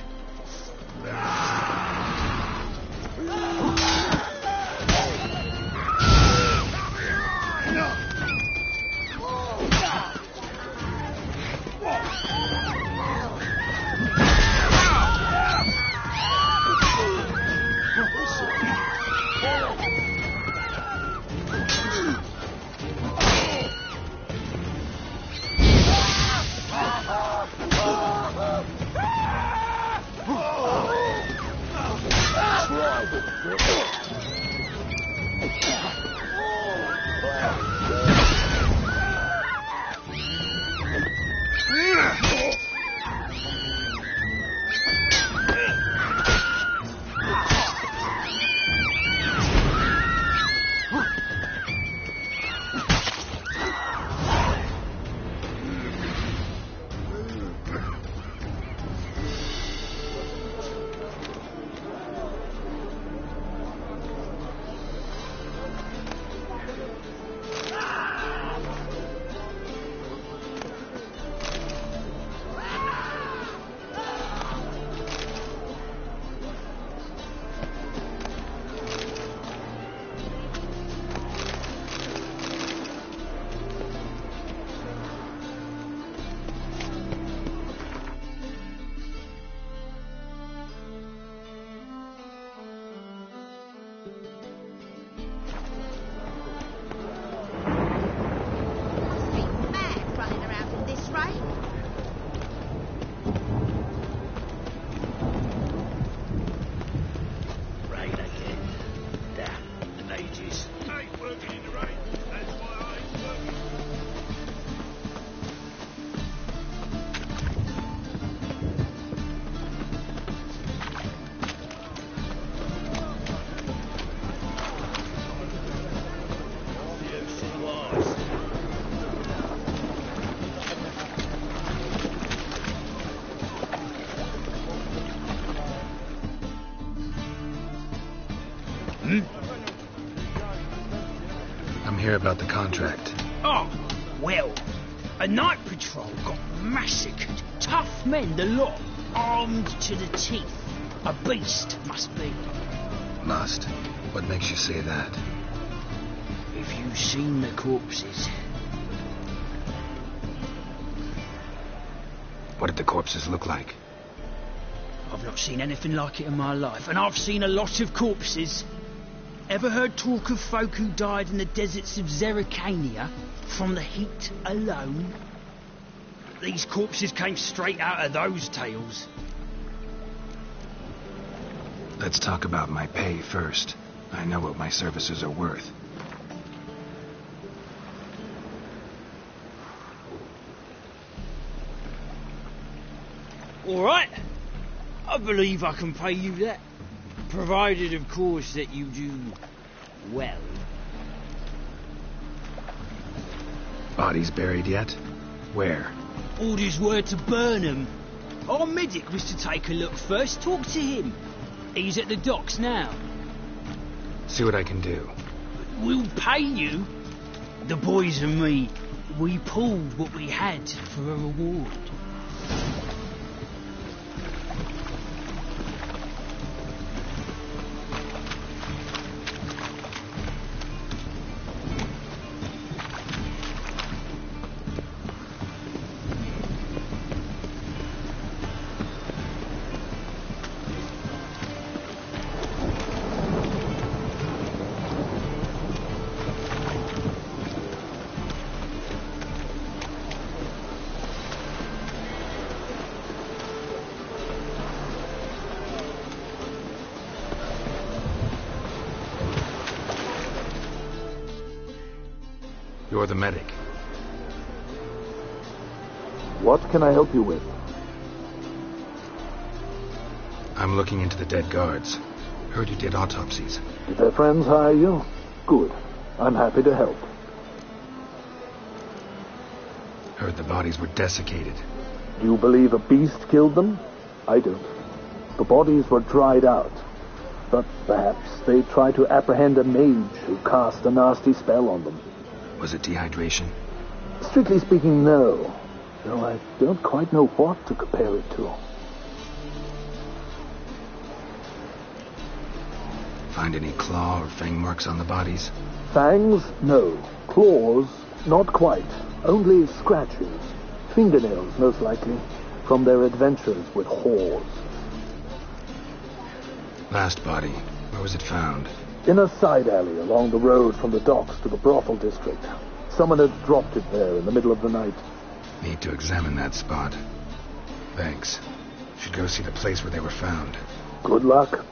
Speaker 3: I'm here about the contract.
Speaker 19: Oh, well, a night patrol got massacred. Tough men, the lot, armed to the teeth. A beast, must be.
Speaker 3: Must? What makes you say that?
Speaker 19: If you've seen the corpses.
Speaker 3: What did the corpses look like?
Speaker 19: I've not seen anything like it in my life, and I've seen a lot of corpses. Ever heard talk of folk who died in the deserts of Zerrikania from the heat alone? These corpses came straight out of those tales.
Speaker 3: Let's talk about my pay first. I know what my services are worth.
Speaker 19: All right. I believe I can pay you that. Provided, of course, that you do well.
Speaker 3: Bodies buried yet? Where?
Speaker 19: Orders were to burn them. Our medic was to take a look first. Talk to him. He's at the docks now.
Speaker 3: See what I can do.
Speaker 19: We'll pay you. The boys and me, we pulled what we had for a reward.
Speaker 3: You're the medic.
Speaker 13: What can I help you with?
Speaker 3: I'm looking into the dead guards. Heard you did autopsies.
Speaker 13: Did their friends hire you? Good. I'm happy to help.
Speaker 3: Heard the bodies were desiccated.
Speaker 13: Do you believe a beast killed them? I don't. The bodies were dried out. But perhaps they tried to apprehend a mage who cast a nasty spell on them.
Speaker 3: Was it dehydration?
Speaker 13: Strictly speaking, no. Though I don't quite know what to compare it to.
Speaker 3: Find any claw or fang marks on the bodies?
Speaker 13: Fangs? No. Claws? Not quite. Only scratches. Fingernails, most likely. From their adventures with whores.
Speaker 3: Last body. Where was it found?
Speaker 13: In a side alley along the road from the docks to the brothel district. Someone had dropped it there in the middle of the night.
Speaker 3: Need to examine that spot. Thanks. Should go see the place where they were found.
Speaker 13: Good luck.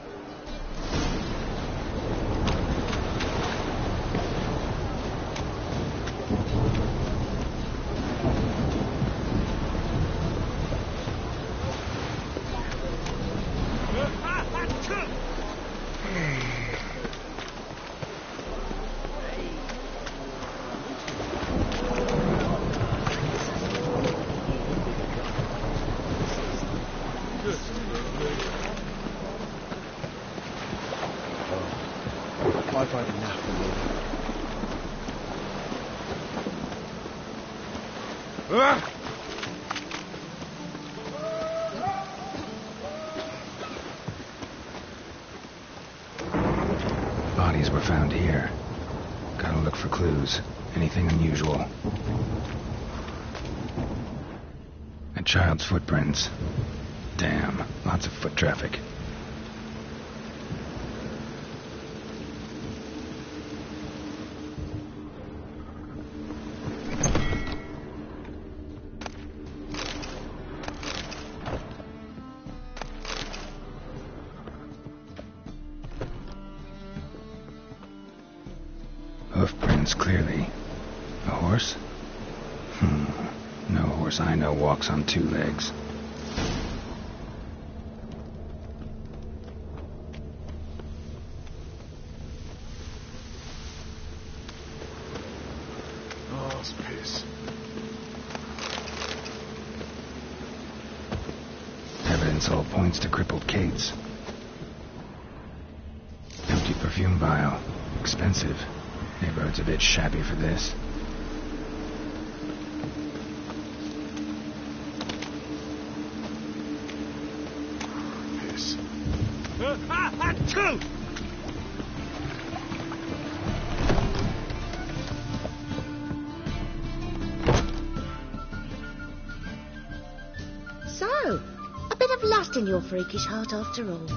Speaker 1: I've had enough of
Speaker 3: Bodies were found here. Gotta look for clues. Anything unusual. A child's footprints. Damn, lots of foot traffic. Hoofprints, clearly. A horse? No horse I know walks on two legs.
Speaker 2: Oh, it's piss.
Speaker 3: Evidence all points to crippled Kate's. Empty perfume vial. Expensive. Neighborhood's a bit shabby for this.
Speaker 2: Piss.
Speaker 21: So, a bit of lust in your freakish heart after all.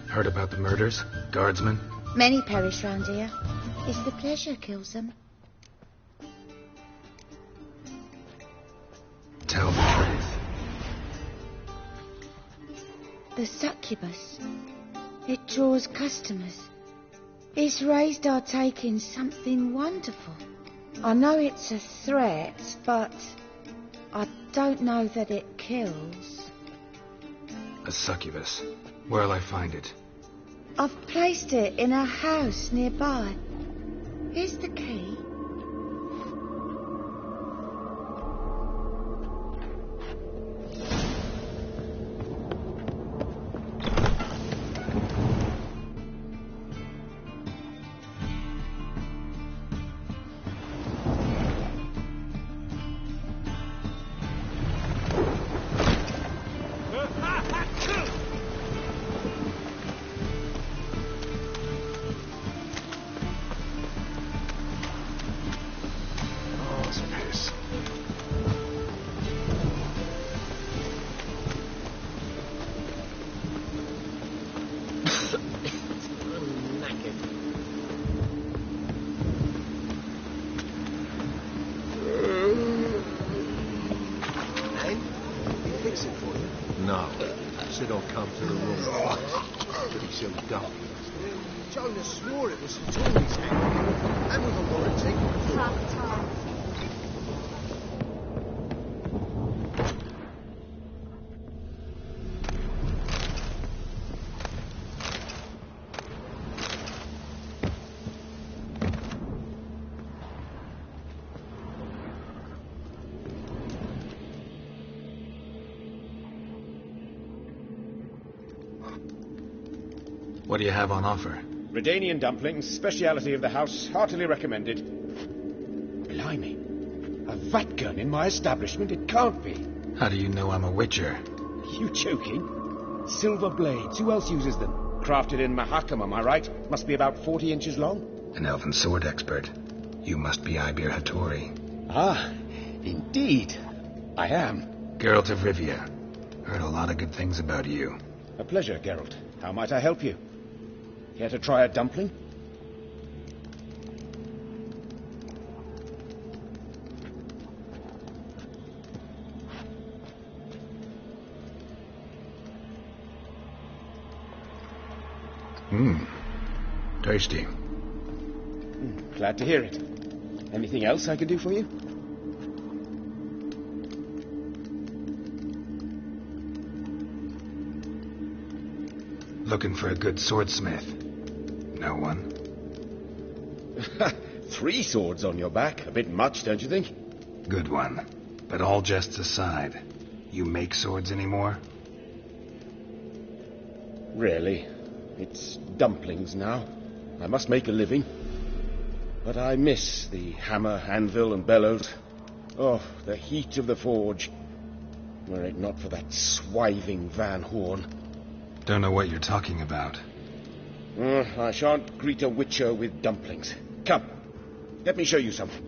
Speaker 3: Heard about the murders? Guardsmen?
Speaker 21: Many perish round here. It's the pleasure kills them.
Speaker 3: Tell the truth.
Speaker 21: The succubus. It draws customers. It's raised our take in something wonderful. I know it's a threat, but I don't know that it kills.
Speaker 3: A succubus. Where'll I find it?
Speaker 21: I've placed it in a house nearby. Here's the key.
Speaker 2: No. Said I'll come to the room twice. But he's so dumb.
Speaker 4: Jonas swore it was St. Tommy's hand. And with a warranty.
Speaker 3: What do you have on offer?
Speaker 15: Redanian dumplings, speciality of the house, heartily recommended. Blimey. A vat gun in my establishment? It can't be.
Speaker 3: How do you know I'm a witcher?
Speaker 15: You joking? Silver blades. Who else uses them? Crafted in Mahakam, am I right? Must be about 40 inches long.
Speaker 3: An elven sword expert. You must be Ibir Hattori.
Speaker 15: Ah, indeed. I am.
Speaker 3: Geralt of Rivia. Heard a lot of good things about you.
Speaker 15: A pleasure, Geralt. How might I help you? Care to try a dumpling?
Speaker 3: Tasty.
Speaker 15: Glad to hear it. Anything else I can do for you?
Speaker 3: Looking for a good swordsmith. No one?
Speaker 15: 3 swords on your back. A bit much, don't you think?
Speaker 3: Good one. But all jests aside, you make swords anymore?
Speaker 15: Really? It's dumplings now. I must make a living. But I miss the hammer, anvil, and bellows. Oh, the heat of the forge. Were it not for that swiving Van Horn.
Speaker 3: Don't know what you're talking about.
Speaker 15: I shan't greet a witcher with dumplings. Come, let me show you something.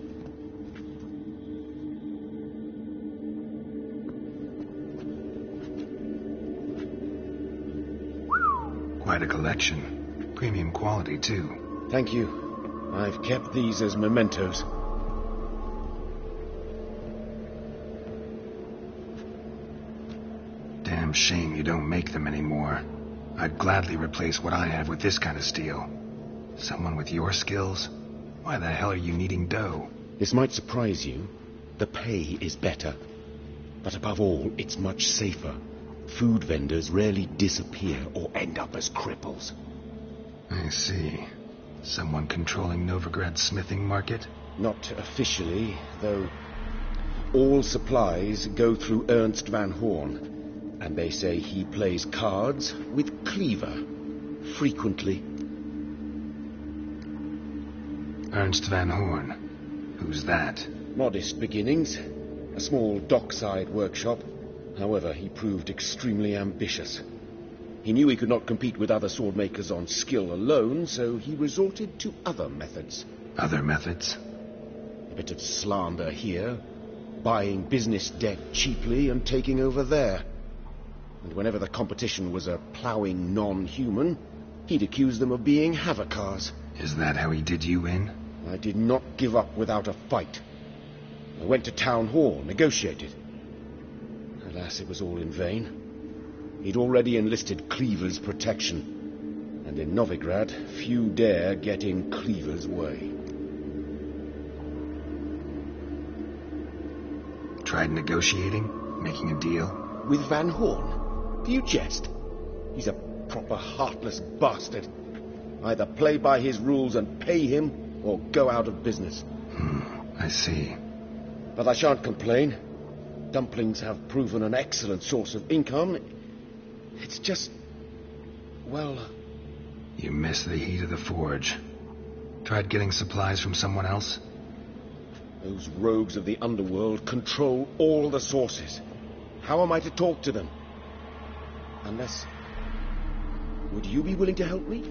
Speaker 3: Quite a collection. Premium quality, too.
Speaker 15: Thank you. I've kept these as mementos.
Speaker 3: Damn shame you don't make them anymore. I'd gladly replace what I have with this kind of steel. Someone with your skills? Why the hell are you needing dough?
Speaker 15: This might surprise you. The pay is better. But above all, it's much safer. Food vendors rarely disappear or end up as cripples.
Speaker 3: I see. Someone controlling Novigrad's smithing market?
Speaker 15: Not officially, though all supplies go through Ernst Van Horn, and they say he plays cards with Cleaver, frequently.
Speaker 3: Ernst Van Horn? Who's that?
Speaker 15: Modest beginnings. A small dockside workshop. However, he proved extremely ambitious. He knew he could not compete with other sword makers on skill alone, so he resorted to other methods.
Speaker 3: Other methods?
Speaker 15: A bit of slander here, buying business debt cheaply and taking over there. And whenever the competition was a ploughing non-human, he'd accuse them of being Havocars.
Speaker 3: Is that how he did you in?
Speaker 15: I did not give up without a fight. I went to Town Hall, negotiated. Alas, it was all in vain. He'd already enlisted Cleaver's protection, and in Novigrad, few dare get in Cleaver's way.
Speaker 3: Tried negotiating? Making a deal?
Speaker 15: With Van Horn? Do you jest? He's a proper heartless bastard. Either play by his rules and pay him, or go out of business.
Speaker 3: I see.
Speaker 15: But I shan't complain. Dumplings have proven an excellent source of income. It's just... well...
Speaker 3: You miss the heat of the forge. Tried getting supplies from someone else?
Speaker 15: Those rogues of the underworld control all the sources. How am I to talk to them? Unless... would you be willing to help me?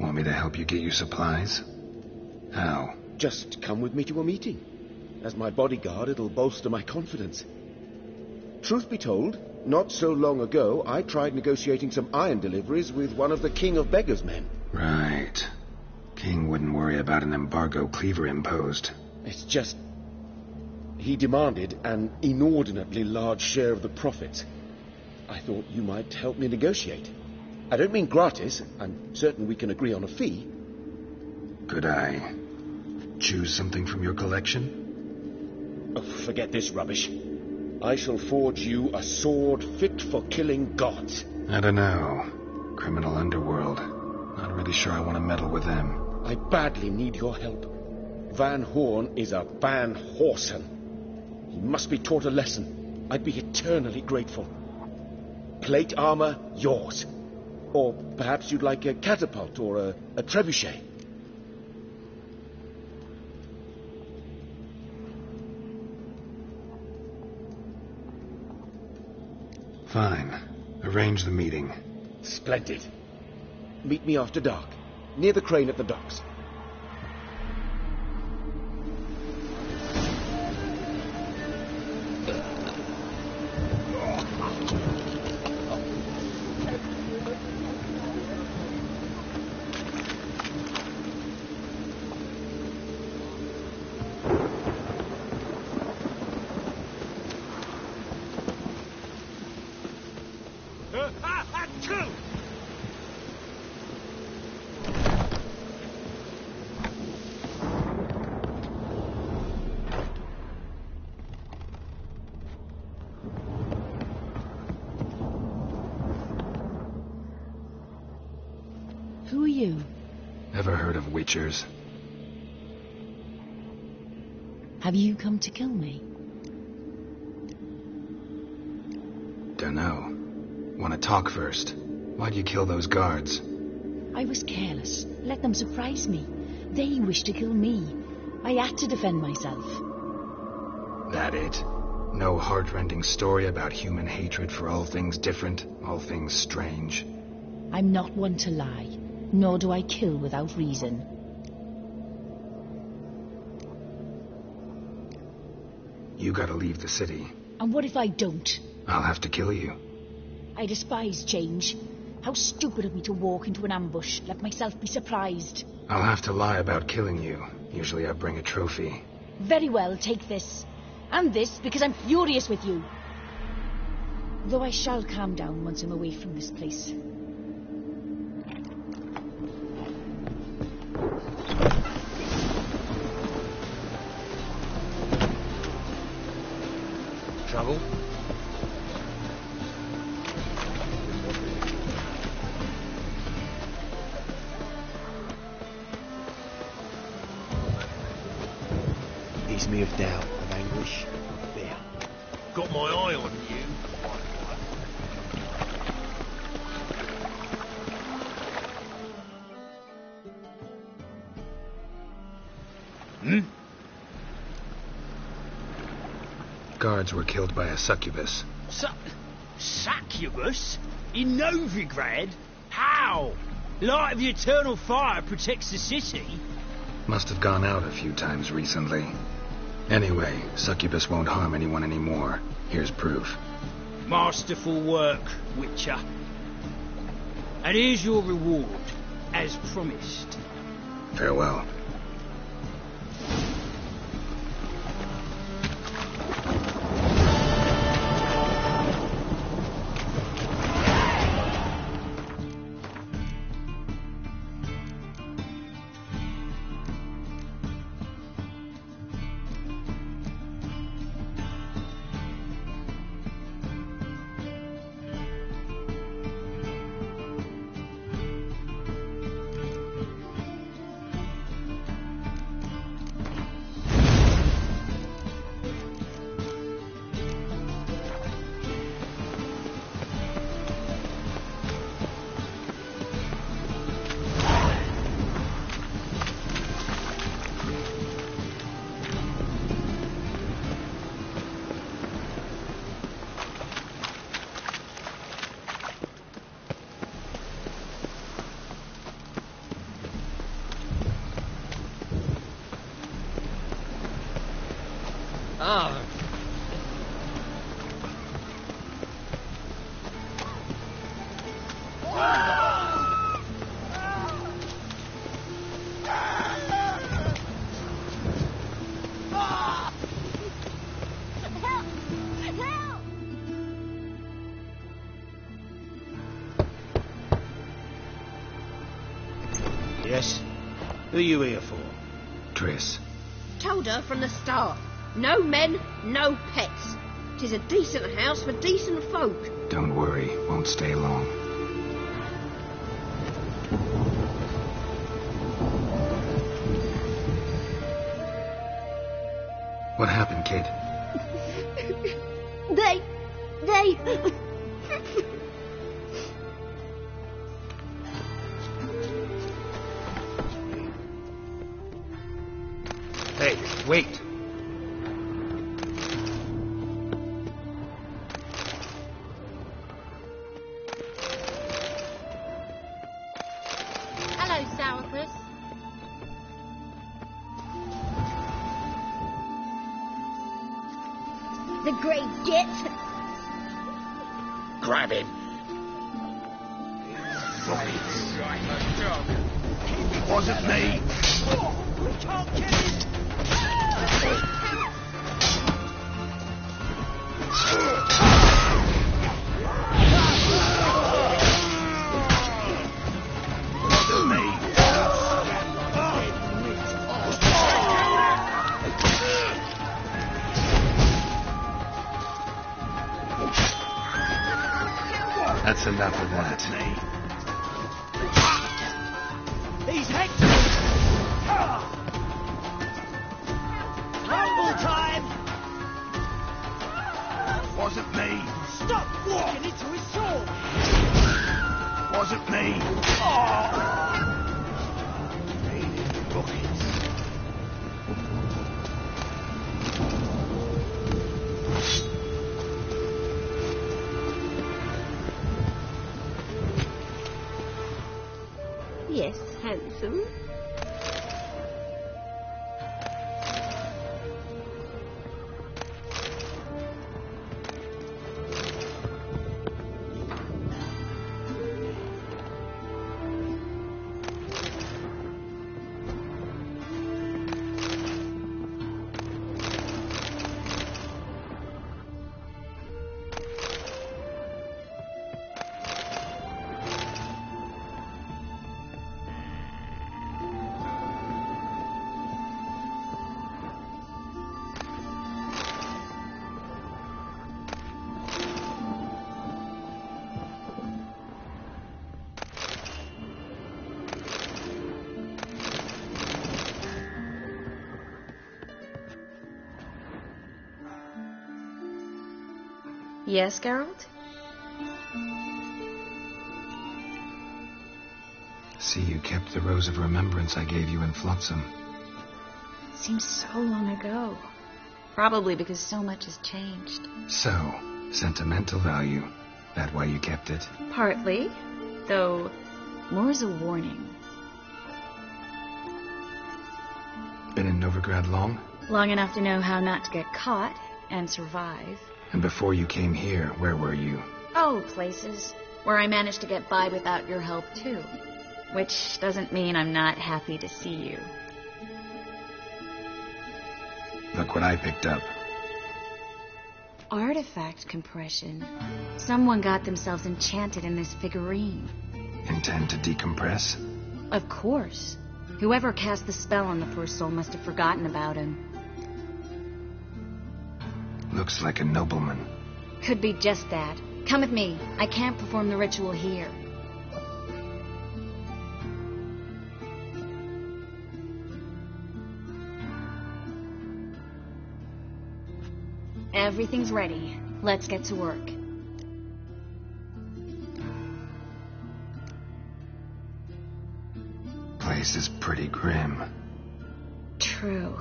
Speaker 3: Want me to help you get you supplies? How?
Speaker 15: Just come with me to a meeting. As my bodyguard, it'll bolster my confidence. Truth be told, not so long ago, I tried negotiating some iron deliveries with one of the King of Beggars' men.
Speaker 3: Right. King wouldn't worry about an embargo Cleaver imposed.
Speaker 15: It's just... he demanded an inordinately large share of the profits. I thought you might help me negotiate. I don't mean gratis. I'm certain we can agree on a fee.
Speaker 3: Could I choose something from your collection?
Speaker 15: Oh, forget this rubbish. I shall forge you a sword fit for killing gods.
Speaker 3: I don't know. Criminal underworld. Not really sure I want to meddle with them.
Speaker 15: I badly need your help. Van Horn is a Van Horsen. He must be taught a lesson. I'd be eternally grateful. Plate armor, yours. Or perhaps you'd like a catapult or a trebuchet.
Speaker 3: Fine. Arrange the meeting.
Speaker 15: Splendid. Meet me after dark, near the crane at the docks.
Speaker 18: Who are you?
Speaker 3: Ever heard of witchers?
Speaker 18: Have you come to kill me?
Speaker 3: Dunno. Want to talk first? Why'd you kill those guards?
Speaker 18: I was careless. Let them surprise me. They wished to kill me. I had to defend myself.
Speaker 3: That it? No heartrending story about human hatred for all things different, all things strange?
Speaker 18: I'm not one to lie, nor do I kill without reason.
Speaker 3: You gotta leave the city.
Speaker 18: And what if I don't?
Speaker 3: I'll have to kill you.
Speaker 18: I despise change. How stupid of me to walk into an ambush, let myself be surprised.
Speaker 3: I'll have to lie about killing you. Usually I bring a trophy.
Speaker 18: Very well, take this. And this, because I'm furious with you. Though I shall calm down once I'm away from this place.
Speaker 15: Trouble? Ease me of doubt, of anguish. There.
Speaker 7: Got my eye on you.
Speaker 3: Guards were killed by a succubus.
Speaker 19: Succubus? In Novigrad? How? Light of the eternal fire protects the city.
Speaker 3: Must have gone out a few times recently. Anyway, succubus won't harm anyone anymore. Here's proof.
Speaker 19: Masterful work, Witcher. And here's your reward, as promised.
Speaker 3: Farewell.
Speaker 5: Yes? Who are you here for?
Speaker 3: Triss.
Speaker 6: Told her from the start. No men, no pets. 'Tis a decent house for decent folk.
Speaker 3: Don't worry, won't stay long. What happened, kid?
Speaker 14: They...
Speaker 3: Hey, wait.
Speaker 8: Hello, Sourpuss.
Speaker 14: The great git.
Speaker 15: Grab him.
Speaker 4: It wasn't me.
Speaker 9: We can't kill him!
Speaker 4: Wasn't me.
Speaker 3: That's enough of that.
Speaker 9: He's Hector! Rumble time!
Speaker 4: Wasn't me.
Speaker 9: Stop walking into his sword!
Speaker 4: Wasn't me. Bleeding buckets.
Speaker 6: Yes, handsome. Yes, Geralt?
Speaker 3: See, you kept the rose of remembrance I gave you in Flotsam.
Speaker 8: Seems so long ago. Probably because so much has changed.
Speaker 3: So, sentimental value. That why you kept it?
Speaker 8: Partly, though more as a warning.
Speaker 3: Been in Novigrad long?
Speaker 8: Long enough to know how not to get caught and survive.
Speaker 3: And before you came here, where were you?
Speaker 8: Oh, places where I managed to get by without your help, too. Which doesn't mean I'm not happy to see you.
Speaker 3: Look what I picked up.
Speaker 8: Artifact compression. Someone got themselves enchanted in this figurine.
Speaker 3: Intend to decompress?
Speaker 8: Of course. Whoever cast the spell on the poor soul must have forgotten about him.
Speaker 3: Looks like a nobleman.
Speaker 8: Could be just that. Come with me. I can't perform the ritual here. Everything's ready. Let's get to work.
Speaker 3: Place is pretty grim.
Speaker 8: True.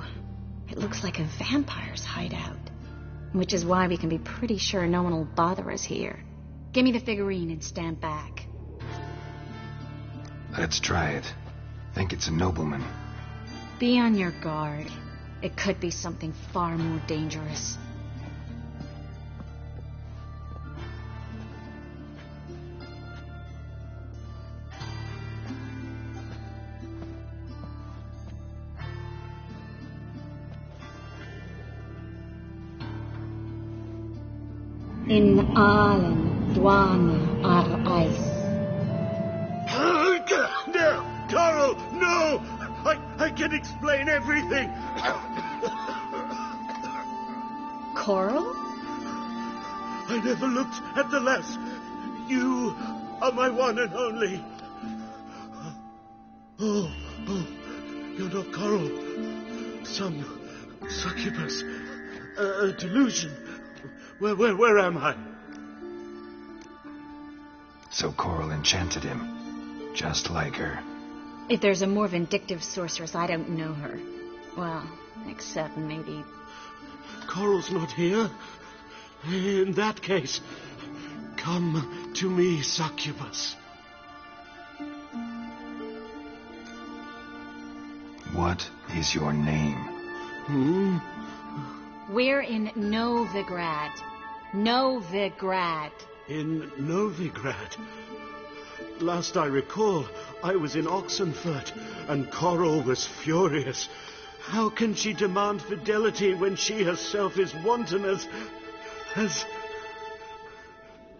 Speaker 8: It looks like a vampire's hideout. Which is why we can be pretty sure no one will bother us here. Give me the figurine and stand back.
Speaker 3: Let's try it. Think it's a nobleman.
Speaker 8: Be on your guard. It could be something far more dangerous. In Allen, Dwana, ar Eis.
Speaker 4: No, Carl, no! I can explain everything.
Speaker 8: Coral?
Speaker 4: I never looked at the lass. You are my one and only. Oh, you're not Coral. Some succubus. a delusion. Where am I?
Speaker 3: So Coral enchanted him, just like her.
Speaker 8: If there's a more vindictive sorceress, I don't know her. Well, except maybe...
Speaker 4: Coral's not here. In that case, come to me, succubus.
Speaker 3: What is your name?
Speaker 8: We're in Novigrad. Novigrad.
Speaker 4: In Novigrad? Last I recall, I was in Oxenfurt, and Coral was furious. How can she demand fidelity when she herself is wanton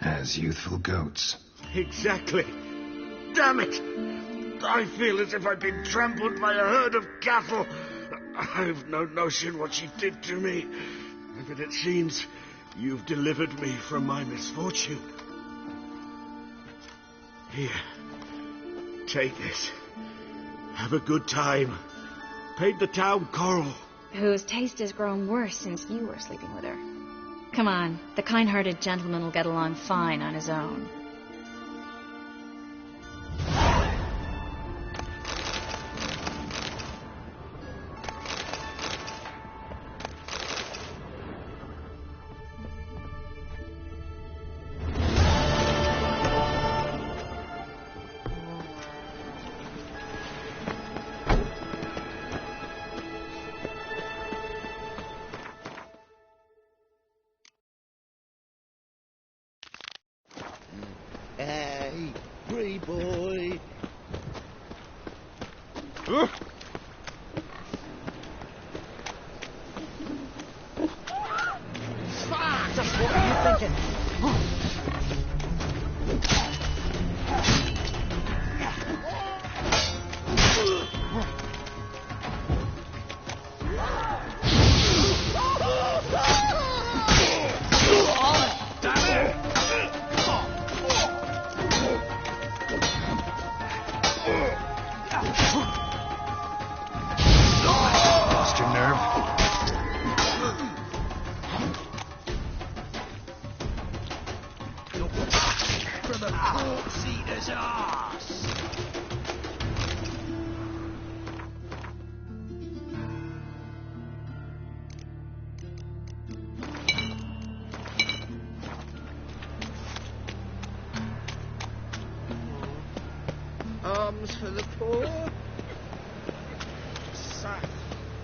Speaker 3: as youthful goats?
Speaker 4: Exactly. Damn it! I feel as if I've been trampled by a herd of cattle. I've no notion what she did to me, but it seems you've delivered me from my misfortune. Here, take this. Have a good time. Paid the town Coral.
Speaker 8: Whose taste has grown worse since you were sleeping with her. Come on, the kind-hearted gentleman will get along fine on his own.
Speaker 4: Hey, free boy.
Speaker 5: Just what are you thinking?
Speaker 3: Lost your nerve?
Speaker 7: From a corpse eater's arse.
Speaker 5: Arms for the poor. So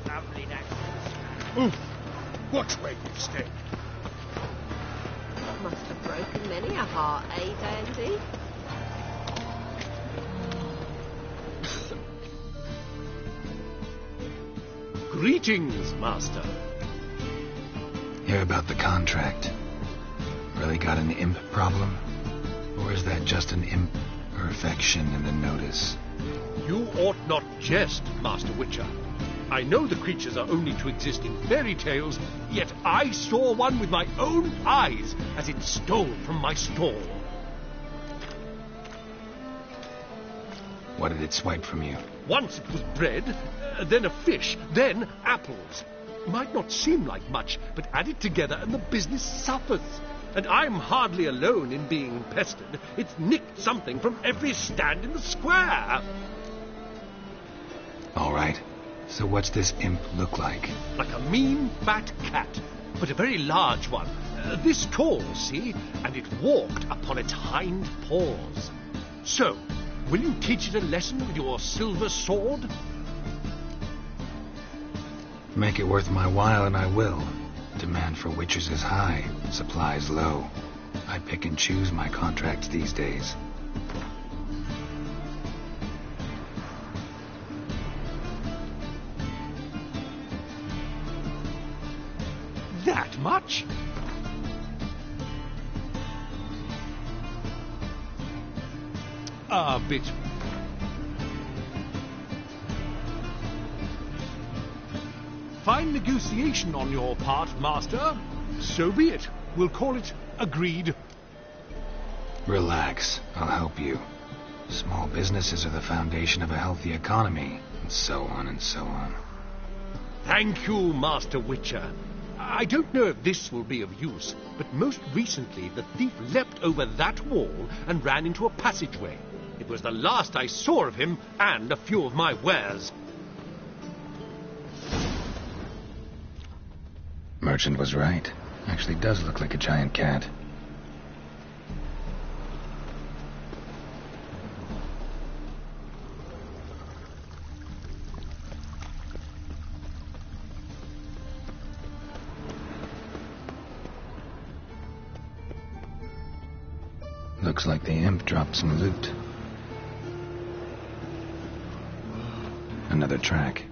Speaker 5: lovely that.
Speaker 2: Oof! Watch where you step.
Speaker 6: Must have broken many a heart, eh, Dandy?
Speaker 7: Greetings, Master.
Speaker 3: Hear about the contract. Really got an imp problem? Or is that just an imperfection in the notice?
Speaker 7: You ought not jest, Master Witcher. I know the creatures are only to exist in fairy tales, yet I saw one with my own eyes as it stole from my stall.
Speaker 3: What did it swipe from you?
Speaker 7: Once it was bread, then a fish, then apples. Might not seem like much, but add it together and the business suffers. And I'm hardly alone in being pestered. It's nicked something from every stand in the square.
Speaker 3: All right. So what's this imp look like?
Speaker 7: Like a mean, fat cat, but a very large one. This tall, see? And it walked upon its hind paws. So, will you teach it a lesson with your silver sword?
Speaker 3: Make it worth my while and I will. Demand for witches is high, supplies low. I pick and choose my contracts these days.
Speaker 7: That much? A bit. Fine negotiation on your part, Master. So be it. We'll call it agreed.
Speaker 3: Relax. I'll help you. Small businesses are the foundation of a healthy economy, and so on and so on.
Speaker 7: Thank you, Master Witcher. I don't know if this will be of use, but most recently the thief leapt over that wall and ran into a passageway. It was the last I saw of him and a few of my wares.
Speaker 3: Merchant was right. Actually does look like a giant cat. Looks like the imp dropped some loot. Another track.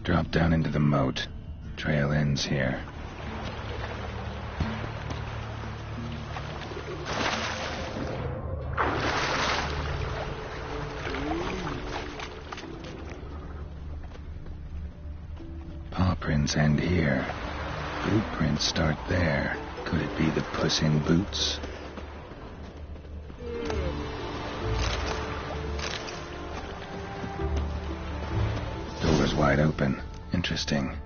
Speaker 3: Drop down into the moat. Trail ends here. Paw prints end here. Boot prints start there. Could it be the Puss in Boots? Door's wide open. Interesting.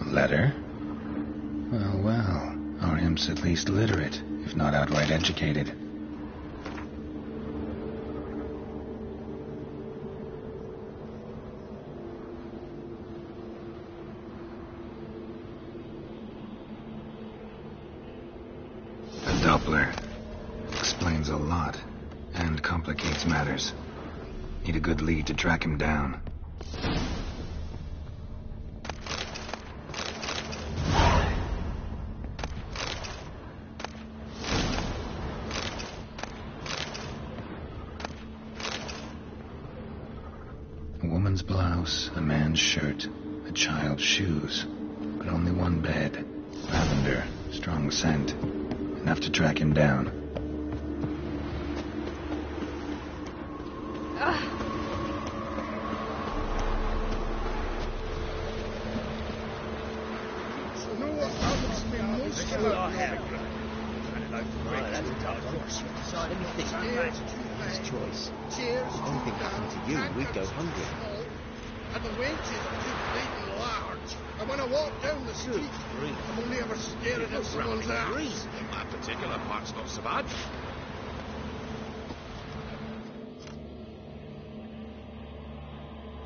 Speaker 3: A letter? Well, well. Our imp's at least literate, if not outright educated. Doppler. Explains a lot, and complicates matters. Need a good lead to track him down. A woman's blouse, a man's shirt, a child's shoes, but only one bed. Lavender, strong scent. Enough to track him down.
Speaker 5: Anything happened to you, we'd go hungry.
Speaker 1: And the wenches are too bleeding large. And when I walk down the street, I'm only ever staring at someone's ass.
Speaker 10: That particular part's not so bad.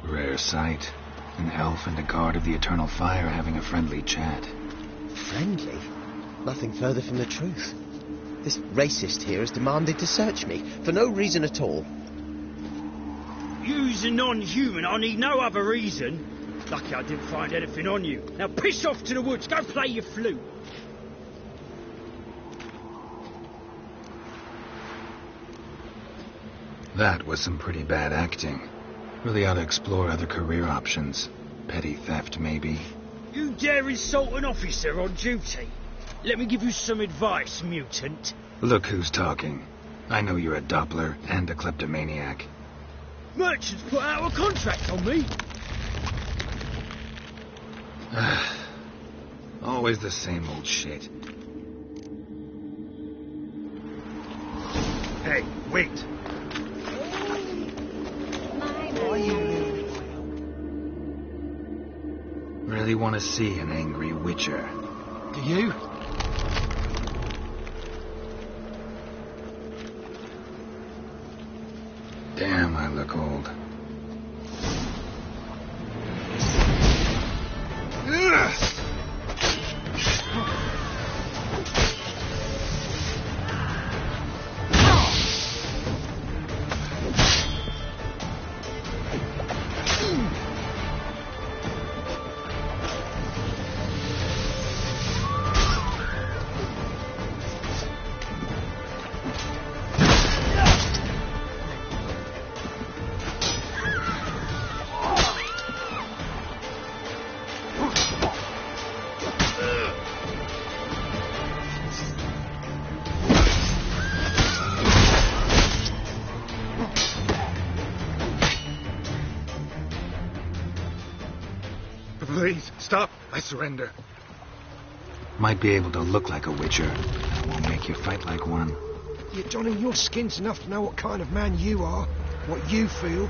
Speaker 3: Rare sight. An elf and a guard of the Eternal Fire having a friendly chat.
Speaker 5: Friendly? Nothing further from the truth. This racist here has demanded to search me, for no reason at all.
Speaker 19: You's a non-human, I need no other reason. Lucky I didn't find anything on you. Now piss off to the woods, go play your flute.
Speaker 3: That was some pretty bad acting. Really ought to explore other career options. Petty theft, maybe.
Speaker 19: You dare insult an officer on duty? Let me give you some advice, mutant.
Speaker 3: Look who's talking. I know you're a Doppler and a kleptomaniac.
Speaker 19: Merchants put out a contract on me.
Speaker 3: Always the same old shit.
Speaker 10: Hey, wait.
Speaker 3: Really want to see an angry witcher.
Speaker 19: Do you?
Speaker 3: Damn, I look old.
Speaker 10: Please, stop. I surrender.
Speaker 3: Might be able to look like a witcher, but it won't make you fight like one.
Speaker 16: You're donning your skins enough to know what kind of man you are, what you feel.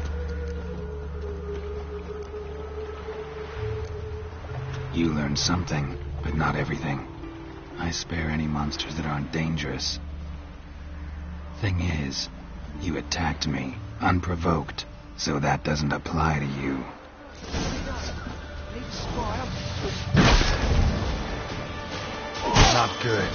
Speaker 3: You learn something, but not everything. I spare any monsters that aren't dangerous. Thing is, you attacked me, unprovoked, so that doesn't apply to you. Not good.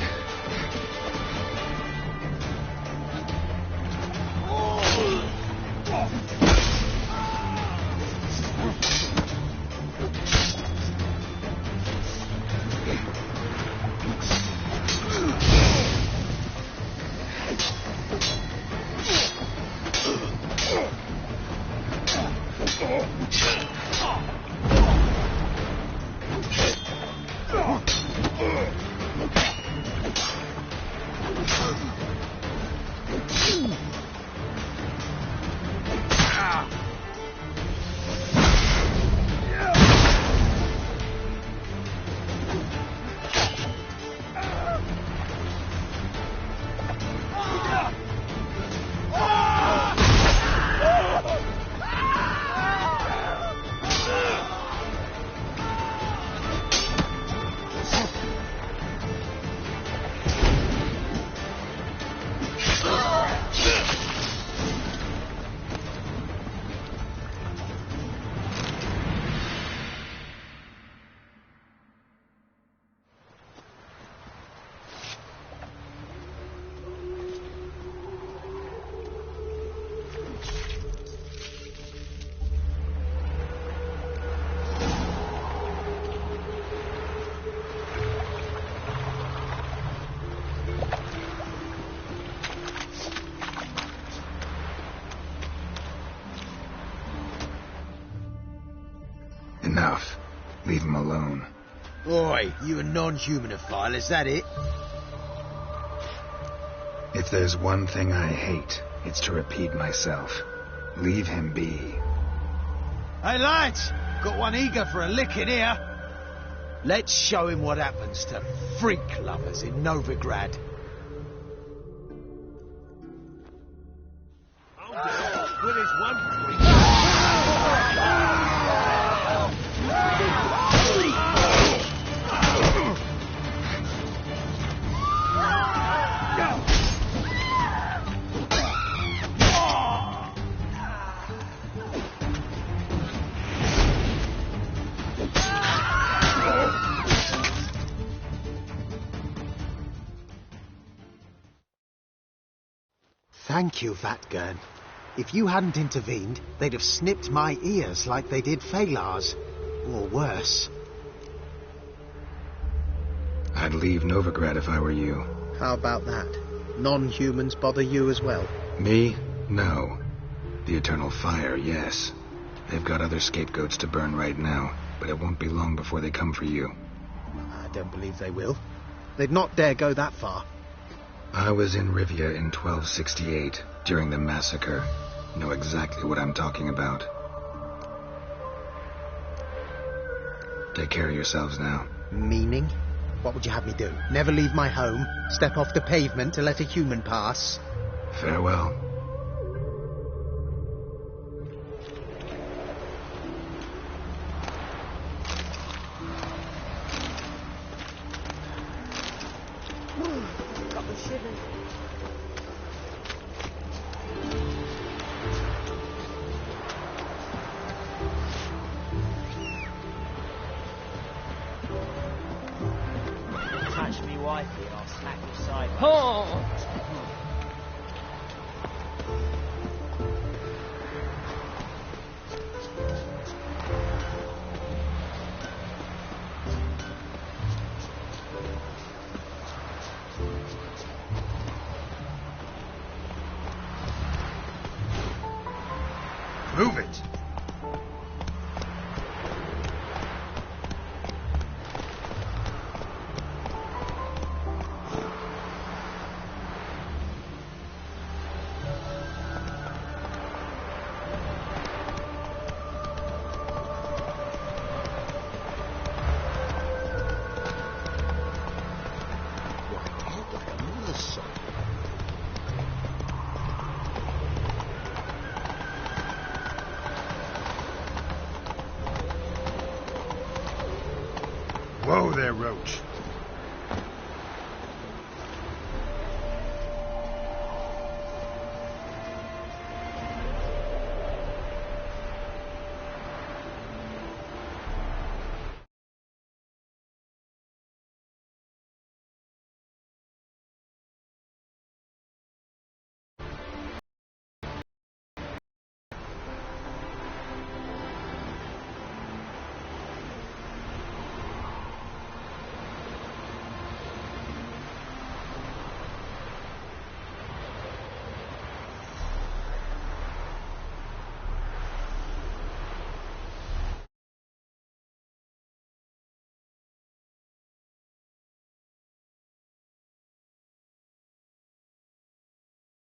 Speaker 3: Enough. Leave him alone.
Speaker 4: Oi, you a non-humanophile, is that it?
Speaker 3: If there's one thing I hate, it's to repeat myself. Leave him be.
Speaker 4: Hey lads, got one eager for a licking here. Let's show him what happens to freak lovers in Novigrad.
Speaker 7: With his one
Speaker 4: Thank you, Vatgern. If you hadn't intervened, they'd have snipped my ears like they did Phalar's. Or worse.
Speaker 3: I'd leave Novigrad if I were you.
Speaker 1: How about that? Non-humans bother you as well?
Speaker 3: Me? No. The Eternal Fire, yes. They've got other scapegoats to burn right now, but it won't be long before they come for you.
Speaker 1: I don't believe they will. They'd not dare go that far.
Speaker 3: I was in Rivia in 1268, during the massacre. Know exactly what I'm talking about. Take care of yourselves now.
Speaker 1: Meaning? What would you have me do? Never leave my home? Step off the pavement to let a human pass?
Speaker 3: Farewell.
Speaker 6: Got the shivers.
Speaker 9: Touch me wifey and I'll smack you sideways.
Speaker 6: Oh!
Speaker 22: Move it! there, Roach.